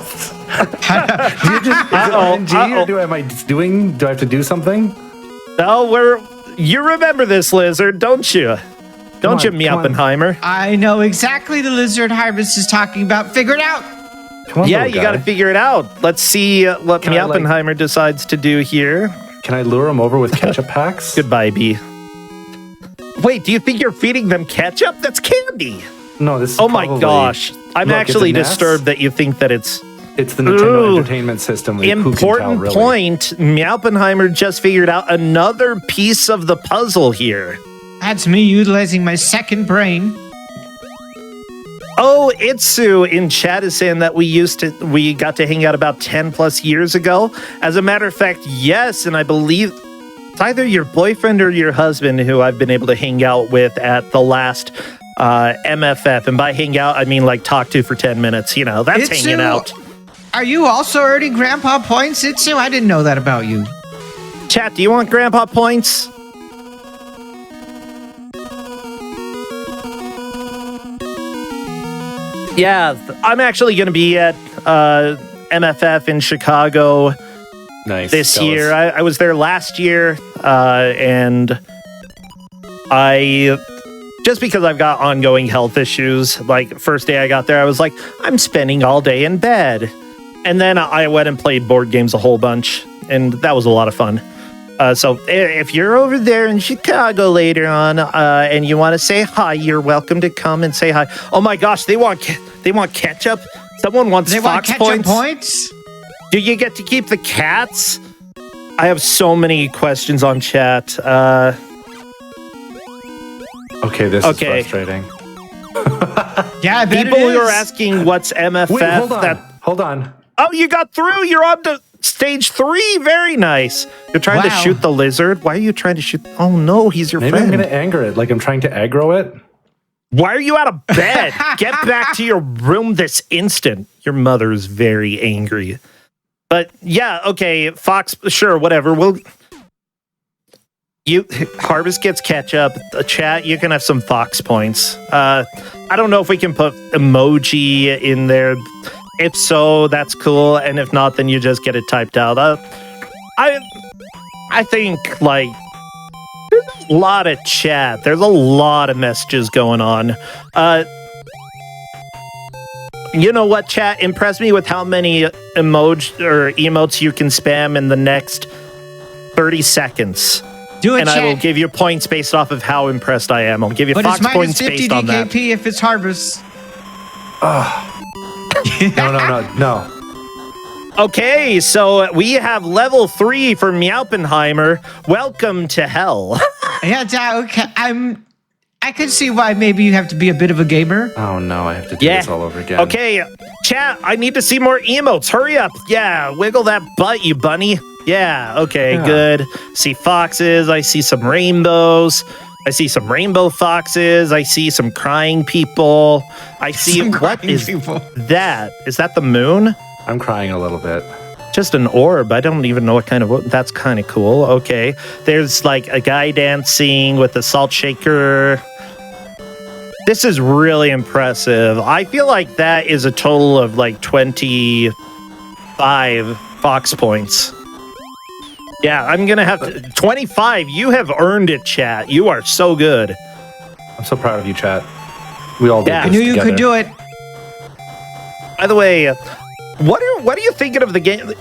Is it RNG or do I have to do something? Oh, you remember this, lizard, don't you? Don't you, on, come on. Meowpenheimer? I know exactly the lizard Harvest is talking about. Figure it out. Come on, Yeah, little you got to guy. figure it out. Let's see what Can I, like- Meowpenheimer decides to do here. Can I lure him over with ketchup packs? Goodbye, bee. Wait, do you think you're feeding them ketchup? That's candy. No, this is Oh my probably- gosh. I'm Look, it's actually a NES. disturbed that you think that it's... It's the Nintendo Ooh. Entertainment System. Who can tell, Important really? point. Meowpenheimer just figured out another piece of the puzzle here. That's me utilizing my second brain. Oh, Itsu in chat is saying that we got to hang out about 10 plus years ago. As a matter of fact, yes, and I believe it's either your boyfriend or your husband who I've been able to hang out with at the last MFF. And by hang out, I mean like talk to for 10 minutes. You know, that's Itsu, hanging out. Are you also earning grandpa points, Itsu? I didn't know that about you. Chat, do you want grandpa points? Yeah, I'm actually going to be at MFF in Chicago Nice. this Jealous. year. I was there last year, and I just because I've got ongoing health issues. Like first day I got there, I was like, I'm spending all day in bed, and then I went and played board games a whole bunch, and that was a lot of fun. So if you're over there in Chicago later on, and you want to say hi, you're welcome to come and say hi. Oh my gosh, they want ketchup. Someone wants They want Fox ketchup points. points? Do you get to keep the cats? I have so many questions on chat. Okay, this Okay. is frustrating. Yeah, I bet People it who are is. asking what's MFF. Wait, hold on. Hold on. Oh, you got through. You're on to stage 3. Very nice. You're trying to Wow. shoot the lizard. Why are you trying to shoot? Oh no, he's your Maybe friend. I'm going to anger it. Like I'm trying to aggro it. Why are you out of bed? Get back to your room this instant. Your mother is very angry. But yeah, okay, Fox, sure, whatever. Harvest gets ketchup. The chat, you can have some Fox points. I don't know if we can put emoji in there. If so, that's cool. And if not, then you just get it typed out. I think, like, there's a lot of chat. There's a lot of messages going on. You know what, chat? Impress me with how many emotes you can spam in the next 30 seconds. Do it, and chat. I will give you points based off of how impressed I am. I'll give you but Fox it's points minus 50 based on that. DKP if it's Harvest. No. Okay, so we have level 3 for Meowpenheimer. Welcome to hell. Yeah, okay. I can see why maybe you have to be a bit of a gamer. Oh no, I have to do this all over again. Okay, chat, I need to see more emotes. Hurry up. Yeah, wiggle that butt, you bunny. Yeah, okay, good. See foxes. I see some rainbows. I see some rainbow foxes. I see some crying people. I see what is that? Is that the moon? I'm crying a little bit. Just an orb. I don't even know what kind of. That's kind of cool. Okay, there's like a guy dancing with a salt shaker. This is really impressive. I feel like that is a total of like 25 Fox points. Yeah, I'm gonna have to 25. You have earned it, chat. You are so good. I'm so proud of you, chat. We all did this I knew you together. could do it. By the way, what are you thinking of the game?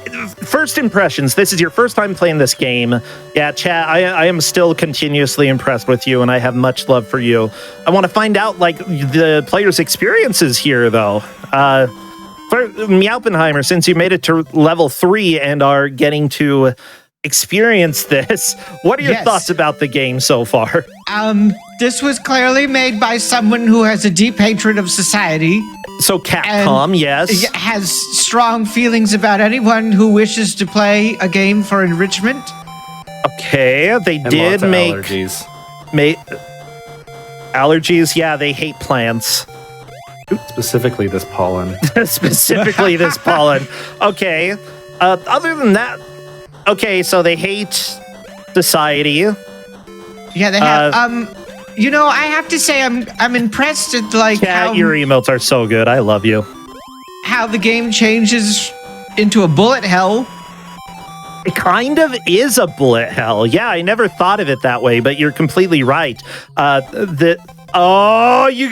First impressions. This is your first time playing this game. Yeah, chat. I am still continuously impressed with you, and I have much love for you. I want to find out like the players' experiences here, though. For Meowpenheimer, since you made it to level 3 and are getting to experience this, what are your thoughts about the game so far? This was clearly made by someone who has a deep hatred of society. So Capcom, yes. Has strong feelings about anyone who wishes to play a game for enrichment. Okay, they And did lots of make allergies. Yeah, they hate plants. Specifically this pollen. Specifically this pollen. Okay. Other than that, okay, so they hate society. Yeah, they have. You know, I have to say, I'm impressed at like Chat, your emotes are so good. I love you. How the game changes into a bullet hell. It kind of is a bullet hell. Yeah, I never thought of it that way, but you're completely right. You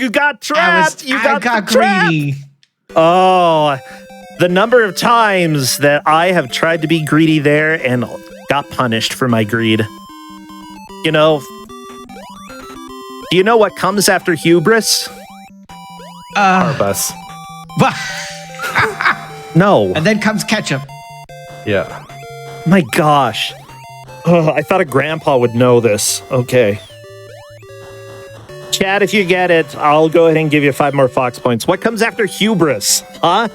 got trapped. I got greedy. Oh, the number of times that I have tried to be greedy there and got punished for my greed. You know, do you know what comes after hubris? Arbus. No. And then comes ketchup. Yeah. My gosh. I thought a grandpa would know this. Okay. Chad, if you get it, I'll go ahead and give you 5 more Fox points. What comes after hubris? Huh?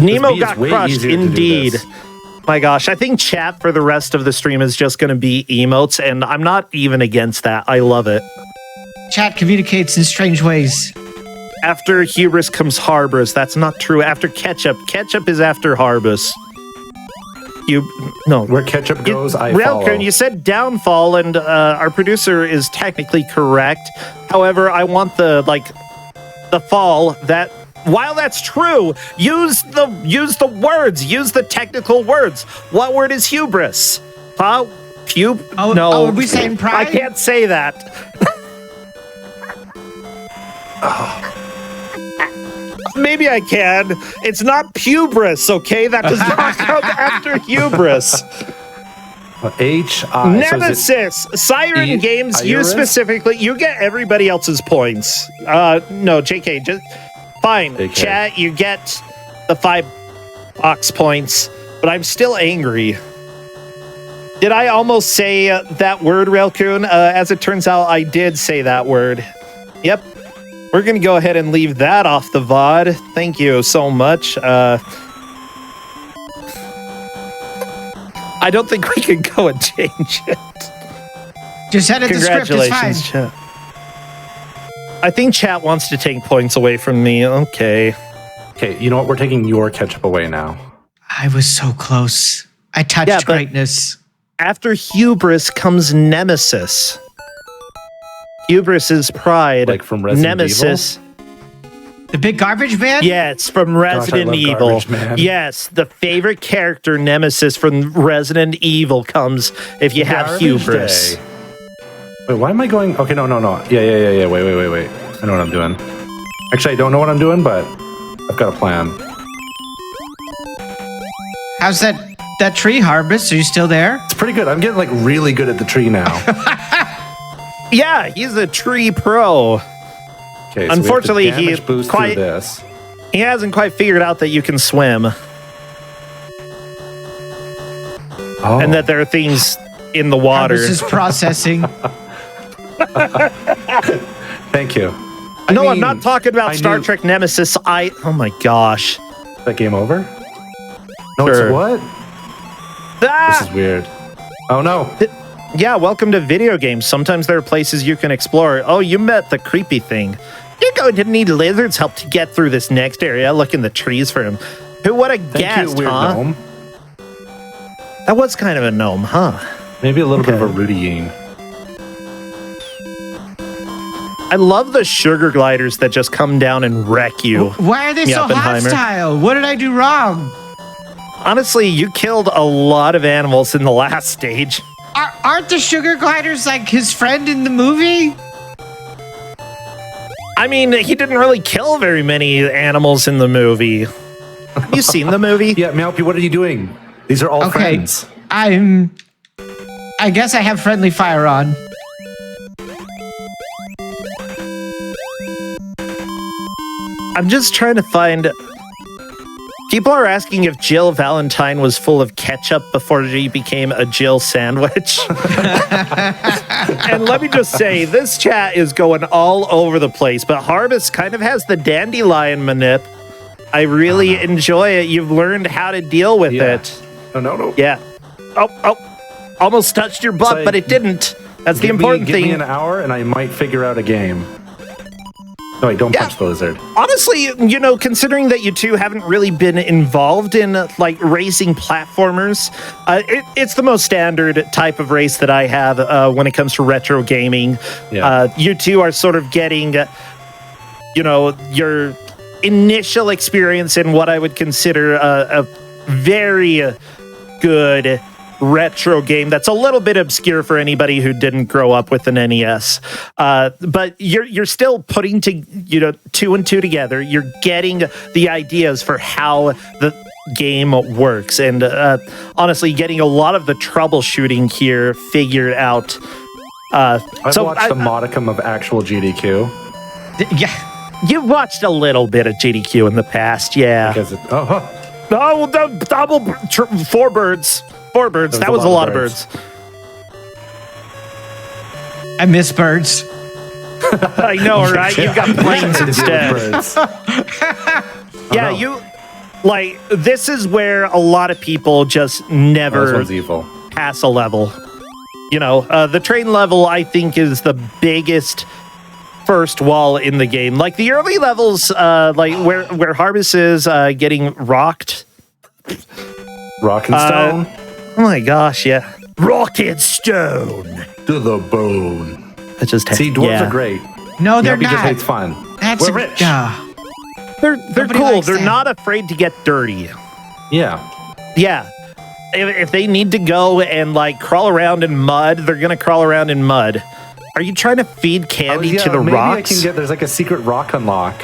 Nemo got crushed, indeed. My gosh, I think chat for the rest of the stream is just going to be emotes, and I'm not even against that. I love it. Chat communicates in strange ways. After hubris comes harbors. That's not true. After ketchup. Ketchup is after harbors. Where ketchup goes, I follow. Railkern, you said downfall, and our producer is technically correct. However, I want the fall that... While that's true, use the words, use the technical words. What word is hubris? Huh? No. Oh, are we saying pride? I can't say that. Maybe I can. It's not hubris, okay? That does not come after hubris. Nemesis. Siren Games, you specifically, you get everybody else's points. No, JK, just... Fine, JK. Chat, you get the 5 box points, but I'm still angry. Did I almost say that word, Railcoon? As it turns out, I did say that word. Yep. We're going to go ahead and leave that off the VOD. Thank you so much. I don't think we can go and change it. Just edit the script, it's fine. Chat. I think chat wants to take points away from me. Okay. Okay, you know what? We're taking your ketchup away now. I was so close. I touched greatness. After hubris comes nemesis. Hubris is pride. Like from Resident Nemesis. The big garbage man? Yeah, it's from Resident love Evil. Garbage Man. Yes, the favorite character nemesis from Resident Evil comes if you have Garbage hubris. Day. Wait, why am I going? Okay, no. Yeah. Wait. I know what I'm doing. Actually, I don't know what I'm doing, but I've got a plan. How's that tree, Harvest? Are you still there? It's pretty good. I'm getting like really good at the tree now. Yeah, he's a tree pro. Okay, so Unfortunately, we have to damage he boost quite- through this. He hasn't quite figured out that you can swim Oh, and that there are things in the water. Harvest is processing. thank you. No, I'm mean, not talking about I Star knew- Trek Nemesis. Oh my gosh. Is that game over? No, Sure. it's what? Ah! This is weird. Oh no. Yeah, welcome to video games. Sometimes there are places you can explore. Oh, you met the creepy thing. You're going to need Lizard's help to get through this next area. Look in the trees for him. Who would have Thank guessed, you, weird huh? gnome. That was kind of a gnome, huh? Maybe a little bit of a Okay. Rudying. I love the sugar gliders that just come down and wreck you. Why are they Yeah, so Oppenheimer. hostile? What did I do wrong? Honestly, you killed a lot of animals in the last stage. Aren't the sugar gliders like his friend in the movie? I mean, he didn't really kill very many animals in the movie. Have you seen the movie? Yeah, Meowpy, what are you doing? These are all Okay. friends. I guess I have friendly fire on. I'm just trying to find... People are asking if Jill Valentine was full of ketchup before she became a Jill sandwich. And let me just say, this chat is going all over the place, but Harvest kind of has the dandelion manip. I really enjoy it. You've learned how to deal with Yeah. it. Oh, no. Yeah. Oh. Almost touched your butt, like, but it didn't. That's the Give important me thing. an hour and I might figure out a game. No, wait, don't Yeah. punch the lizard. Honestly, you know, considering that you two haven't really been involved in like racing platformers, it's the most standard type of race that I have when it comes to retro gaming. Yeah. You two are sort of getting, you know, your initial experience in what I would consider a very good retro game that's a little bit obscure for anybody who didn't grow up with an NES, but you're still putting two and two together. You're getting the ideas for how the game works, and honestly, getting a lot of the troubleshooting here figured out. I've watched a modicum of actual GDQ. Yeah. You've watched a little bit of GDQ in the past, yeah. Because Four birds. That was a lot of birds. I miss birds. I know, right? You've got planes instead. Yeah, you like this is where a lot of people just This never one's evil. pass a level. You know, the train level I think is the biggest first wall in the game. Like the early levels, like where Harvest is getting rocked. Rock and stone Oh my gosh, yeah. Rocket stone. to the bone. I just See, dwarves yeah. are great. No, they're Meowpy just not. hates fun. That's We're rich. They're Nobody cool. likes They're that. not afraid to get dirty. Yeah. Yeah. If they need to go and like crawl around in mud, they're gonna crawl around in mud. Are you trying to feed candy to the maybe rocks? I can get. There's like a secret rock unlock.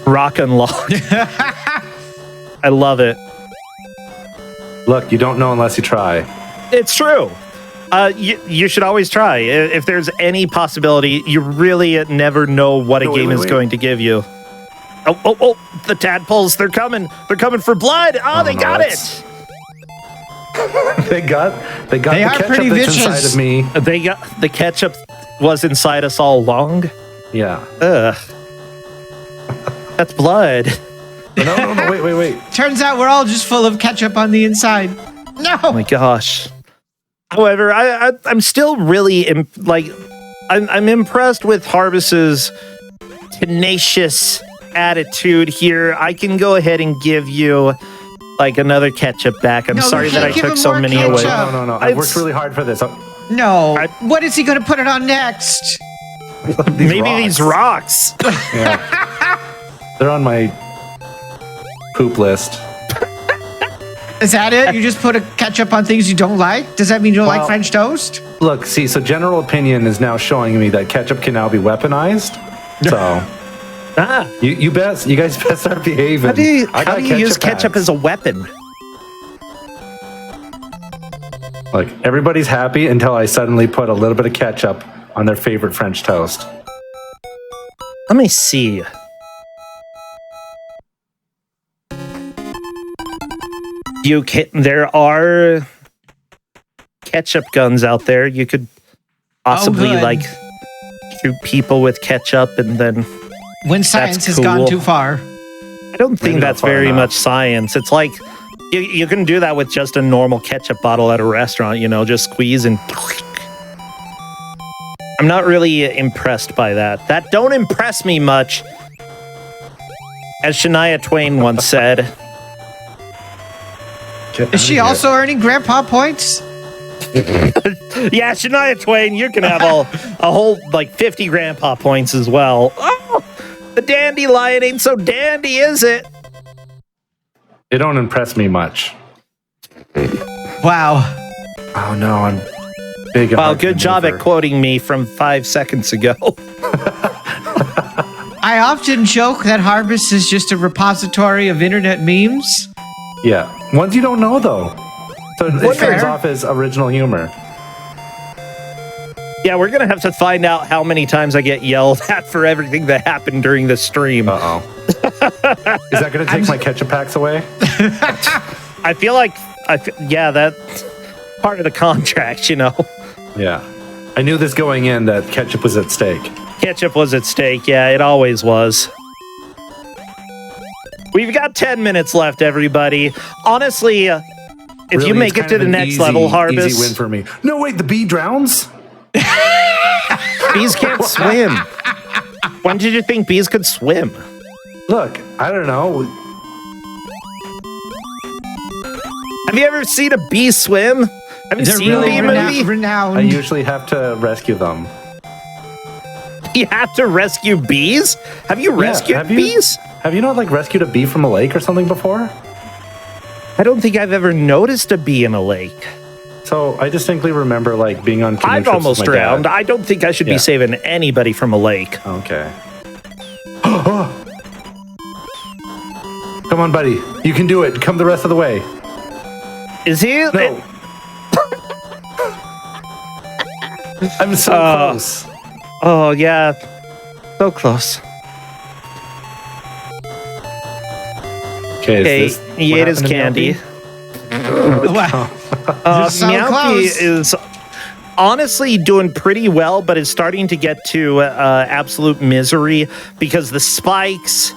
Rock unlock. I love it. Look, you don't know unless you try. It's true. You should always try. If there's any possibility, you really never know what a game is going to give you. Oh, the tadpoles, they're coming. They're coming for blood. Oh, they no, got that's- it. They got They the are ketchup pretty that's vicious. inside of me. They got the ketchup was inside us all along. Yeah. Ugh. That's blood. No, wait. Turns out we're all just full of ketchup on the inside. No. Oh my gosh. However, I'm still really I'm impressed with Harvest's tenacious attitude here. I can go ahead and give you like another ketchup back. I'm No, sorry you that I can't give took him so more many ketchup. away. No. I've worked really hard for this. No. I- What is he going to put it on next? Maybe these rocks. Yeah. They're on my poop list. Is that it? You just put a ketchup on things you don't like? Does that mean you don't like French toast? Look, see, so general opinion is now showing me that ketchup can now be weaponized. So, you guys best start behaving. How do you use ketchup as a weapon? Like, everybody's happy until I suddenly put a little bit of ketchup on their favorite French toast. Let me see. There are ketchup guns out there. You could possibly like shoot people with ketchup, and then when science has gone too far. I don't think that's very much science. It's like you can do that with just a normal ketchup bottle at a restaurant. You know, just squeeze and. I'm not really impressed by that. That don't impress me much. As Shania Twain once said. Is she also earning grandpa points? Yeah, Shania Twain, you can have a whole, like, 50 grandpa points as well. Oh, the dandelion ain't so dandy, is it? They don't impress me much. Wow. Oh, no, I'm big. Wow, good job at quoting me from 5 seconds ago. I often joke that Harvest is just a repository of internet memes. Yeah. Ones you don't know, though. So it comes off as original humor. Yeah, we're going to have to find out how many times I get yelled at for everything that happened during the stream. Uh-oh. Is that going to take my ketchup packs away? I feel like, yeah, that's part of the contract, you know? Yeah. I knew this going in that ketchup was at stake. Ketchup was at stake, yeah, it always was. We've got 10 minutes left, everybody. Honestly, if really, you make it to the next level, Harvest... Easy win for me. No, wait, the bee drowns? Bees can't swim. When did you think bees could swim? Look, I don't know. Have you ever seen a bee swim? Have you seen a bee movie? Renowned. I usually have to rescue them. You have to rescue bees? Have you rescued bees? Have you not, like, rescued a bee from a lake or something before? I don't think I've ever noticed a bee in a lake. So I distinctly remember, like, being on canoe I've trips almost with my drowned. dad. I don't think I should be saving anybody from a lake. Okay. Come on, buddy. You can do it. Come the rest of the way. Is he? No. I'm so close. Oh, yeah. So close. Okay, he ate his candy. Wow. So Meowpie is honestly doing pretty well, but is starting to get to absolute misery because the spikes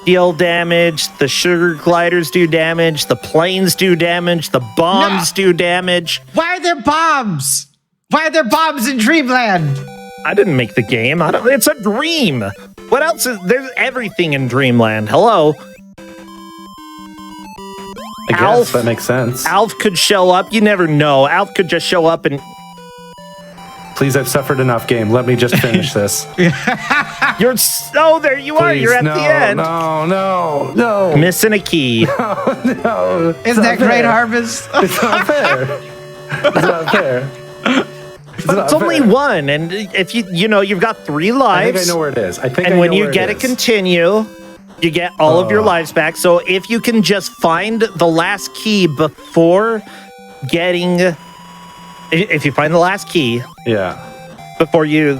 deal damage, the sugar gliders do damage, the planes do damage, the bombs do damage. Why are there bombs? Why are there bombs in Dreamland? I didn't make the game. It's a dream. What else there's everything in Dreamland. Hello. I guess that makes sense. Alf could show up. You never know. Alf could just show up and... Please, I've suffered enough, game. Let me just finish this. You're so... There you are. You're at the end. No. Missing a key. No. Isn't that great, Harvest? It's not fair. It's not fair. But it's only one, and if you've got 3 lives. I think I know where it is. And when you get a continue, you get all of your lives back. So if you can just find the last key before getting, if you find the last key, before you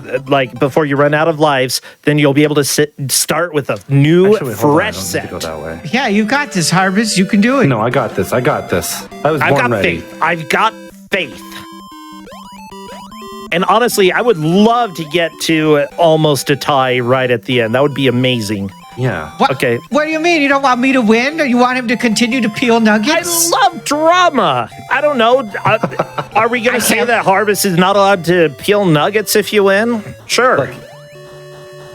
run out of lives, then you'll be able to start with a new, fresh set. Go that way. Yeah, you got this, Harvest. You can do it. No, I got this. I was born ready. Faith. I've got faith. And honestly, I would love to get to almost a tie right at the end. That would be amazing. Yeah. Okay. What do you mean? You don't want me to win? Or you want him to continue to peel nuggets? I love drama. I don't know. Are we going to say that Harvest is not allowed to peel nuggets if you win? Sure.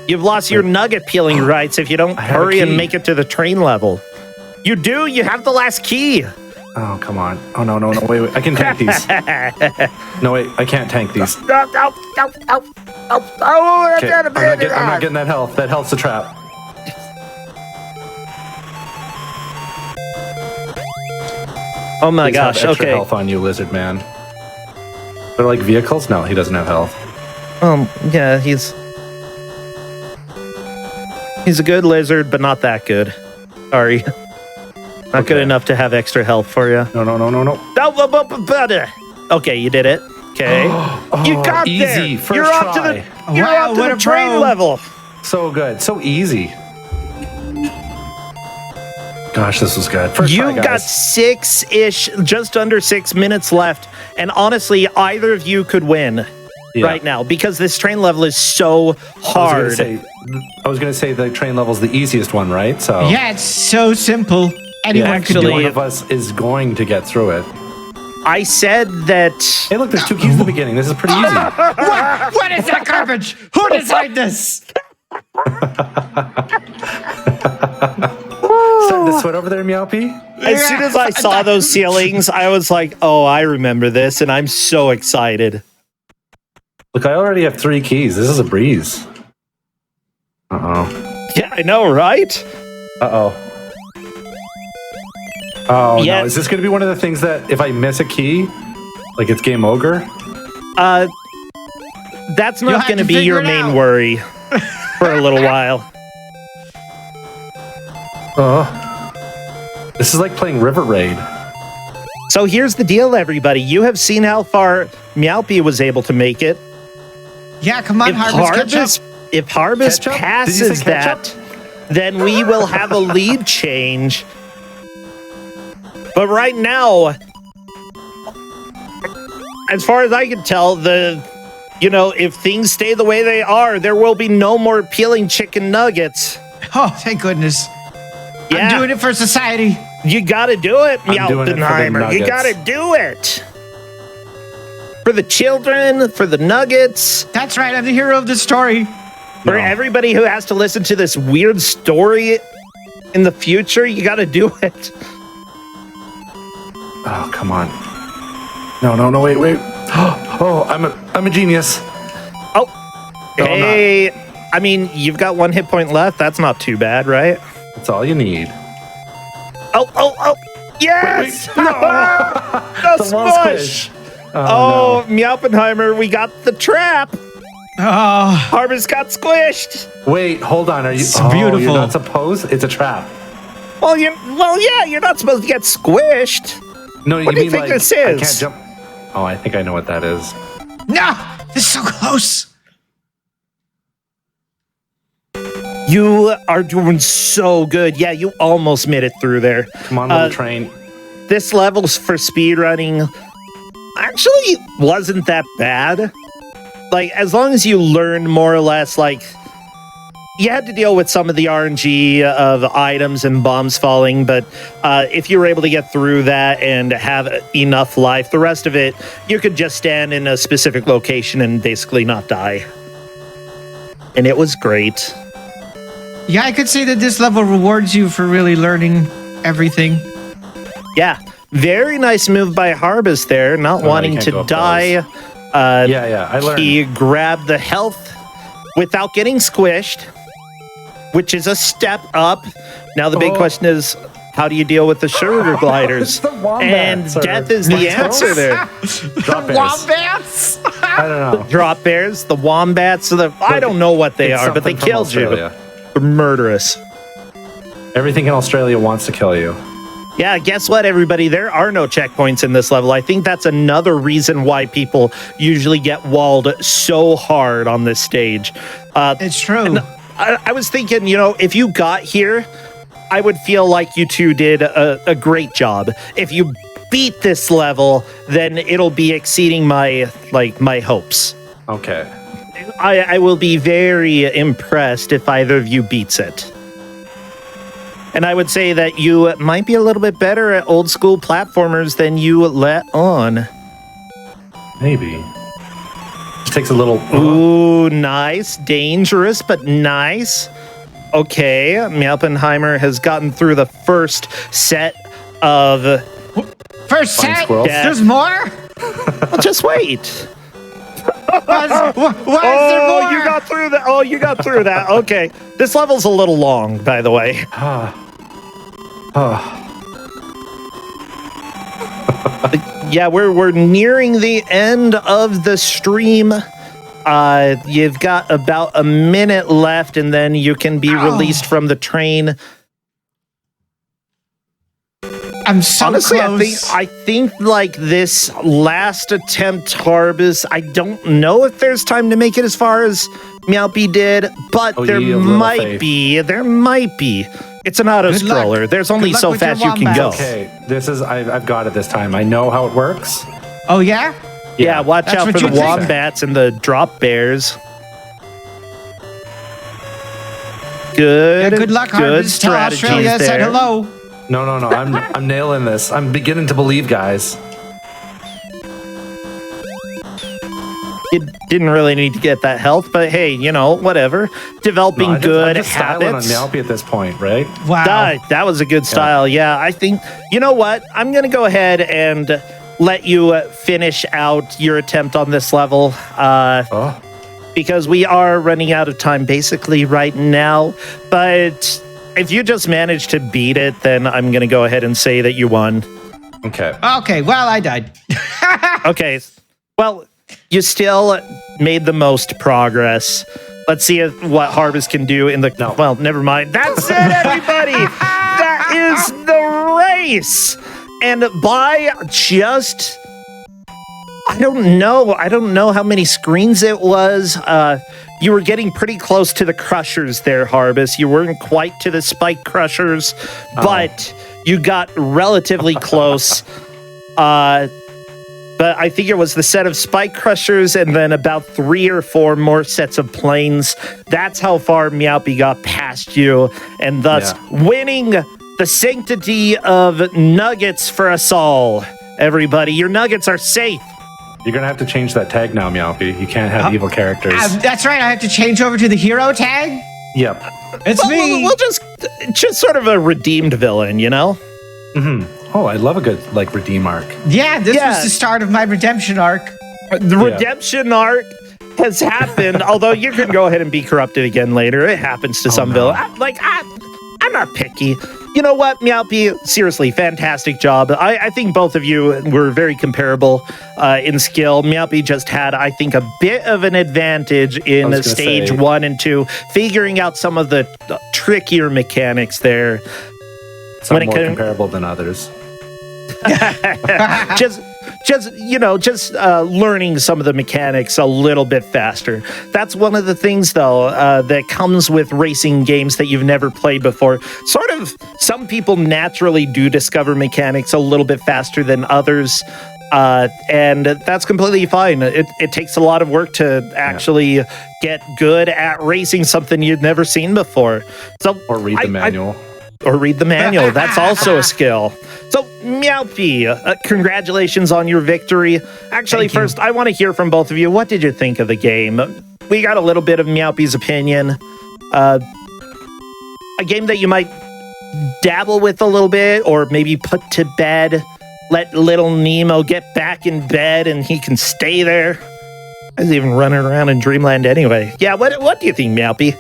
You've lost your nugget peeling rights if you don't hurry and make it to the train level. You do? You have the last key. Oh, come on. Oh, no. Wait. I can tank these. No, wait. I can't tank these. Okay, I'm not getting that health. That health's a trap. Oh my Please have gosh, extra okay. health on you, lizard man. They're like vehicles? No, he doesn't have health. Yeah, he's a good lizard, but not that good. Sorry. Not good enough to have extra health for you. No. Okay, you did it. Okay. You got easy. there. First You're up to try. the train level. So good. So easy. Gosh, this was good. First try, You've guys. got 6-ish, just under 6 minutes left. And honestly, either of you could win right now because this train level is so hard. I was going to say the train level's the easiest one, right? So Yeah, it's so simple. Anyone can do one it. of us is going to get through it. I said that. Hey, look, there's 2 keys in the beginning. This is pretty easy. What is that garbage? Who designed this? Starting to sweat over there, Meowpie? As soon as I saw those ceilings, I was like, oh, I remember this, and I'm so excited. Look, I already have 3 keys. This is a breeze. Uh-oh. Yeah, I know, right? Uh-oh. Oh, Yeah. no. Is this going to be one of the things that if I miss a key, like it's game over? That's You'll not have going to to be figure your it main out. worry for a little while. This is like playing River Raid. So here's the deal, everybody. You have seen how far Meowpie was able to make it. Yeah, come on, Harbus, If Harbus Ketchup? Did you passes say that, ketchup? then we will have a lead change. But right now, as far as I can tell, if things stay the way they are, there will be no more peeling chicken nuggets. Oh, thank goodness. Yeah. I'm doing it for society. You gotta do it, I'm doing it for the Meowpenheimer. You nuggets. gotta do it. For the children, for the nuggets, That's right, I'm the hero of the story. for everybody who has to listen to this weird story in the future, you gotta do it. Oh, come on. No, wait. Oh, I'm a genius. Oh, No, I'm hey. I mean, you've got 1 hit point left. That's not too bad, right? That's all you need. Oh. Yes! Wait. The The wall smush! squish. Oh, Meowpenheimer, we got the trap. Oh, Harbus got squished. No. Wait, hold on. Are you? It's You're beautiful. not supposed. It's a trap. Well, yeah, you're not supposed to get squished. No, you What do you mean think like this I is? can't jump. Oh, I think I know what that is. no, this is so close. You are doing so good. Yeah, you almost made it through there. Come on, little train. This level's for speedrunning actually wasn't that bad. Like, as long as you learned more or less, like, you had to deal with some of the RNG of items and bombs falling, but if you were able to get through that and have enough life, the rest of it, you could just stand in a specific location and basically not die. And it was great. Yeah, I could say that this level rewards you for really learning everything. Yeah, very nice move by Harbus there, not no, wanting you can't to go up die. Yeah, I learned. He grabbed the health without getting squished, which is a step up. Now the big question is, how do you deal with the sugar gliders? the wombats And or death is the mosquitoes? answer there. Drop bears. Wombats! I don't know. Drop bears, the wombats, I don't know what they It's are, but they something from killed Australia. you. They're murderous. Everything in Australia wants to kill you. Yeah, guess what, everybody? There are no checkpoints in this level. I think that's another reason why people usually get walled so hard on this stage. It's true. I was thinking, if you got here, I would feel like you two did a great job. If you beat this level, then it'll be exceeding my hopes. Okay. I will be very impressed if either of you beats it. And I would say that you might be a little bit better at old school platformers than you let on. Maybe. Just takes a little. Ooh, nice. Dangerous, but nice. Okay, Meowpenheimer has gotten through the first set of... First Fine set? squirrels. There's more? Well, just wait. Why is there more? You got through that. Oh, you got through that. Okay. This level's a little long, by the way. Yeah, we're nearing the end of the stream. You've got about a minute left, and then you can be released from the train. I'm so honestly close. I think like this last attempt, Harbus, I don't know if there's time to make it as far as Meowpie did, but there might be. It's an auto scroller. There's only so fast you can go. Okay, I've got it this time. I know how it works. Oh yeah? Yeah, watch out for the wombats and the drop bears. Good. Yeah, good luck, Good Harbus. Tell Australia I said hello. No. I'm nailing this. I'm beginning to believe, guys. You didn't really need to get that health, but hey, whatever. Developing good habits. I'm just styling on Meowpie at this point, right? Wow. That was a good style. Yeah, I think, you know what? I'm going to go ahead and let you finish out your attempt on this level. Because we are running out of time basically right now. But if you just manage to beat it, then I'm going to go ahead and say that you won. Okay. Okay, well, I died. Okay. Well, you still made the most progress. Let's see what Harbus can do in the... No, well, never mind. That's it, everybody! That is the race! And by just... I don't know how many screens it was. You were getting pretty close to the Crushers there, Harbus. You weren't quite to the Spike Crushers, but you got relatively close. But I think it was the set of Spike Crushers and then about 3 or 4 more sets of planes. That's how far Meowpie got past you, and thus winning the sanctity of nuggets for us all. Everybody, your nuggets are safe. You're going to have to change that tag now, Meowpie. You can't have evil characters. That's right. I have to change over to the hero tag? Yep. It's me. We'll just sort of a redeemed villain, Mm-hmm. Oh, I love a good, redeem arc. Yeah, this was the start of my redemption arc. The redemption arc has happened, although you can go ahead and be corrupted again later. It happens to some villain. I'm not picky. You know what, Meowpie? Seriously, fantastic job. I think both of you were very comparable in skill. Meowpie just had, I think, a bit of an advantage in stage 1 and 2, figuring out some of the trickier mechanics there. Some more comparable than others. just learning some of the mechanics a little bit faster. That's one of the things, though, that comes with racing games that you've never played before. Sort of, some people naturally do discover mechanics a little bit faster than others, and that's completely fine. It takes a lot of work to actually get good at racing something you've never seen before. Or read the manual. Or read the manual. That's also a skill. So, Meowpie, congratulations on your victory. Actually, first, I want to hear from both of you. What did you think of the game? We got a little bit of Meowpie's opinion. A game that you might dabble with a little bit, or maybe put to bed. Let little Nemo get back in bed and he can stay there. He's even running around in Dreamland anyway. Yeah, what do you think, Meowpie?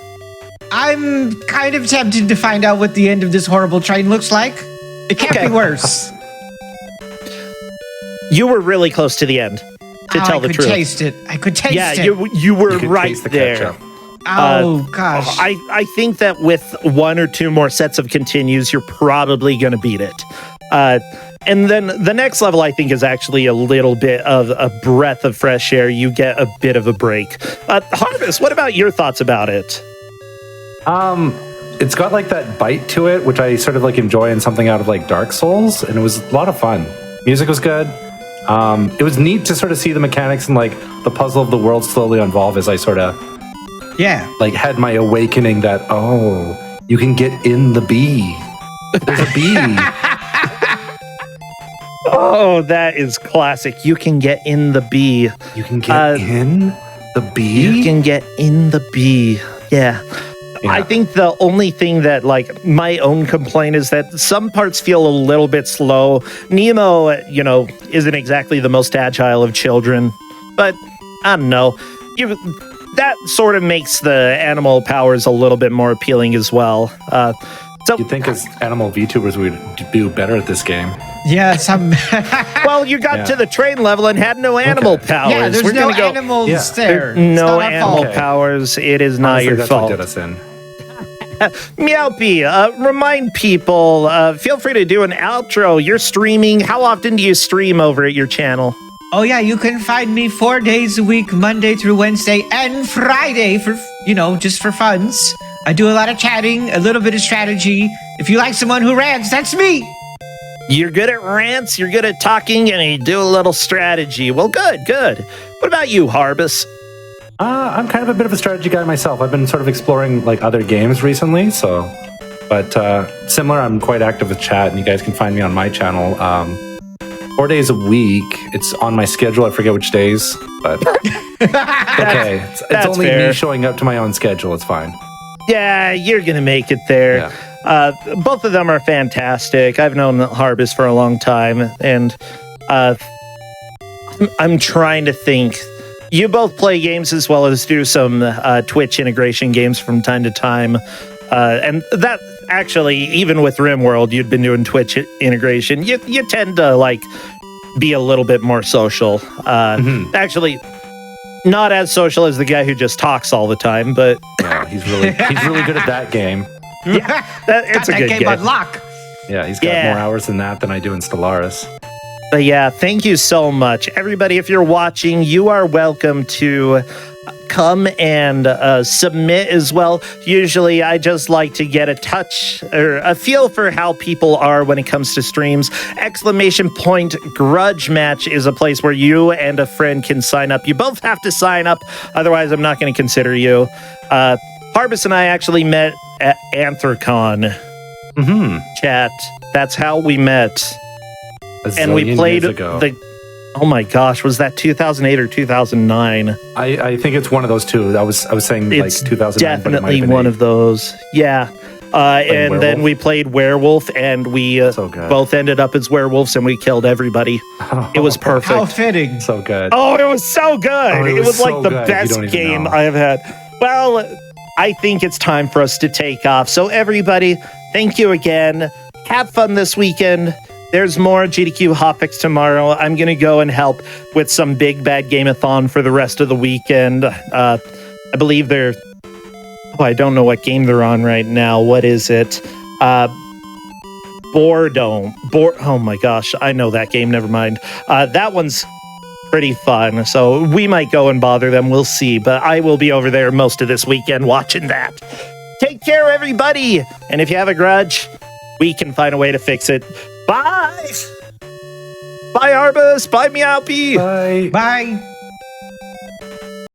I'm kind of tempted to find out what the end of this horrible train looks like. It can't be worse. You were really close to the end, to tell the truth. I could taste it. I could taste it. Yeah, you were right there. Oh, gosh. I think that with 1 or 2 more sets of continues, you're probably going to beat it. And then the next level, I think, is actually a little bit of a breath of fresh air. You get a bit of a break. Harbus, what about your thoughts about it? It's got that bite to it, which I sort of enjoy in something out of Dark Souls, and it was a lot of fun. Music was good. It was neat to sort of see the mechanics and the puzzle of the world slowly evolve as I sort of had my awakening that you can get in the bee. There's a bee. Oh, that is classic. You can get in the bee. You can get in the bee? You can get in the bee. Yeah. I think the only thing that, my own complaint is that some parts feel a little bit slow. Nemo, isn't exactly the most agile of children. But, I don't know. That sort of makes the animal powers a little bit more appealing as well. So you'd think as animal VTubers we'd do better at this game. Yeah, Well, you got to the train level and had no animal powers. Yeah, there's no animals there. No animal powers. It is not your fault. What did us in. Meowpie, remind people, feel free to do an outro. You're streaming. How often do you stream over at your channel? Oh, yeah, you can find me 4 days a week, Monday through Wednesday and Friday for, just for funs. I do a lot of chatting, a little bit of strategy. If you like someone who rants, that's me. You're good at rants, you're good at talking, and you do a little strategy. Well, good. What about you, Harbus? I'm kind of a bit of a strategy guy myself. I've been sort of exploring like other games recently, but similar, I'm quite active with chat, and you guys can find me on my channel 4 days a week. It's on my schedule. I forget which days, but okay. It's only fair. Me showing up to my own schedule. It's fine. Yeah, you're going to make it there. Yeah. Both of them are fantastic. I've known Harbus for a long time, and I'm trying to think. You both play games as well as do some Twitch integration games from time to time. And that actually, even with RimWorld, you'd been doing Twitch integration. You tend to be a little bit more social. Actually, not as social as the guy who just talks all the time, but yeah, he's really good at that game. Yeah, it's a good game. On lock. Yeah, he's got more hours in that than I do in Stellaris. But yeah, thank you so much. Everybody, if you're watching, you are welcome to come and submit as well. Usually, I just like to get a touch or a feel for how people are when it comes to streams. ! Grudge Match is a place where you and a friend can sign up. You both have to sign up, otherwise I'm not going to consider you. Harbus and I actually met at Anthrocon. Chat. That's how we met. And we played oh my gosh, was that 2008 or 2009? I think it's one of those two. I was saying it's 2009. Definitely one of those. Yeah. And then we played Werewolf, and we both ended up as werewolves, and we killed everybody. It was perfect. How fitting. So good. Oh, it was so good. It was like the best game I have had. Well, I think it's time for us to take off. So everybody, thank you again. Have fun this weekend. There's more GDQ Hotfix tomorrow. I'm going to go and help with some big bad game-a-thon for the rest of the weekend. I believe they're... Oh, I don't know what game they're on right now. What is it? Boredom. Oh my gosh, I know that game. Never mind. That one's pretty fun, so we might go and bother them. We'll see, but I will be over there most of this weekend watching that. Take care, everybody! And if you have a grudge, we can find a way to fix it. Bye! Bye, Arbus! Bye, Meowpie! Bye! Bye!